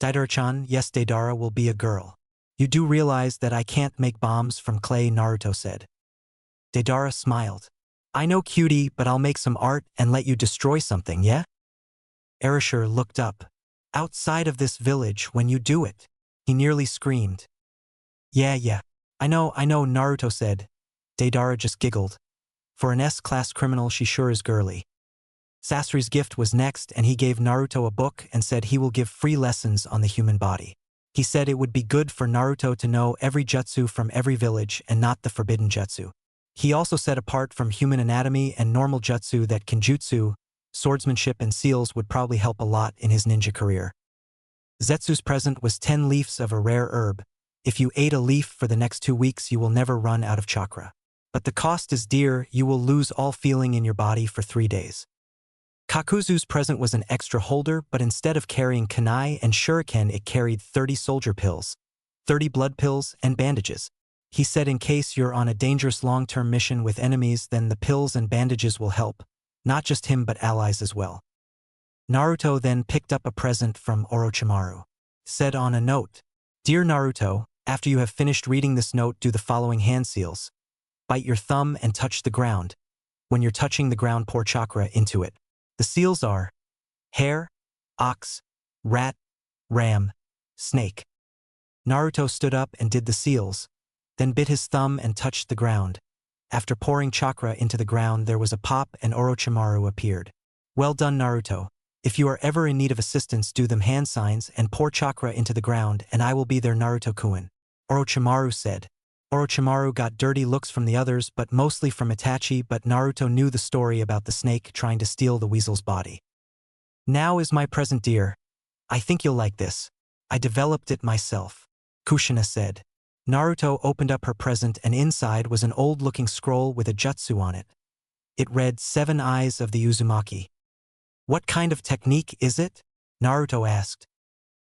Deidara-chan, yes, Deidara will be a girl. You do realize that I can't make bombs from clay, Naruto said. Deidara smiled. I know, cutie, but I'll make some art and let you destroy something, yeah? Erasure looked up. Outside of this village when you do it. He nearly screamed. Yeah. I know, Naruto said. Deidara just giggled. For an S-class criminal, she sure is girly. Sasori's gift was next, and he gave Naruto a book and said he will give free lessons on the human body. He said it would be good for Naruto to know every jutsu from every village and not the forbidden jutsu. He also said apart from human anatomy and normal jutsu that kenjutsu, swordsmanship and seals would probably help a lot in his ninja career. Zetsu's present was 10 leaves of a rare herb. If you ate a leaf for the next 2 weeks, you will never run out of chakra. But the cost is dear, you will lose all feeling in your body for 3 days. Kakuzu's present was an extra holder, but instead of carrying kunai and shuriken, it carried 30 soldier pills. 30 blood pills and bandages. He said in case you're on a dangerous long-term mission with enemies, then the pills and bandages will help. Not just him but allies as well. Naruto then picked up a present from Orochimaru. Said on a note, "Dear Naruto, after you have finished reading this note, do the following hand seals. Bite your thumb and touch the ground. When you're touching the ground, pour chakra into it. The seals are hare, ox, rat, ram, snake." Naruto stood up and did the seals, then bit his thumb and touched the ground. After pouring chakra into the ground, there was a pop and Orochimaru appeared. "Well done, Naruto. If you are ever in need of assistance, do them hand signs and pour chakra into the ground, and I will be there, Naruto-kun," Orochimaru said. Orochimaru got dirty looks from the others, but mostly from Itachi, but Naruto knew the story about the snake trying to steal the weasel's body. "Now is my present, dear. I think you'll like this. I developed it myself," Kushina said. Naruto opened up her present, and inside was an old-looking scroll with a jutsu on it. It read 7 Eyes of the Uzumaki. "What kind of technique is it?" Naruto asked.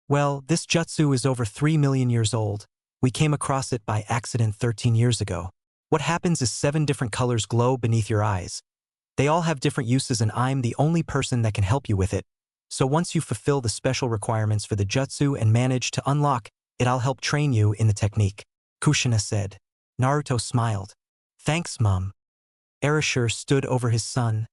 "Well, this jutsu is over 3 million years old. We came across it by accident 13 years ago. What happens is 7 different colors glow beneath your eyes. They all have different uses and I'm the only person that can help you with it. So once you fulfill the special requirements for the jutsu and manage to unlock it, I'll help train you in the technique," Kushina said. Naruto smiled. "Thanks, Mom." Erashur stood over his son,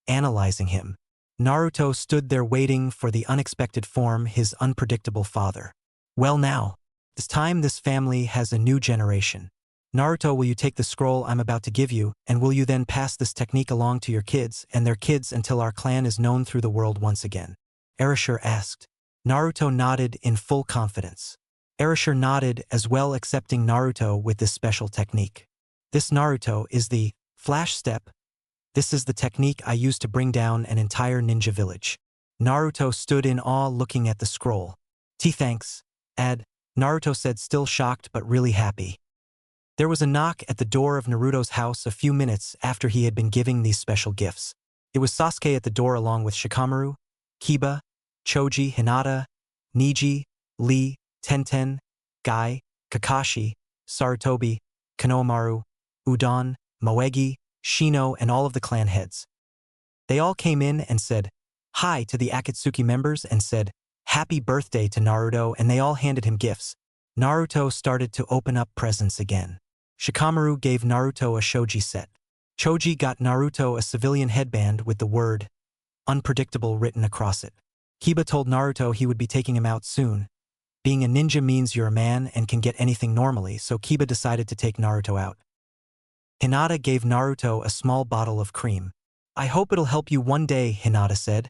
analyzing him. Naruto stood there waiting for the unexpected form, his unpredictable father. "Well now, this time this family has a new generation. Naruto, will you take the scroll I'm about to give you, and will you then pass this technique along to your kids and their kids until our clan is known through the world once again?" Erashur asked. Naruto nodded in full confidence. Erashur nodded as well, accepting Naruto with this special technique. "This, Naruto, is the flash step. This is the technique I used to bring down an entire ninja village." Naruto stood in awe looking at the scroll. "Thanks, Ad," Naruto said, still shocked but really happy. There was a knock at the door of Naruto's house a few minutes after he had been giving these special gifts. It was Sasuke at the door along with Shikamaru, Kiba, Choji, Hinata, Neji, Lee, Tenten, Guy, Kakashi, Sarutobi, Konohamaru, Udon, Moegi, Shino, and all of the clan heads. They all came in and said hi to the Akatsuki members and said happy birthday to Naruto, and they all handed him gifts. Naruto started to open up presents again. Shikamaru gave Naruto a shoji set. Choji got Naruto a civilian headband with the word unpredictable written across it. Kiba told Naruto he would be taking him out soon. Being a ninja means you're a man and can get anything normally, so Kiba decided to take Naruto out. Hinata gave Naruto a small bottle of cream. "I hope it'll help you one day," Hinata said,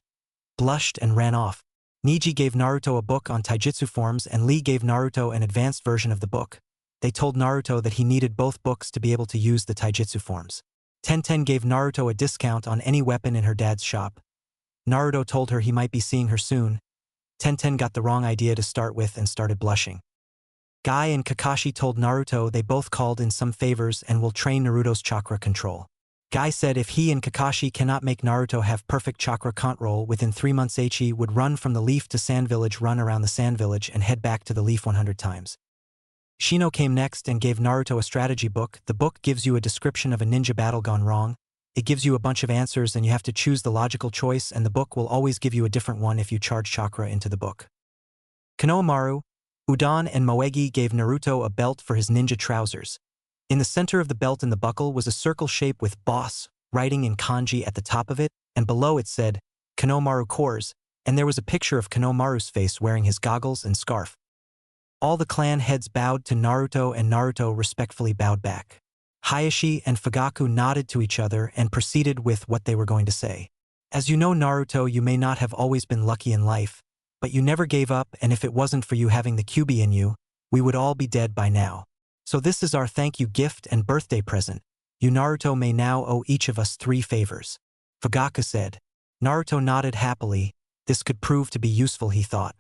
blushed and ran off. Neji gave Naruto a book on taijutsu forms and Lee gave Naruto an advanced version of the book. They told Naruto that he needed both books to be able to use the taijutsu forms. Tenten gave Naruto a discount on any weapon in her dad's shop. Naruto told her he might be seeing her soon. Tenten got the wrong idea to start with and started blushing. Guy and Kakashi told Naruto they both called in some favors and will train Naruto's chakra control. Guy said if he and Kakashi cannot make Naruto have perfect chakra control within 3 months, he would run from the Leaf to Sand Village, run around the Sand Village, and head back to the Leaf 100 times. Shino came next and gave Naruto a strategy book. The book gives you a description of a ninja battle gone wrong. It gives you a bunch of answers and you have to choose the logical choice, and the book will always give you a different one if you charge chakra into the book. Konohamaru, Udon, and Moegi gave Naruto a belt for his ninja trousers. In the center of the belt and the buckle was a circle shape with boss writing in kanji at the top of it, and below it said Konohamaru Cores, and there was a picture of Konohamaru's face wearing his goggles and scarf. All the clan heads bowed to Naruto and Naruto respectfully bowed back. Hayashi and Fugaku nodded to each other and proceeded with what they were going to say. "As you know, Naruto, you may not have always been lucky in life, but you never gave up, and if it wasn't for you having the QB in you, we would all be dead by now. So this is our thank you gift and birthday present. You, Naruto, may now owe each of us 3 favors," Fugaku said. Naruto nodded happily. This could prove to be useful, he thought.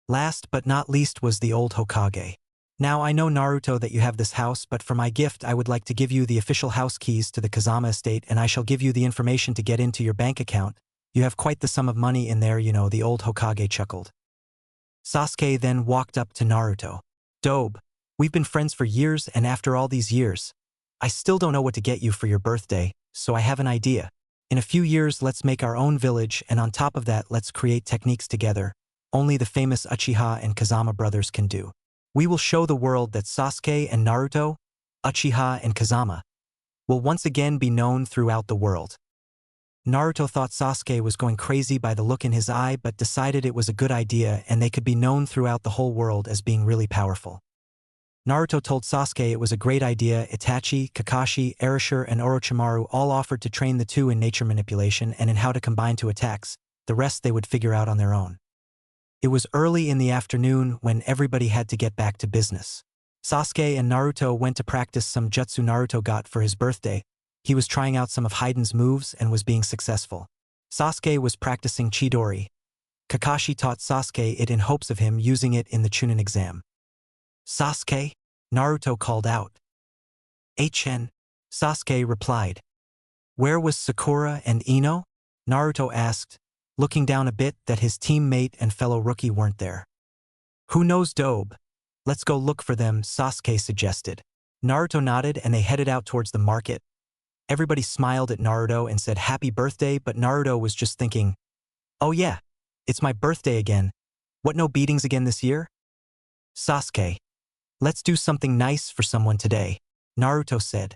Last but not least was the old Hokage. "Now I know, Naruto, that you have this house, but for my gift I would like to give you the official house keys to the Kazama estate, and I shall give you the information to get into your bank account. You have quite the sum of money in there, you know," the old Hokage chuckled. Sasuke then walked up to Naruto. Dobe, we've been friends for years, and after all these years, I still don't know what to get you for your birthday, so I have an idea. In a few years, let's make our own village, and on top of that, let's create techniques together only the famous Uchiha and Kazama brothers can do. We will show the world that Sasuke and Naruto, Uchiha and Kazama, will once again be known throughout the world. Naruto thought Sasuke was going crazy by the look in his eye, but decided it was a good idea and they could be known throughout the whole world as being really powerful. Naruto told Sasuke it was a great idea. Itachi, Kakashi, Erasure, and Orochimaru all offered to train the two in nature manipulation and in how to combine two attacks. The rest they would figure out on their own. It was early in the afternoon when everybody had to get back to business. Sasuke and Naruto went to practice some jutsu Naruto got for his birthday. He was trying out some of Haiden's moves and was being successful. Sasuke was practicing Chidori. Kakashi taught Sasuke it in hopes of him using it in the Chunin exam. Sasuke? Naruto called out. HN. Sasuke replied. Where was Sakura and Ino? Naruto asked, looking down a bit that his teammate and fellow rookie weren't there. Who knows, Dobe? Let's go look for them, Sasuke suggested. Naruto nodded and they headed out towards the market. Everybody smiled at Naruto and said happy birthday, but Naruto was just thinking, oh yeah, it's my birthday again. What, no beatings again this year? Sasuke. Let's do something nice for someone today, Naruto said.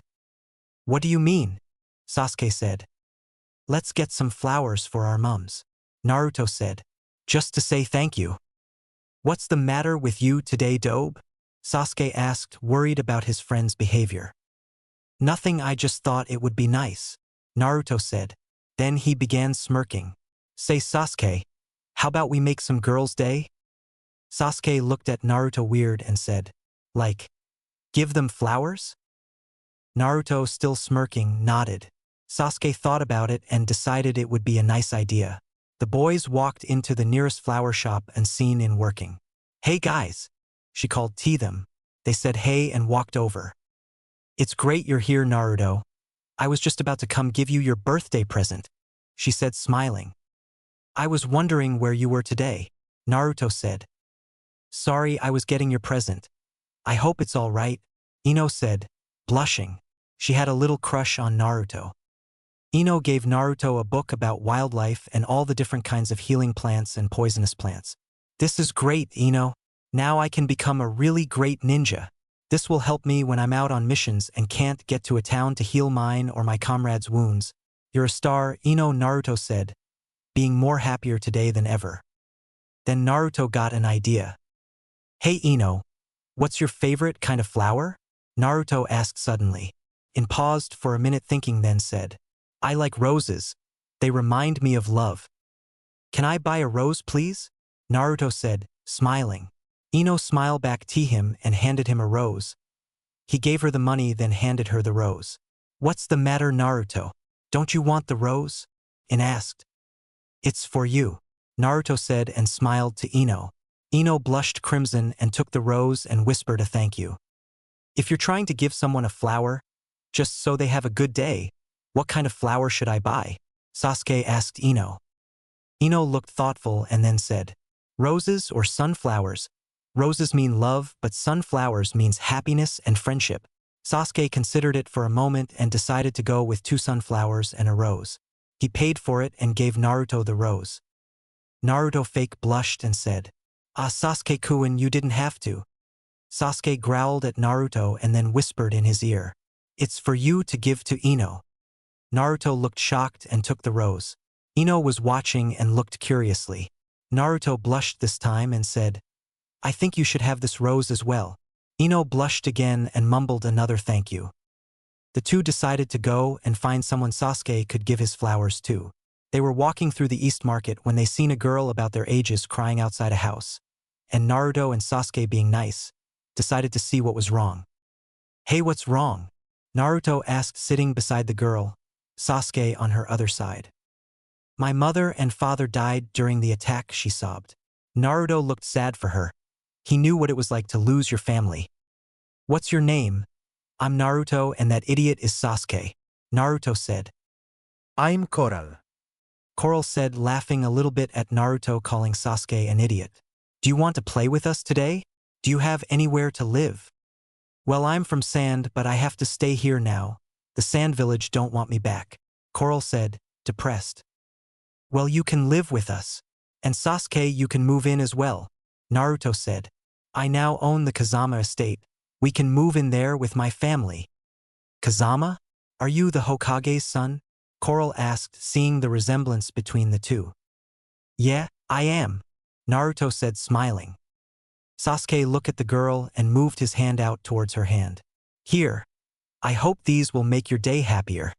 What do you mean? Sasuke said. Let's get some flowers for our mums, Naruto said. Just to say thank you. What's the matter with you today, Dobe? Sasuke asked, worried about his friend's behavior. Nothing, I just thought it would be nice, Naruto said. Then he began smirking. Say, Sasuke, how about we make some girls' day? Sasuke looked at Naruto weird and said, like, give them flowers? Naruto, still smirking, nodded. Sasuke thought about it and decided it would be a nice idea. The boys walked into the nearest flower shop and seen in working. Hey guys, she called to them. They said hey and walked over. It's great you're here, Naruto. I was just about to come give you your birthday present, she said, smiling. I was wondering where you were today, Naruto said. Sorry, I was getting your present. I hope it's all right, Ino said, blushing. She had a little crush on Naruto. Ino gave Naruto a book about wildlife and all the different kinds of healing plants and poisonous plants. This is great, Ino. Now I can become a really great ninja. This will help me when I'm out on missions and can't get to a town to heal mine or my comrades' wounds. You're a star, Ino, Naruto said, being more happier today than ever. Then Naruto got an idea. Hey Ino, what's your favorite kind of flower? Naruto asked suddenly. And paused for a minute thinking, then said, I like roses. They remind me of love. Can I buy a rose, please? Naruto said, smiling. Ino smiled back to him and handed him a rose. He gave her the money, then handed her the rose. What's the matter, Naruto? Don't you want the rose? Ino asked. It's for you, Naruto said and smiled to Ino. Ino blushed crimson and took the rose and whispered a thank you. If you're trying to give someone a flower, just so they have a good day, what kind of flower should I buy? Sasuke asked Ino. Ino looked thoughtful and then said, roses or sunflowers? Roses mean love, but sunflowers means happiness and friendship. Sasuke considered it for a moment and decided to go with 2 sunflowers and a rose. He paid for it and gave Naruto the rose. Naruto fake blushed and said, Sasuke-kun, you didn't have to. Sasuke growled at Naruto and then whispered in his ear, it's for you to give to Ino. Naruto looked shocked and took the rose. Ino was watching and looked curiously. Naruto blushed this time and said, I think you should have this rose as well. Ino blushed again and mumbled another thank you. The two decided to go and find someone Sasuke could give his flowers to. They were walking through the East Market when they seen a girl about their ages crying outside a house. And Naruto and Sasuke, being nice, decided to see what was wrong. Hey, what's wrong? Naruto asked, sitting beside the girl, Sasuke on her other side. My mother and father died during the attack, she sobbed. Naruto looked sad for her. He knew what it was like to lose your family. What's your name? I'm Naruto and that idiot is Sasuke, Naruto said. I'm Coral. Coral said, laughing a little bit at Naruto calling Sasuke an idiot. Do you want to play with us today? Do you have anywhere to live? Well, I'm from Sand, but I have to stay here now. The Sand Village don't want me back, Coral said, depressed. Well, you can live with us. And Sasuke, you can move in as well, Naruto said. I now own the Kazama estate. We can move in there with my family. Kazama? Are you the Hokage's son? Coral asked, seeing the resemblance between the two. Yeah, I am, Naruto said, smiling. Sasuke looked at the girl and moved his hand out towards her hand. Here. I hope these will make your day happier.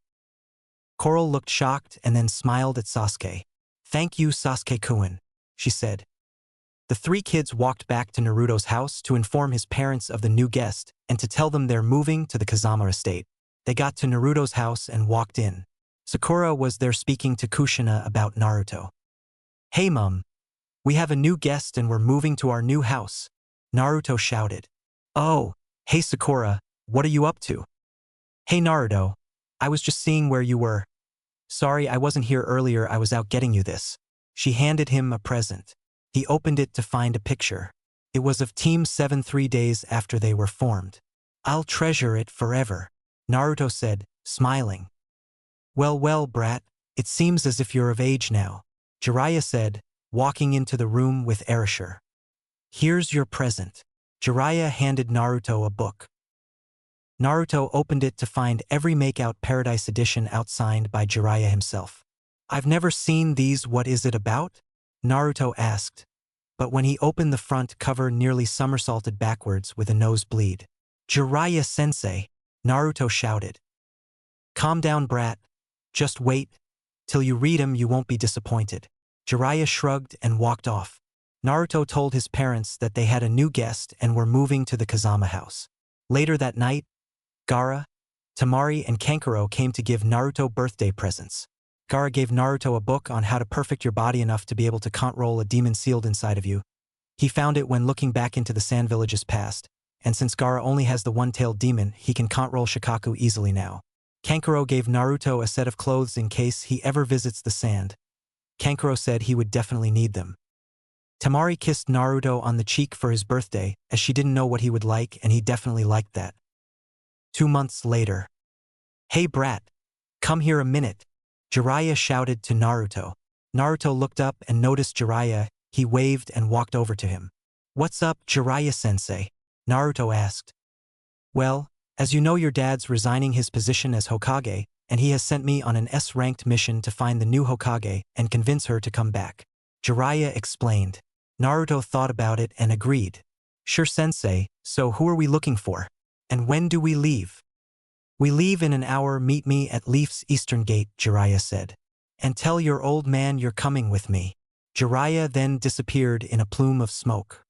Coral looked shocked and then smiled at Sasuke. Thank you, Sasuke-kun, she said. The three kids walked back to Naruto's house to inform his parents of the new guest and to tell them they're moving to the Kazama estate. They got to Naruto's house and walked in. Sakura was there speaking to Kushina about Naruto. Hey Mum, we have a new guest and we're moving to our new house, Naruto shouted. Oh, hey Sakura, what are you up to? Hey Naruto, I was just seeing where you were. Sorry I wasn't here earlier, I was out getting you this. She handed him a present. He opened it to find a picture. It was of Team 7 3 days after they were formed. I'll treasure it forever, Naruto said, smiling. Well, brat, it seems as if you're of age now, Jiraiya said, walking into the room with Erasure. Here's your present. Jiraiya handed Naruto a book. Naruto opened it to find Every Makeout Paradise edition outsigned by Jiraiya himself. I've never seen these, what is it about? Naruto asked, but when he opened the front cover nearly somersaulted backwards with a nosebleed. Jiraiya-sensei, Naruto shouted. Calm down, brat. Just wait. Till you read 'em you won't be disappointed. Jiraiya shrugged and walked off. Naruto told his parents that they had a new guest and were moving to the Kazama house. Later that night, Gaara, Temari and Kankuro came to give Naruto birthday presents. Gaara gave Naruto a book on how to perfect your body enough to be able to control a demon sealed inside of you. He found it when looking back into the Sand Village's past, and since Gaara only has the one-tailed demon, he can control Shikaku easily now. Kankuro gave Naruto a set of clothes in case he ever visits the sand. Kankuro said he would definitely need them. Temari kissed Naruto on the cheek for his birthday, as she didn't know what he would like and he definitely liked that. 2 months later. Hey brat, come here a minute, Jiraiya shouted to Naruto. Naruto looked up and noticed Jiraiya. He waved and walked over to him. What's up, Jiraiya-sensei? Naruto asked. Well, as you know, your dad's resigning his position as Hokage, and he has sent me on an S-ranked mission to find the new Hokage and convince her to come back, Jiraiya explained. Naruto thought about it and agreed. Sure, sensei, so who are we looking for? And when do we leave? We leave in an hour, meet me at Leaf's eastern gate, Jiraiya said. And tell your old man you're coming with me. Jiraiya then disappeared in a plume of smoke.